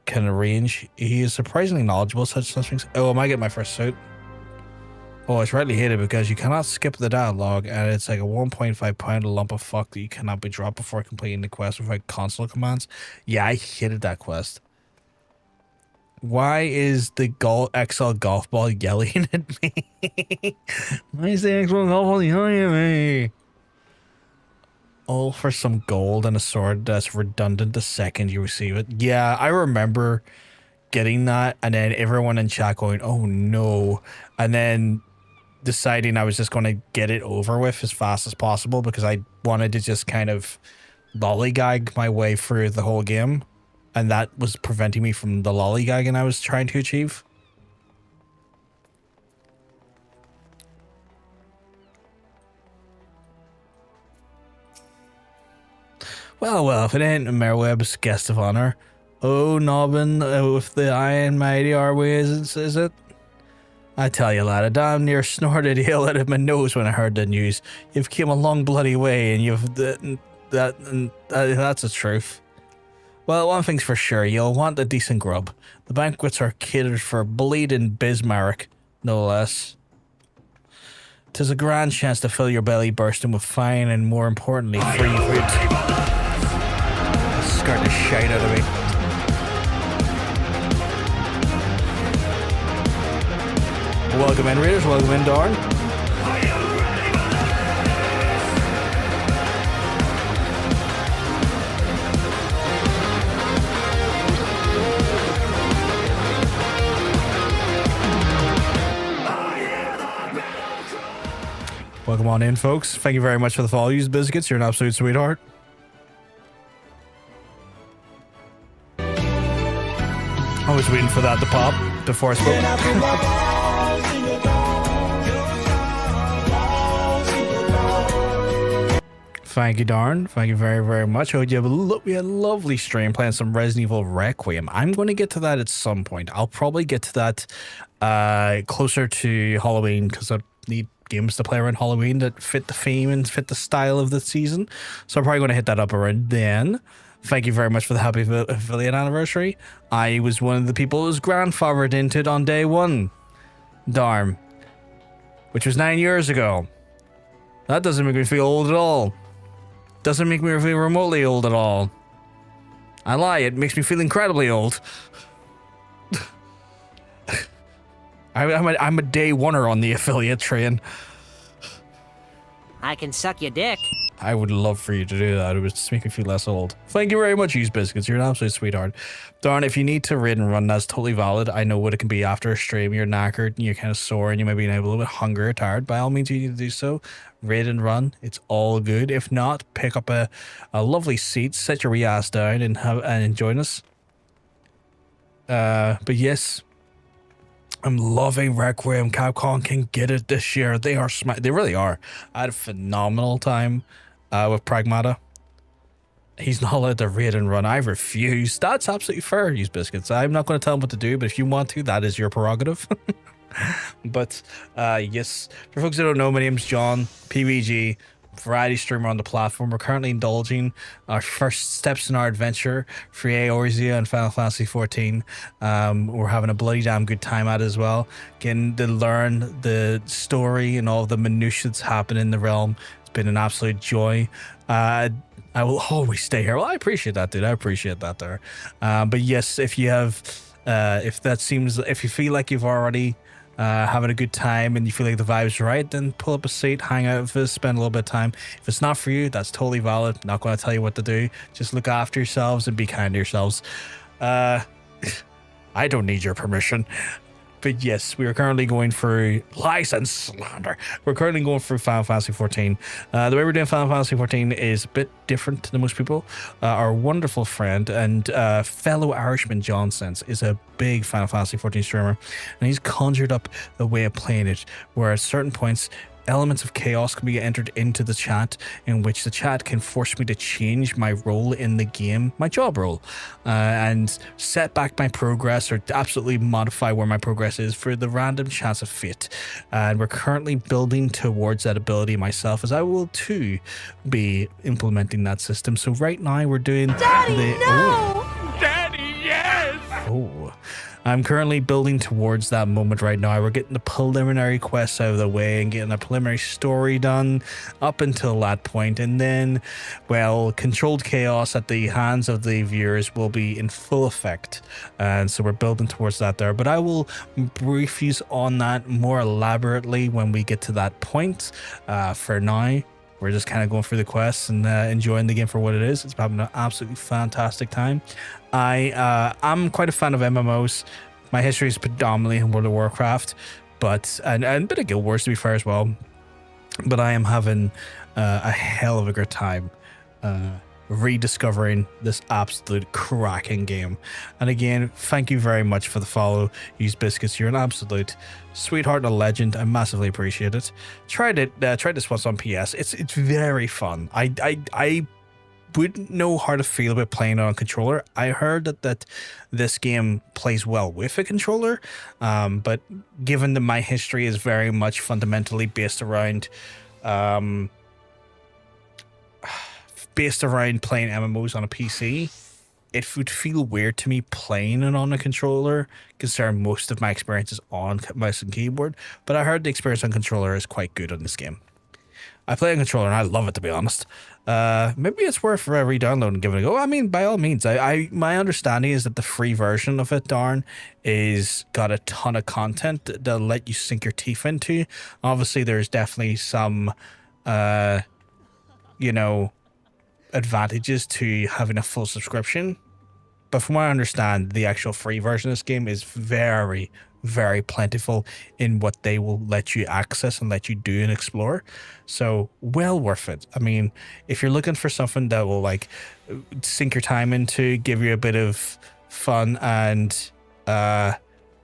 can arrange. He is surprisingly knowledgeable such things. Oh, I might get my first suit. Oh, it's rightly hated because you cannot skip the dialogue, and it's like a 1.5 pound lump of fuck that you cannot be dropped before completing the quest without console commands. Yeah, I hated that quest. Why is the XL golf ball yelling at me? Why is the XL golf ball yelling at me? All for some gold and a sword that's redundant the second you receive it. Yeah, I remember getting that, and then everyone in chat going, oh no, and then deciding I was just going to get it over with as fast as possible because I wanted to just kind of lollygag my way through the whole game, and that was preventing me from the lollygagging I was trying to achieve. Well, if it ain't Merweb's guest of honor. Oh, Nobbin, with the iron mighty are we, is it? I tell you, lad, I damn near snorted hail out of my nose when I heard the news. You've came a long bloody way, and that's the truth. Well, one thing's for sure, you'll want a decent grub. The banquets are catered for bleeding Bismarck, no less. 'Tis a grand chance to fill your belly bursting with fine and, more importantly, free food. Scared the shite out of me. Welcome in, readers. Welcome in, Darn. Welcome on in, folks. Thank you very much for the follow, Use Biscuits. You're an absolute sweetheart. I was waiting for that to pop before I spoke. Thank you, Darn. Thank you very, very much. I hope you have we had a lovely stream playing some Resident Evil Requiem. I'm going to get to that at some point. I'll probably get to that closer to Halloween because I need games to play around Halloween that fit the theme and fit the style of the season. So I'm probably going to hit that up around then. Thank you very much for the happy affiliate anniversary. I was one of the people who was grandfathered into it on day one. Darn. Which was 9 years ago. That doesn't make me feel old at all. Doesn't make me feel remotely old at all. I lie, it makes me feel incredibly old. I'm a day oneer on the affiliate train. I can suck your dick. I would love for you to do that. It would just make me feel less old. Thank you very much, Use Biscuits. You're an absolute sweetheart. Darn, if you need to raid and run, that's totally valid. I know what it can be after a stream. You're knackered and you're kind of sore and you might be a little bit hungry or tired. By all means, you need to do so. Raid and run. It's all good. If not, pick up a lovely seat, sit your wee ass down and join us. But yes, I'm loving Requiem. Capcom can get it this year. They are they really are. I had a phenomenal time with Pragmata. He's not allowed to raid and run. I refuse. That's absolutely fair, use biscuits. I'm not going to tell him what to do, but if you want to, that is your prerogative. But yes, for folks that don't know, my name's John, PBG, variety streamer on the platform. We're currently indulging our first steps in our adventure for Eorzea and Final Fantasy 14. We're having a bloody damn good time at it as well, getting to learn the story and all the minutiae that's happening in the realm. It's been an absolute joy. I will always stay here. Well, I appreciate that, dude. I appreciate that there. But yes, if you have, if you feel like you've already having a good time and you feel like the vibe's right, then pull up a seat, hang out with us, spend a little bit of time. If it's not for you, that's totally valid. Not going to tell you what to do. Just look after yourselves and be kind to yourselves. I don't need your permission. But yes, we are currently going through license slander. We're currently going through Final Fantasy 14. The way we're doing Final Fantasy 14 is a bit different than most people. Our wonderful friend and fellow Irishman John Sense is a big Final Fantasy 14 streamer, and he's conjured up a way of playing it where at certain points elements of chaos can be entered into the chat, in which the chat can force me to change my role in the game, my job role, and set back my progress or absolutely modify where my progress is for the random chance of fate. And we're currently building towards that ability myself, as I will too be implementing that system. So right now we're doing Daddy, no! Daddy, yes! Oh, I'm currently building towards that moment right now. We're getting the preliminary quests out of the way and getting a preliminary story done up until that point. And then, well, controlled chaos at the hands of the viewers will be in full effect. And so we're building towards that there. But I will brief you on that more elaborately when we get to that point. For now, we're just kind of going through the quests and enjoying the game for what it is. It's having an absolutely fantastic time. I'm quite a fan of MMOs. My history is predominantly in World of Warcraft, but and a bit of Guild Wars to be fair as well. But I am having a hell of a good time rediscovering this absolute cracking game. And again, thank you very much for the follow, Use Biscuits. You're an absolute sweetheart and a legend. I massively appreciate it. Tried this once on PS. It's very fun. I wouldn't know how to feel about playing it on a controller. I heard that this game plays well with a controller, but given that my history is very much fundamentally based around playing MMOs on a PC, it would feel weird to me playing it on a controller, considering most of my experiences on mouse and keyboard. But I heard the experience on controller is quite good on this game. I play on controller and I love it, to be honest. Maybe it's worth re-downloading and giving it a go. I mean, by all means. My understanding is that the free version of it, darn, is got a ton of content that'll let you sink your teeth into. Obviously, there's definitely some, advantages to having a full subscription. But from what I understand, the actual free version of this game is very, very plentiful in what they will let you access and let you do and explore. So well worth it. I mean, if you're looking for something that will like sink your time into, give you a bit of fun and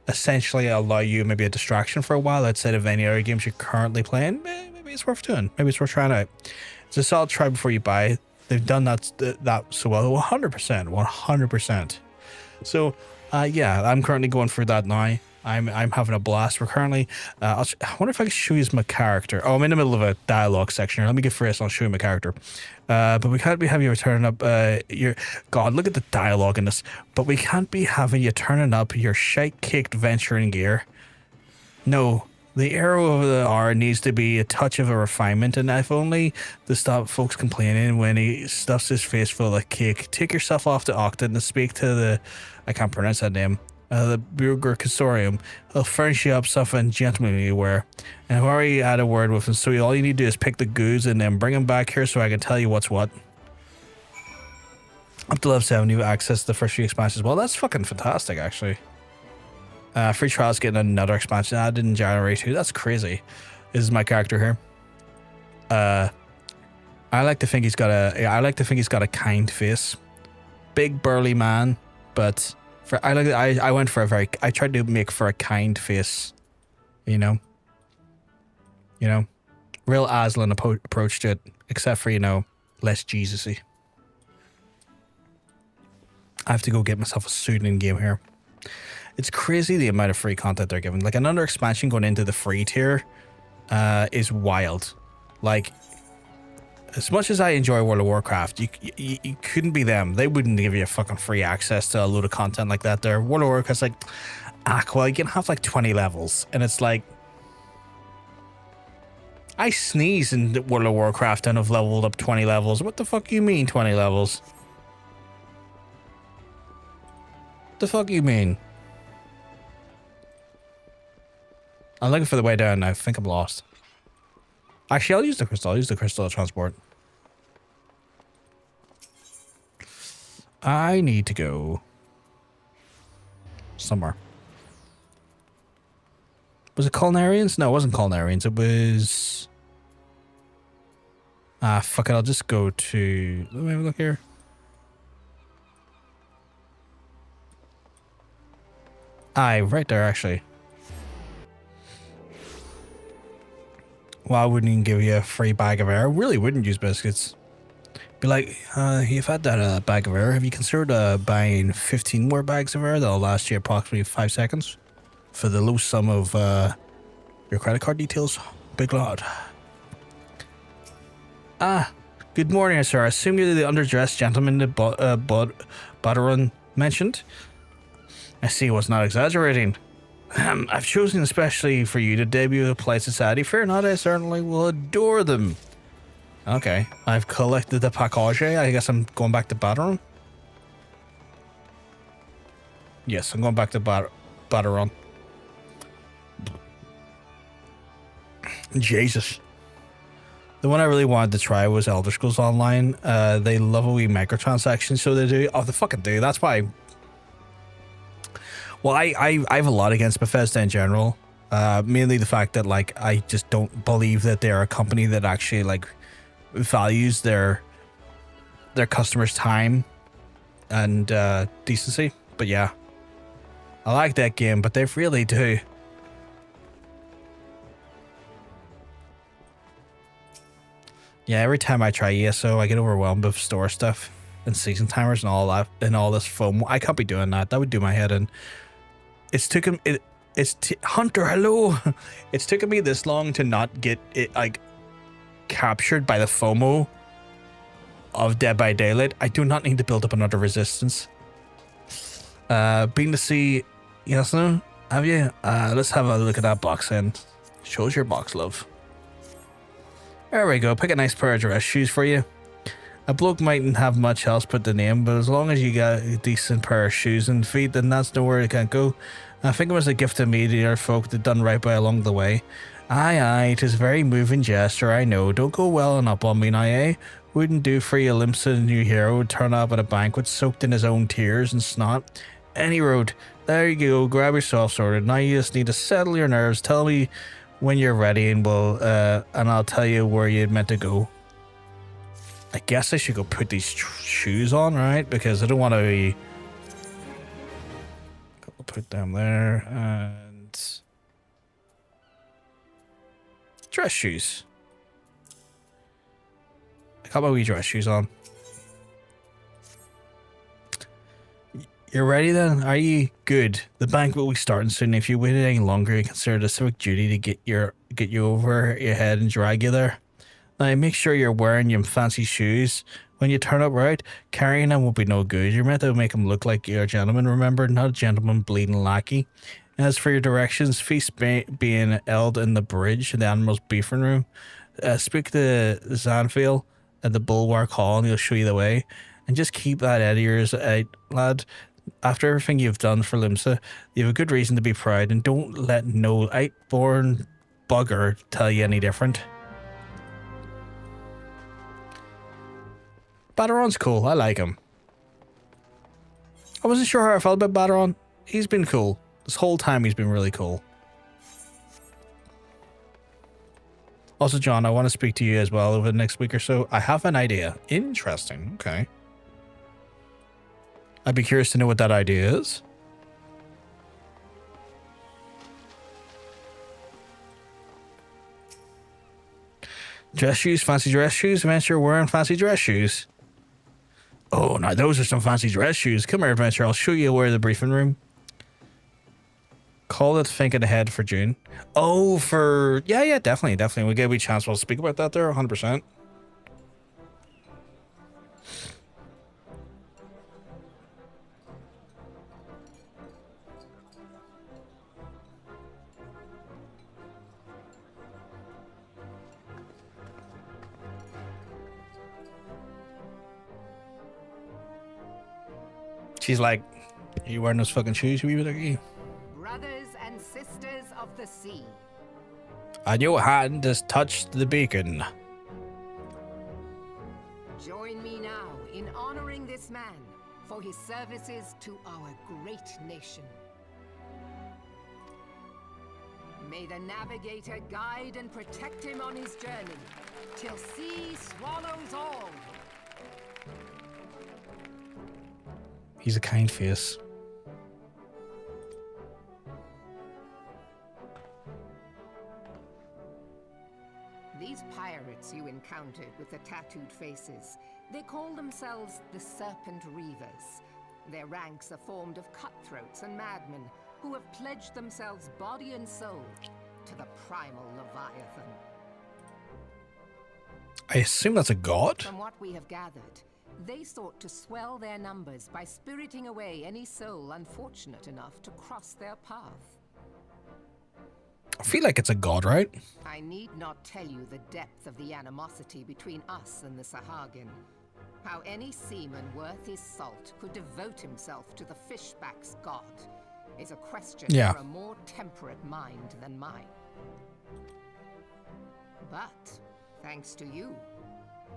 essentially allow you maybe a distraction for a while outside of any other games you're currently playing, maybe it's worth doing. Maybe it's worth trying out. It's a solid try before you buy. They've done that so well. 100%. So yeah, I'm currently going through that now. I'm having a blast. We're currently I wonder if I can show you my character. Oh, I'm in the middle of a dialogue section here. Let me get first. I'll show you my character. But we can't be having you turning up your God, look at the dialogue in this. But we can't be having you turning up your shite-caked venturing gear. No, the arrow of the R needs to be a touch of a refinement, and if only to stop folks complaining when he stuffs his face full of cake. Take yourself off to Octon and speak to the, I can't pronounce that name, the Brothgar Ulgash. He'll furnish you up something gentlemanly you wear. And I've already had a word with him, so all you need to do is pick the goods and then bring him back here so I can tell you what's what. Up to level 7, you have access to the first few expansions. Well, that's fucking fantastic, actually. Free trials getting another expansion added in January 2. That's crazy. This is my character here. I like to think he's got a kind face. Big burly man, but I went for a very, I tried to make for a kind face, you know, real Aslan approach to it, except for, you know, less Jesus-y. I have to go get myself a suit in game here. It's crazy the amount of free content they're giving. Like, another expansion going into the free tier is wild. Like, as much as I enjoy World of Warcraft, you couldn't be them. They wouldn't give you fucking free access to a load of content like that there. World of Warcraft's like, well, you can have like 20 levels. And it's like, I sneeze in World of Warcraft and have leveled up 20 levels. What the fuck you mean 20 levels? What the fuck you mean? I'm looking for the way down. I think I'm lost. Actually, I'll use the crystal. I'll use the crystal to transport. I need to go somewhere. Was it Culinarians? No, it wasn't Culinarians. It was... fuck it. I'll just go to... Let me have a look here. Right there, actually. Well, I wouldn't even give you a free bag of air. I really wouldn't use biscuits. Be like, you've had that bag of air. Have you considered buying 15 more bags of air that'll last you approximately 5 seconds? For the low sum of your credit card details? Big lad. Good morning, sir. I assume you're the underdressed gentleman that Butteron mentioned. I see, I was not exaggerating. I've chosen especially for you to debut a Polite Society. Fear not, I certainly will adore them. Okay, I've collected the package. I guess I'm going back to Butteron. Yes, I'm going back to Butteron. Jesus. The one I really wanted to try was Elder Scrolls Online. They love a wee microtransaction, so they do. Oh, they fucking do. That's why. Well, I have a lot against Bethesda in general. Mainly the fact that, like, I just don't believe that they're a company that actually, like, values their customers' time and decency. But yeah, I like that game, but they really do. Yeah, every time I try ESO, I get overwhelmed with store stuff and season timers and all that and all this FOMO. I can't be doing that. That would do my head in. Hunter, hello. It's taken me this long to not get it like captured by the FOMO of Dead by Daylight. I do not need to build up another resistance. Been to see, yes, no? Have you? Let's have a look at that box then. Shows your box, love. There we go. Pick a nice pair of dress shoes for you. A bloke mightn't have much else but the name, but as long as you got a decent pair of shoes and feet, then that's nowhere it can't go. I think it was a gift to me, dear folk, that done right by along the way. Aye, 'tis a very moving gesture, I know. Don't go welling up on me now, eh? Wouldn't do for you Limsa, the new hero, would turn up at a banquet soaked in his own tears and snot. Any road. There you go, grab yourself sorted. Now you just need to settle your nerves. Tell me when you're ready and I'll tell you where you're meant to go. I guess I should go put these shoes on, right? Because I don't want to be... I'll put them there and... Dress shoes. I got my wee dress shoes on. You're ready then? Are you? Good. The banquet will be starting soon. If you waited any longer, you consider it a civic duty to get you over your head and drag you there. Now make sure you're wearing your fancy shoes. When you turn up, right, carrying them won't be no good. You're meant to make them look like you're a gentleman, remember? Not a gentleman bleeding lackey. As for your directions, feast being held in the bridge in the Admiral's beefing room. Speak to Zanfiel at the Bulwark Hall and he'll show you the way. And just keep that out of yours, lad. After everything you've done for Limsa, you have a good reason to be proud, and don't let no outborn bugger tell you any different. Batteron's cool. I like him. I wasn't sure how I felt about Batteron. He's been cool. This whole time he's been really cool. Also, John, I want to speak to you as well over the next week or so. I have an idea. Interesting. Okay. I'd be curious to know what that idea is. Dress shoes, fancy dress shoes. Adventure wearing fancy dress shoes. Oh, now those are some fancy dress shoes. Come here, Adventure. I'll show you where the briefing room. Call it think ahead for June. Oh, for... Yeah, definitely. We'll give you a chance. We'll speak about that there, 100%. She's like, are you wearing those fucking shoes? You? Brothers and sisters of the sea. And your hand has touched the beacon. Join me now in honoring this man for his services to our great nation. May the navigator guide and protect him on his journey, till sea swallows all. He's a kind face. These pirates you encountered with the tattooed faces, they call themselves the Serpent Reavers. Their ranks are formed of cutthroats and madmen who have pledged themselves body and soul to the primal Leviathan. I assume that's a god? From what we have gathered, they sought to swell their numbers by spiriting away any soul unfortunate enough to cross their path. I feel like it's a god, right? I need not tell you the depth of the animosity between us and the Sahagin. How any seaman worth his salt could devote himself to the fishback's god is a question for a more temperate mind than mine. But, thanks to you,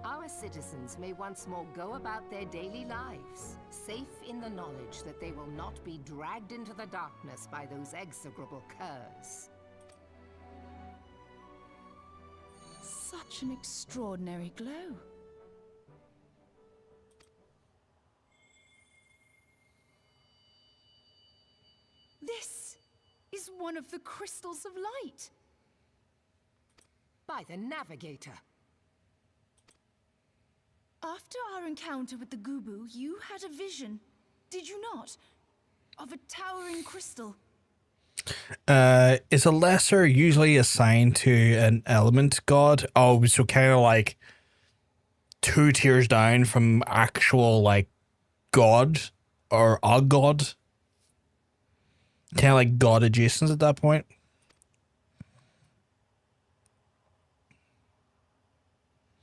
our citizens may once more go about their daily lives, safe in the knowledge that they will not be dragged into the darkness by those execrable curs. Such an extraordinary glow. This is one of the crystals of light. By the navigator. After our encounter with the Gubu, you had a vision, did you not? Of a towering crystal. Is a lesser usually assigned to an element god? Oh, so kind of like 2 tiers down from actual like god or a god? Kind of like god adjacent at that point.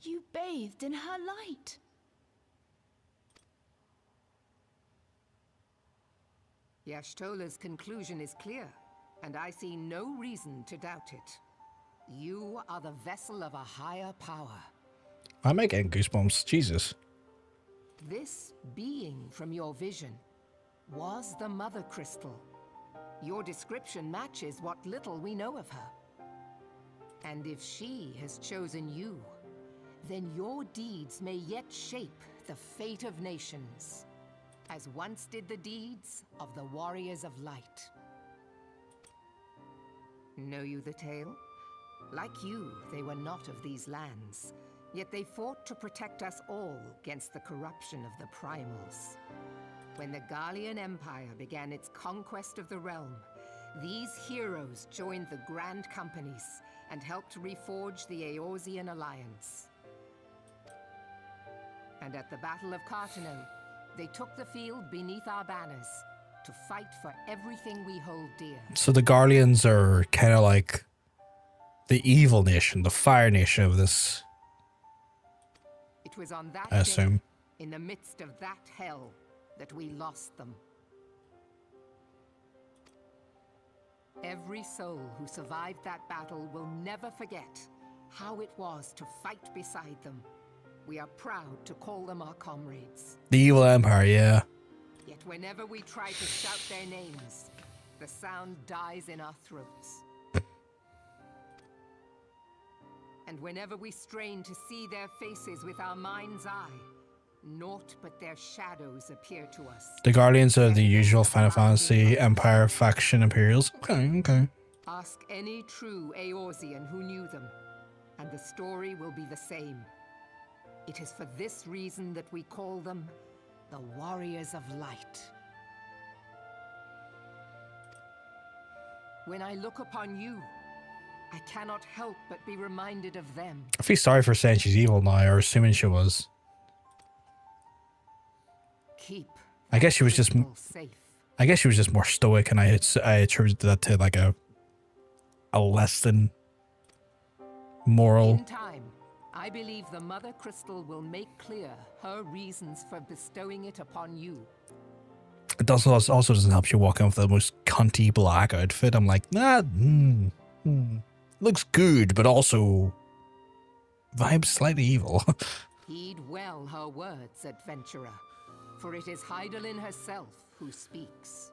You bathed in her light. Y'shtola's conclusion is clear, and I see no reason to doubt it. You are the vessel of a higher power. I'm getting goosebumps. Jesus. This being from your vision was the Mother Crystal. Your description matches what little we know of her. And if she has chosen you, then your deeds may yet shape the fate of nations, as once did the deeds of the Warriors of Light. Know you the tale? Like you, they were not of these lands, yet they fought to protect us all against the corruption of the Primals. When the Garlean Empire began its conquest of the realm, these heroes joined the Grand Companies and helped reforge the Eorzean Alliance. And at the Battle of Cartano, they took the field beneath our banners to fight for everything we hold dear. So the Garleans are kind of like the evil nation, the fire nation of this. It was on that I assume. day, in the midst of that hell, that we lost them. Every soul who survived that battle will never forget how it was to fight beside them. We are proud to call them our comrades. The evil empire, yeah. Yet whenever we try to shout their names, the sound dies in our throats. And whenever we strain to see their faces with our mind's eye, naught but their shadows appear to us. The Guardians are the usual Final Fantasy Empire faction Imperials. Okay. Ask any true Eorzean who knew them. and the story will be the same. It is for this reason that we call them the Warriors of Light. When I look upon you, I cannot help but be reminded of them. I feel sorry for saying she's evil now, or assuming she was. Keep I guess she was just. safe. I guess she was just more stoic, and I attributed that to like a less than moral. In time, I believe the Mother Crystal will make clear her reasons for bestowing it upon you. It also doesn't help you walk in with the most cunty black outfit. I'm like, nah, looks good, but also vibes slightly evil. Heed well her words, adventurer, for it is Hydaelyn herself who speaks.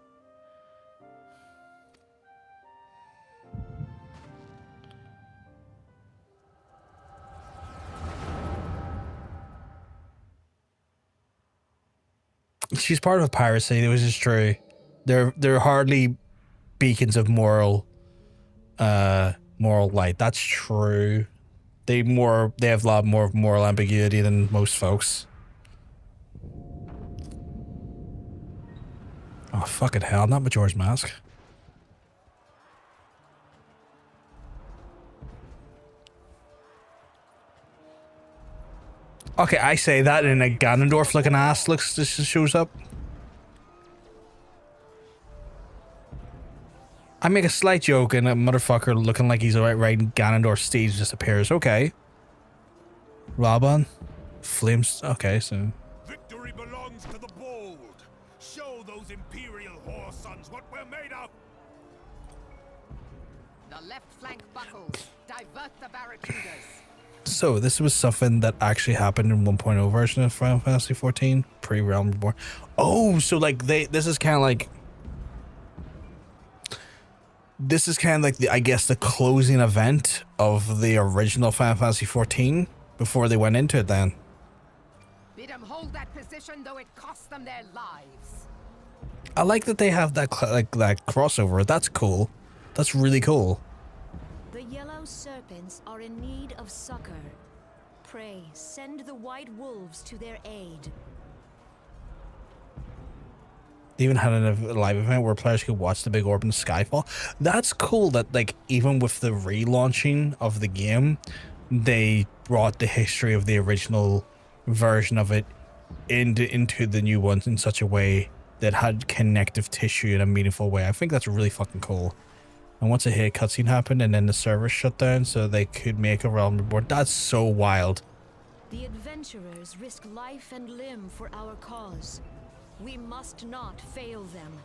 She's part of piracy, which is true. They're hardly beacons of moral light. That's true. They have a lot more moral ambiguity than most folks. Oh fucking hell, not Majora's Mask. Okay, I say that and a Ganondorf looking ass just shows up. I make a slight joke and a motherfucker looking like he's riding Ganondorf's steed just appears. Okay. Raban. Flames. Okay, so. Victory belongs to the bold. Show those Imperial whore sons what we're made of. The left flank buckles. Divert the barracudas. So this was something that actually happened in 1.0 version of Final Fantasy 14 pre-Realm Reborn. Oh, so like this is kind of like I guess the closing event of the original Final Fantasy 14 before they went into it then. Bid them hold that position though it cost them their lives. I like that they have that that crossover. That's cool. That's really cool. The yellow serpents are in need of succor. Pray, send the white wolves to their aid. They even had a live event where players could watch the big orb in the skyfall. That's cool that like even with the relaunching of the game, they brought the history of the original version of it into the new ones in such a way that had connective tissue in a meaningful way. I think that's really fucking cool. And once a hit cutscene happened and then the server shut down so they could make a Realm Reborn. That's so wild. The adventurers risk life and limb for our cause. We must not fail them.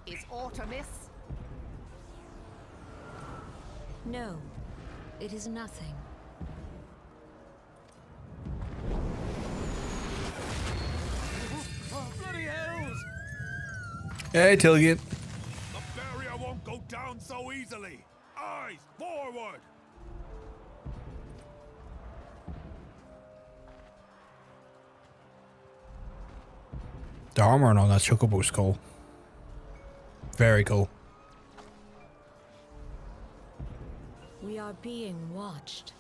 Is aught amiss? No, it is nothing. Bloody hells! Hey, Tillian. The barrier won't go down so easily. Eyes forward! The armor on that chocobo's cool. Very cool. We are being watched.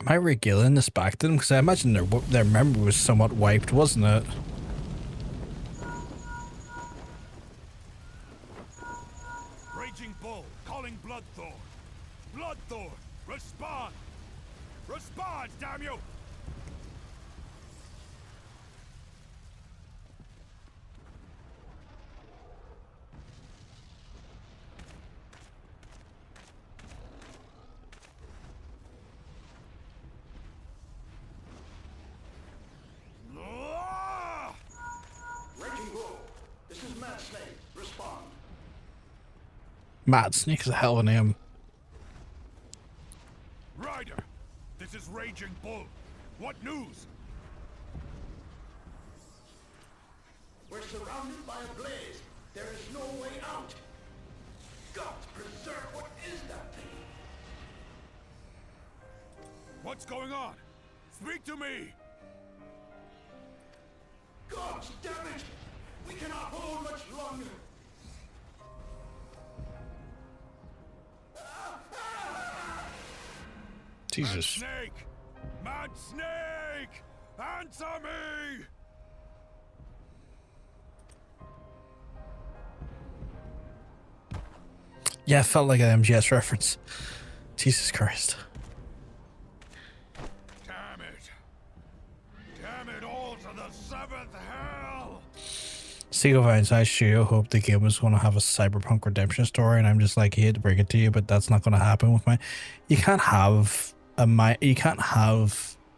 Am I regaling this back to them? Because I imagine their memory was somewhat wiped, wasn't it? Raging Bull, calling Bloodthorn. Bloodthorn, respond! Respond, damn you! Mad Snake is a hell of a name. Ryder, this is Raging Bull. What news? We're surrounded by a blaze. There is no way out. Gods preserve, what is that thing? What's going on? Speak to me! Gods damn it! We cannot hold much longer. Jesus. Mad snake! Mad snake! Answer me! Yeah, it felt like an MGS reference. Jesus Christ. Damn it! Damn it all to the seventh hell! Seagull Vines, I sure hope the game was going to have a Cyberpunk redemption story, and I'm just like, I hate to break it to you, but that's not going to happen with my. You can't have a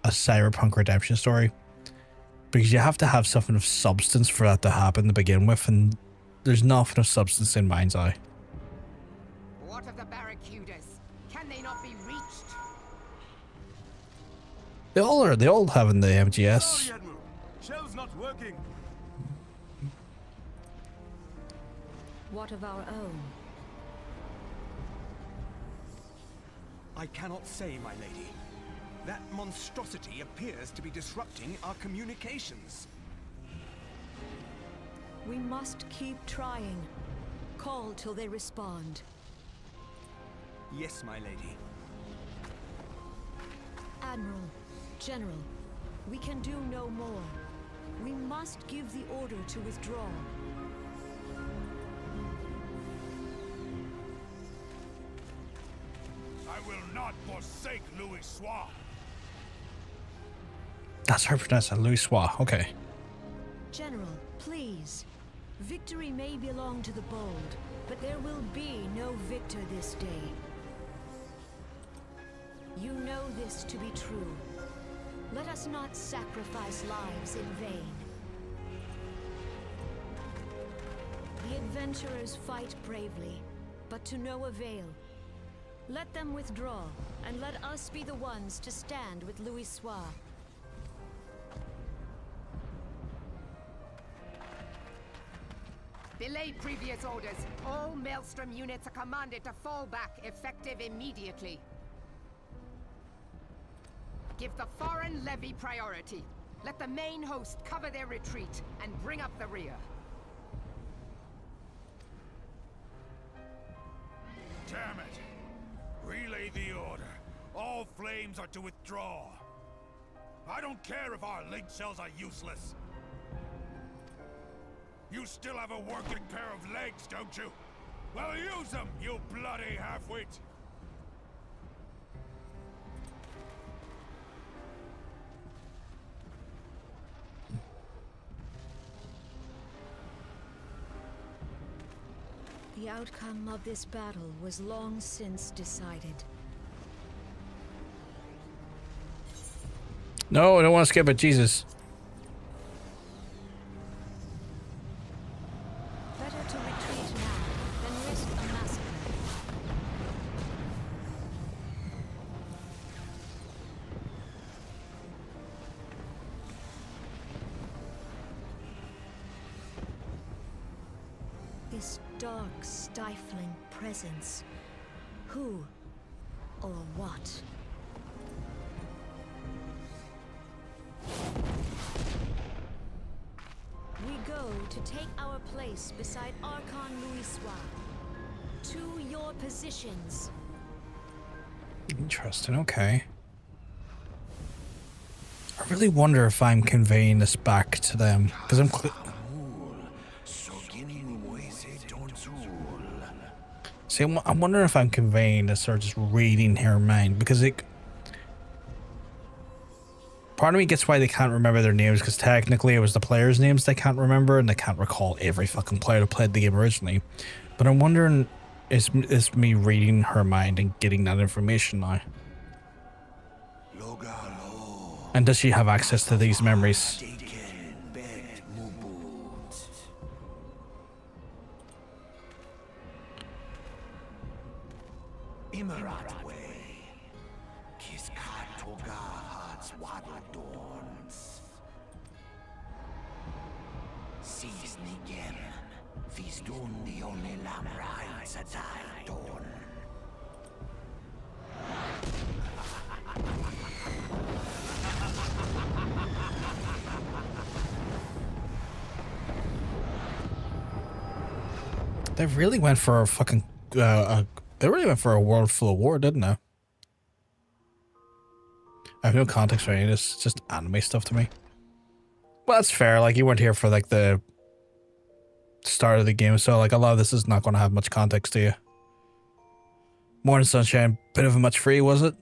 Cyberpunk redemption story because you have to have something of substance for that to happen to begin with, and there's not enough substance in Mind's Eye. What of the barracudas? Can they not be reached? They all are. They all have in the MGS. Sorry, Admiral. Shell's not working. What of our own? I cannot say, my lady. That monstrosity appears to be disrupting our communications. We must keep trying. Call till they respond. Yes, my lady. Admiral, General, we can do no more. We must give the order to withdraw. I will not forsake Louis Soir. That's her pronounced Louis Soir. Okay. General, please. Victory may belong to the bold, but there will be no victor this day. You know this to be true. Let us not sacrifice lives in vain. The adventurers fight bravely, but to no avail. Let them withdraw, and let us be the ones to stand with Louis Soir. Belay previous orders. All Maelstrom units are commanded to fall back, effective immediately. Give the foreign levy priority. Let the main host cover their retreat and bring up the rear. Damn it! Relay the order. All flames are to withdraw. I don't care if our link cells are useless. You still have a working pair of legs, don't you? Well, use them, you bloody half-wit! The outcome of this battle was long since decided. No, I don't want to skip it. Jesus. Better to retreat now than risk a massacre. This dark, stifling presence. Who or what? We go to take our place beside Archon Louis Soir. To your positions. Interesting. Okay. I really wonder if I'm conveying this back to them because I'm. See, I'm wondering if I'm conveying this or just reading her mind because it. Part of me gets why they can't remember their names because technically it was the players' names they can't remember and they can't recall every fucking player that played the game originally. But I'm wondering, is me reading her mind and getting that information now? And does she have access to these memories? Seedlingen. Vis dun the only lamb rides at dawn. They really went for a fucking. They really went for a world full of war, didn't they? I have no context for any of this. It's just anime stuff to me. Well, that's fair. Like, you weren't here for, like, the start of the game, so, like, a lot of this is not going to have much context to you. Morning Sunshine, bit of a much free, was it?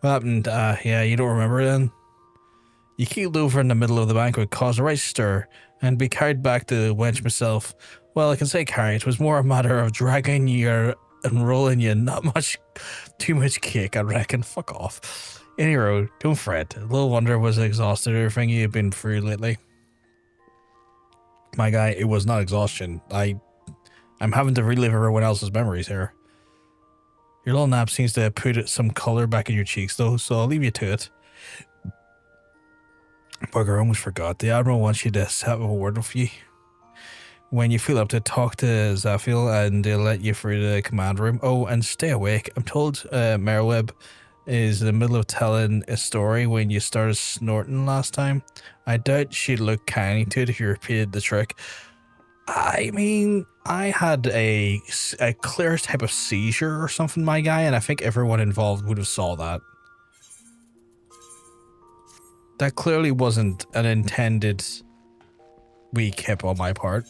What happened? Yeah, you don't remember then? You keeled over in the middle of the banquet, caused a right stir, and be carried back to the wench myself. Well, I can say carry. It was more a matter of dragging you and rolling you. Not much, too much cake, I reckon. Fuck off. Any road, don't fret. Little wonder was exhausted everything you've been through lately. My guy, it was not exhaustion. I'm having to relive everyone else's memories here. Your little nap seems to have put some color back in your cheeks, though, so I'll leave you to it. Bugger, I almost forgot. The Admiral wants you to have a word with you. When you feel up to talk to Zafil and they'll let you through the command room. Oh, and stay awake. I'm told Merweb is in the middle of telling a story when you started snorting last time. I doubt she'd look kindly to it if you repeated the trick. I mean, I had a clear type of seizure or something, my guy, and I think everyone involved would have saw that. That clearly wasn't an intended weak hip on my part.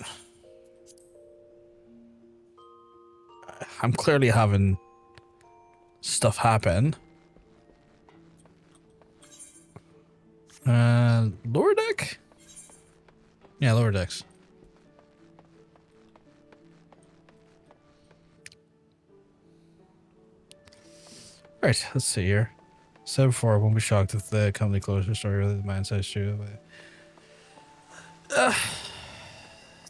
I'm clearly having stuff happen. Lower deck? Yeah, lower decks. Right, let's see here. 7-4, won't be shocked if the company closed their story with the man says true.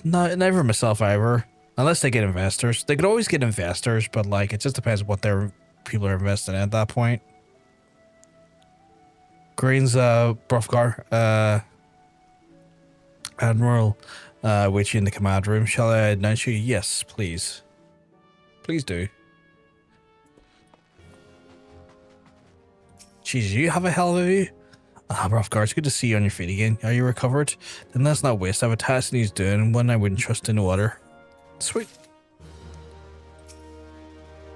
No, never myself ever. Unless they get investors. They could always get investors, but like it just depends what their people are investing in at that point. Green's Brothgar, Admiral, wait you in the command room. Shall I announce you? Yes, please. Please do. Jeez, you have a hell of a view. Brothgar, it's good to see you on your feet again. Are you recovered? Then let's not waste. I have a task that he's doing, one I wouldn't trust in no other. Sweet.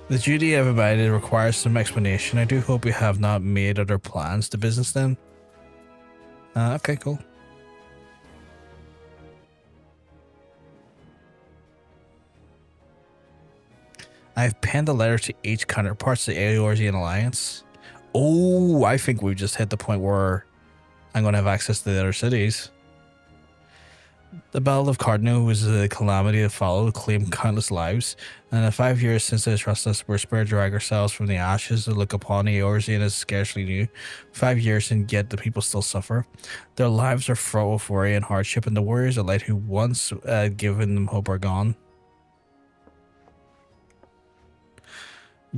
The duty I've abided requires some explanation. I do hope you have not made other plans to business then. Okay, cool. I've penned a letter to each counterparts of the Eorzean Alliance. Oh, I think we've just hit the point where I'm going to have access to the other cities. The Battle of Cardno was a calamity that followed, claimed countless lives, and in the 5 years since they trust us, we're spared to drag ourselves from the ashes to look upon the Eorzean as scarcely new. 5 years and yet the people still suffer. Their lives are fraught with worry and hardship, and the warriors of light who once given them hope are gone.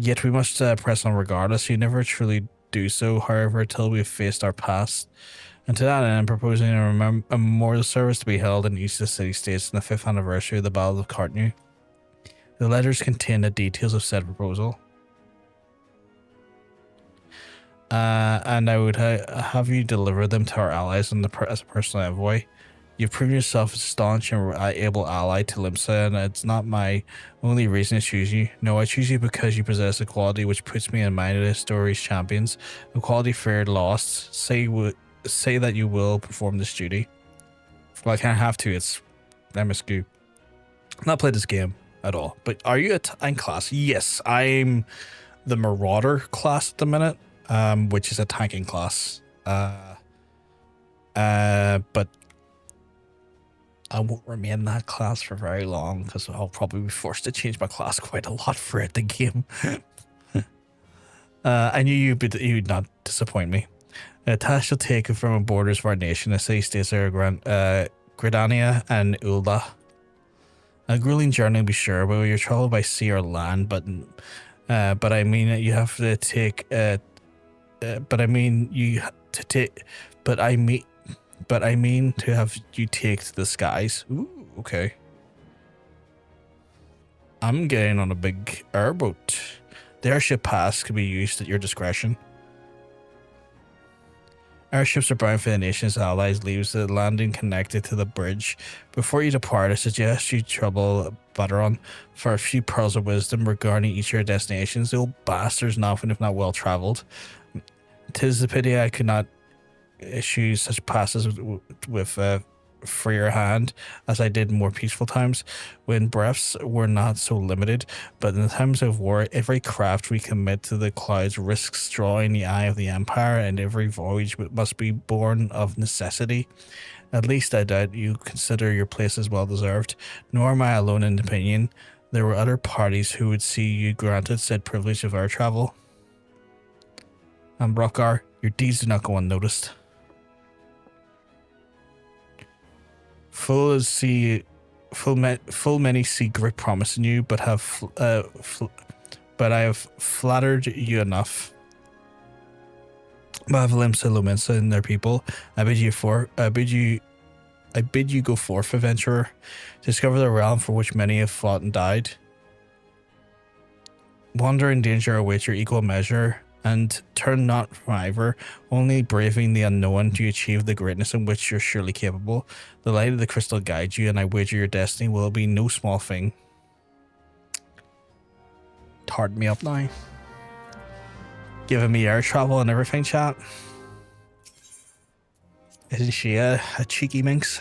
Yet we must press on regardless. You never truly do so, however, till we've faced our past. And to that end, I'm proposing a memorial service to be held in each of the city-states on the 5th anniversary of the Battle of Cardno. The letters contain the details of said proposal. And I would have you deliver them to our allies as a personal envoy. You've proven yourself a staunch and able ally to Limsa, and it's not my only reason to choose you. No, I choose you because you possess a quality which puts me in mind of the story's champions. A quality feared lost. Say that you will perform this duty. Well, I can't have to. It's MSQ. I've not played this game at all. But are you in class? Yes, I'm the Marauder class at the minute, which is a tanking class. But I won't remain that class for very long because I'll probably be forced to change my class quite a lot throughout the game. I knew you'd not disappoint me. A task shall take from the borders of our nation. The city states are Gridania and Ulda. A grueling journey, to be sure, but you're traveled by sea or land, but But I mean you have to take. But I mean you to take. But I mean to have you take to the skies. Ooh, okay. I'm getting on a big airboat. The airship pass can be used at your discretion. Airships are bound for the nation's allies. Leaves the landing connected to the bridge. Before you depart, I suggest you trouble Butteron for a few pearls of wisdom regarding each of your destinations. The old bastard's nothing if not well travelled. 'Tis a pity I could not issue such passes with freer hand as I did in more peaceful times when breaths were not so limited, but in the times of war every craft we commit to the clouds risks drawing the eye of the Empire, and every voyage must be born of necessity. At least I doubt you consider your place as well deserved, nor am I alone in opinion. There were other parties who would see you granted said privilege of air travel. And Brothgar, your deeds do not go unnoticed. Full many see great promise in you, but I have flattered you enough. But I have Limsa Lominsa and their people. I bid you go forth, adventurer. Discover the realm for which many have fought and died. Wonder and danger await your equal measure, and turn not from either. Only braving the unknown do you achieve the greatness in which you're surely capable. The light of the crystal guides you, and I wager your destiny will be no small thing. Tart me up now. Giving me air travel and everything, chat. Isn't she a cheeky minx?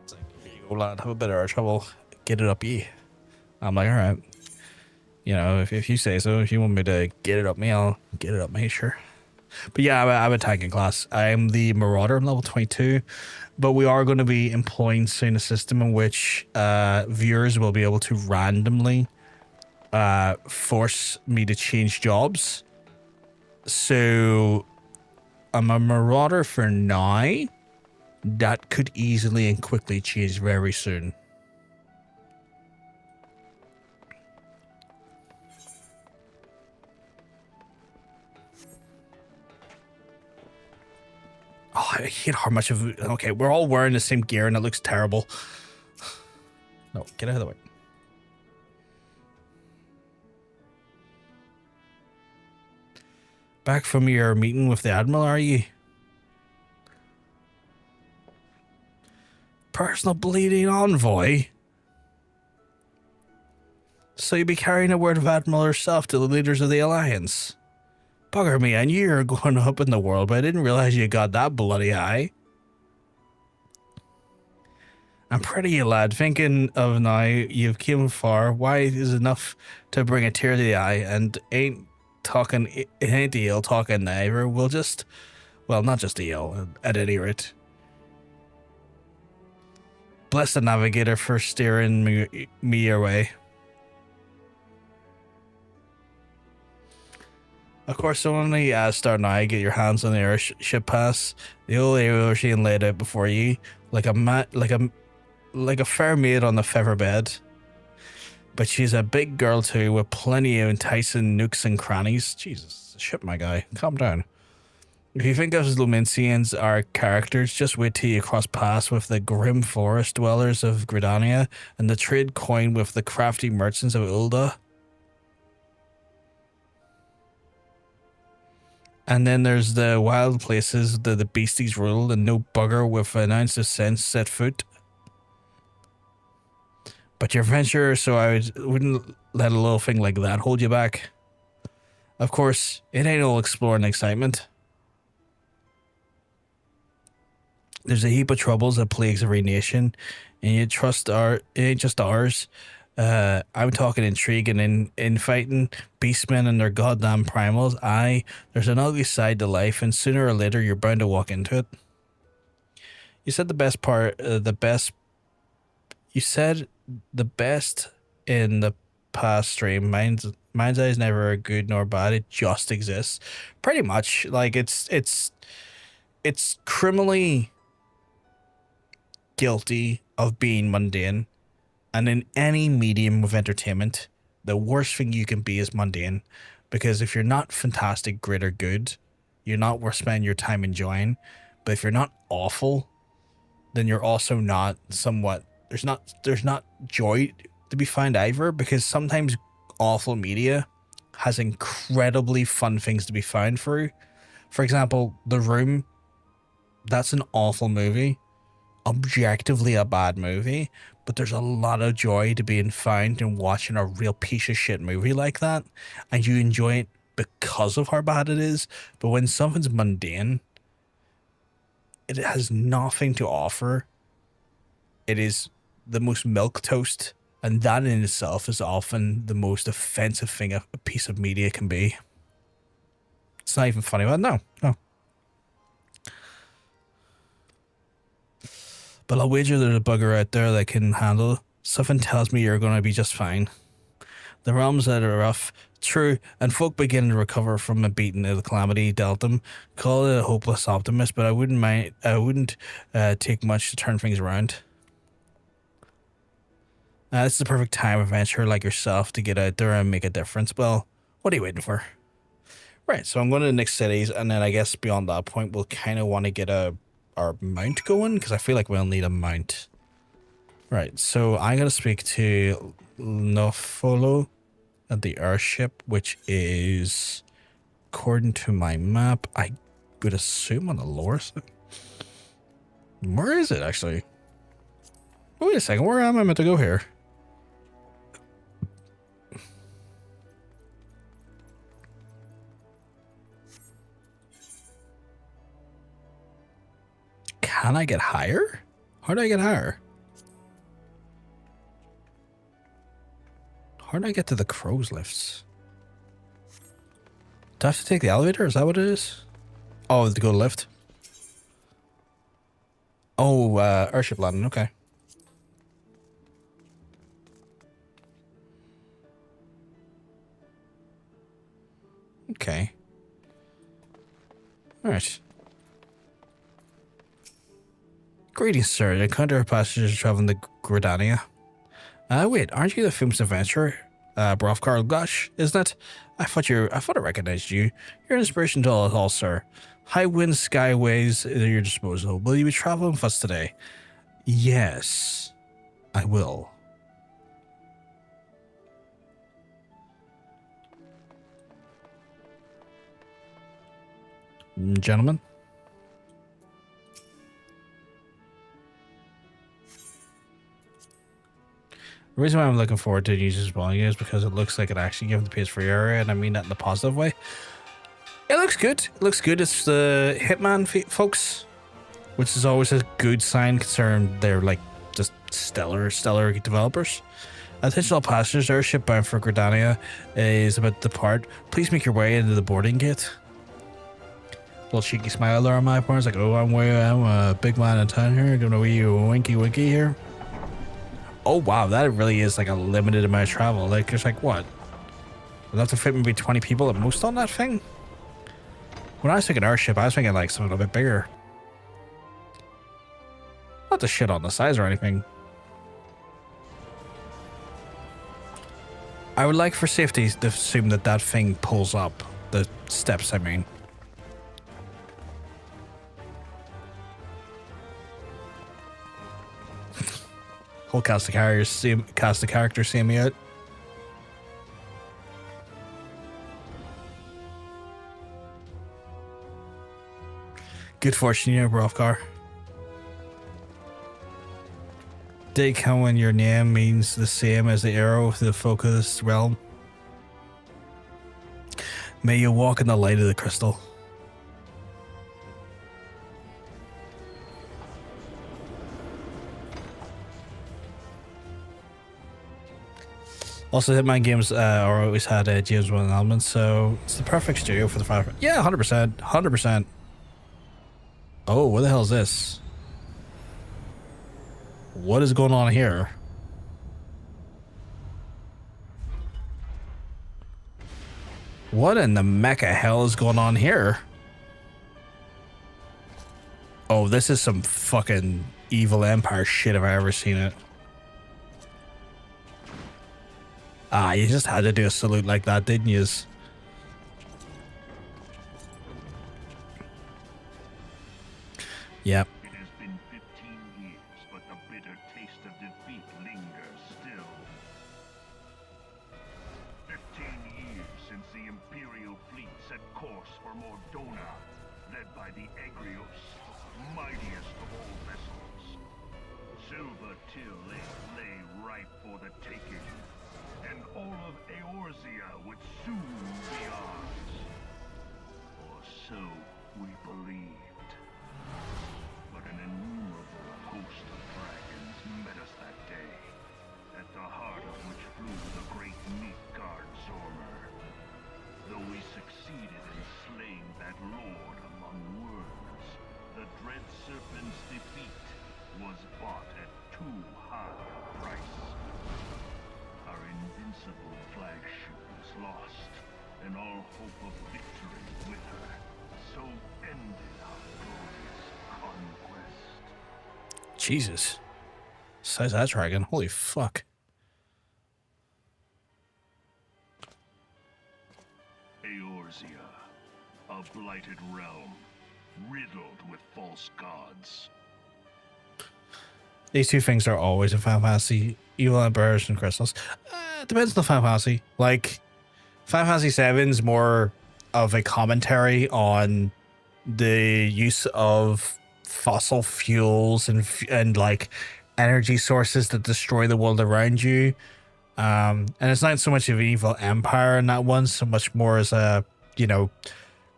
It's like, here you go, lad, have a bit of air travel. Get it up, ye. I'm like, alright. You know, if you say so, if you want me to get it up me, I'll get it up me, sure. But yeah, I'm a tanking class. I'm the Marauder, level 22. But we are going to be employing soon a system in which viewers will be able to randomly force me to change jobs. So I'm a Marauder for now. That could easily and quickly change very soon. Oh, I hate how much of... Okay, we're all wearing the same gear and it looks terrible. No, get out of the way. Back from your meeting with the Admiral, are you? Personal bleeding envoy? So you'll be carrying a word of Admiral herself to the leaders of the Alliance? Bugger me, I knew you were going up in the world, but I didn't realize you got that bloody high. I'm pretty you, lad. Thinking of now you've came far, why is enough to bring a tear to the eye, and ain't the ill talking neither. We'll just, well, not just the ill, at any rate. Bless the navigator for steering me your way. Of course, the only start now, get your hands on the airship pass. The old Aeroshine laid out before you, like a fair maid on the feather bed. But she's a big girl too, with plenty of enticing nooks and crannies. Jesus, shit, my guy, calm down. If you think us Lominsians are characters, just wait till you cross paths with the grim forest dwellers of Gridania and the trade coin with the crafty merchants of Ulda. And then there's the wild places the beasties rule, and no bugger with an ounce of sense set foot. But you're adventurer, so I wouldn't let a little thing like that hold you back. Of course, it ain't all exploring excitement. There's a heap of troubles that plagues every nation, and you trust it ain't just ours. I'm talking intrigue and infighting, beastmen and their goddamn primals. Aye, there's an ugly side to life, and sooner or later you're bound to walk into it. You said the best part, You said the best in the past stream. Mine's eye is never good nor bad. It just exists. Pretty much, like it's criminally guilty of being mundane. And in any medium of entertainment, the worst thing you can be is mundane, because if you're not fantastic, great, or good, you're not worth spending your time enjoying. But if you're not awful, then you're also not somewhat, there's not joy to be found either, because sometimes awful media has incredibly fun things to be found through. For example, The Room, that's an awful movie, objectively a bad movie, but there's a lot of joy to being found in watching a real piece of shit movie like that, and you enjoy it because of how bad it is. But when something's mundane, it has nothing to offer. It is the most milquetoast, and that in itself is often the most offensive thing a piece of media can be. It's not even funny. Well, no. But I'll wager there's a bugger out there that can handle it. Something tells me you're going to be just fine. The realms that are rough, true, and folk begin to recover from a beating of the calamity dealt them. Call it a hopeless optimist, but I wouldn't take much to turn things around. This is the perfect time adventurer like yourself to get out there and make a difference. Well, what are you waiting for? Right, so I'm going to the next cities, and then I guess beyond that point, we'll kind of want to get our mount going, because I feel like we'll need a mount. Right, so I'm going to speak to Nofolo at the airship, which is, according to my map, I would assume on the lower side. Where is it, actually? Oh, wait a second, where am I meant to go here? Can I get higher? How do I get higher? How do I get to the crow's lifts? Do I have to take the elevator? Is that what it is? Oh, to go to lift? Oh, airship landing, okay. Okay. Alright. Greetings, sir. Encounter passengers traveling to Gridania. Wait, aren't you the famous adventurer? Brothgar Ulgash, isn't it? I thought I recognized you. You're an inspiration to us all, sir. High winds, skyways at your disposal. Will you be traveling with us today? Yes, I will. Gentlemen? The reason why I'm looking forward to using spawning is because it looks like it actually gives the pace for area, and I mean that in a positive way. It looks good. It looks good. It's the Hitman folks, which is always a good sign considering they're like just stellar developers. Attention all passengers, airship bound for Gridania is about to depart. Please make your way into the boarding gate. Little cheeky smile there on my part. It's like, oh, I'm a big man in town here. Gonna be you winky here. Oh wow, that really is like a limited amount of travel. Like, it's like what? We'll have to fit maybe 20 people at most on that thing? When I was thinking airship, I was thinking like something a bit bigger. Not to shit on the size or anything. I would like for safety to assume that that thing pulls up. The steps, I mean. Whole cast of characters see me out. Good fortune here, Brothgar. Day come when your name means the same as the arrow to the folk of this realm. May you walk in the light of the crystal. Also, Hitman games are always had James Bond elements, so it's the perfect studio for the fire. Yeah, 100%, 100%. Oh, what the hell is this? What is going on here? What in the mecha hell is going on here? Oh, this is some fucking evil empire shit if I ever seen it. Ah, you just had to do a salute like that, didn't you? Yep. It has been 15 years, but the bitter taste of defeat lingers still. 15 years since the Imperial fleet set course for Mordona, led by the Egrios, mightiest of all vessels. Silver Till lay ripe for the taking, and all of Eorzea would soon be ours. Or so we believed. But an innumerable host of dragons met us that day, at the heart of which flew the great Midgard Zormer. Though we succeeded in slaying that lord among worms, the dread serpent's defeat was bought at too high a price. Our invincible flagship was lost, and all hope of victory with her. So ended our glorious conquest. Jesus. Size that dragon. Holy fuck. Eorzea, a blighted realm, riddled with false gods. These two things are always in Final Fantasy. Evil Emperors and Crystals. It depends on the Final Fantasy. Like, Final Fantasy 7 is more of a commentary on the use of fossil fuels and like energy sources that destroy the world around you. And it's not so much of an evil empire in that one, so much more as a, you know,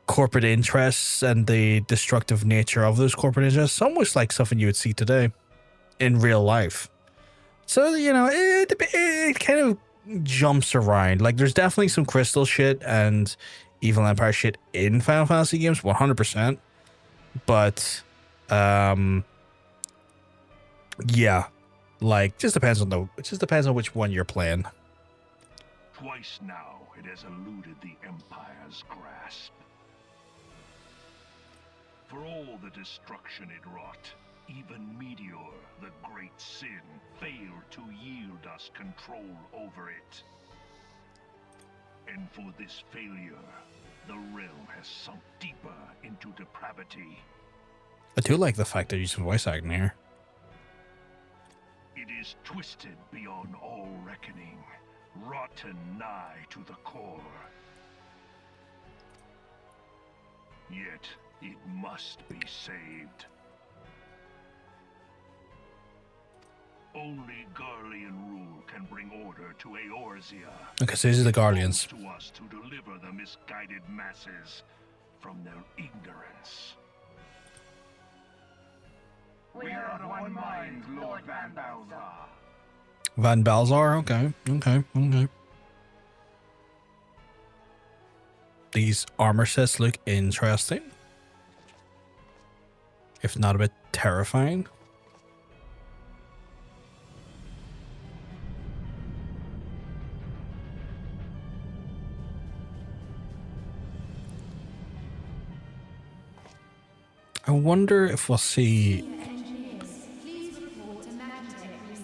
corporate interests and the destructive nature of those corporate interests. Almost like something you would see today in real life. So, you know, it kind of jumps around. Like, there's definitely some crystal shit and evil empire shit in Final Fantasy games, 100%. But, yeah, like, just depends on which one you're playing. Twice now it has eluded the Empire's grasp. For all the destruction it wrought, even Meteor, the great sin, failed to yield us control over it. And for this failure, the realm has sunk deeper into depravity. I do like the fact they're using voice acting here. It is twisted beyond all reckoning, rotten nigh to the core. Yet it must be saved. Only Garlean rule can bring order to Eorzea. Okay, so these are the Guardians. To us to deliver the misguided masses from their ignorance. We are of one mind, Lord Van Balzar. Van Balzar? Okay. These armor sets look interesting. If not a bit terrifying. I wonder if we'll see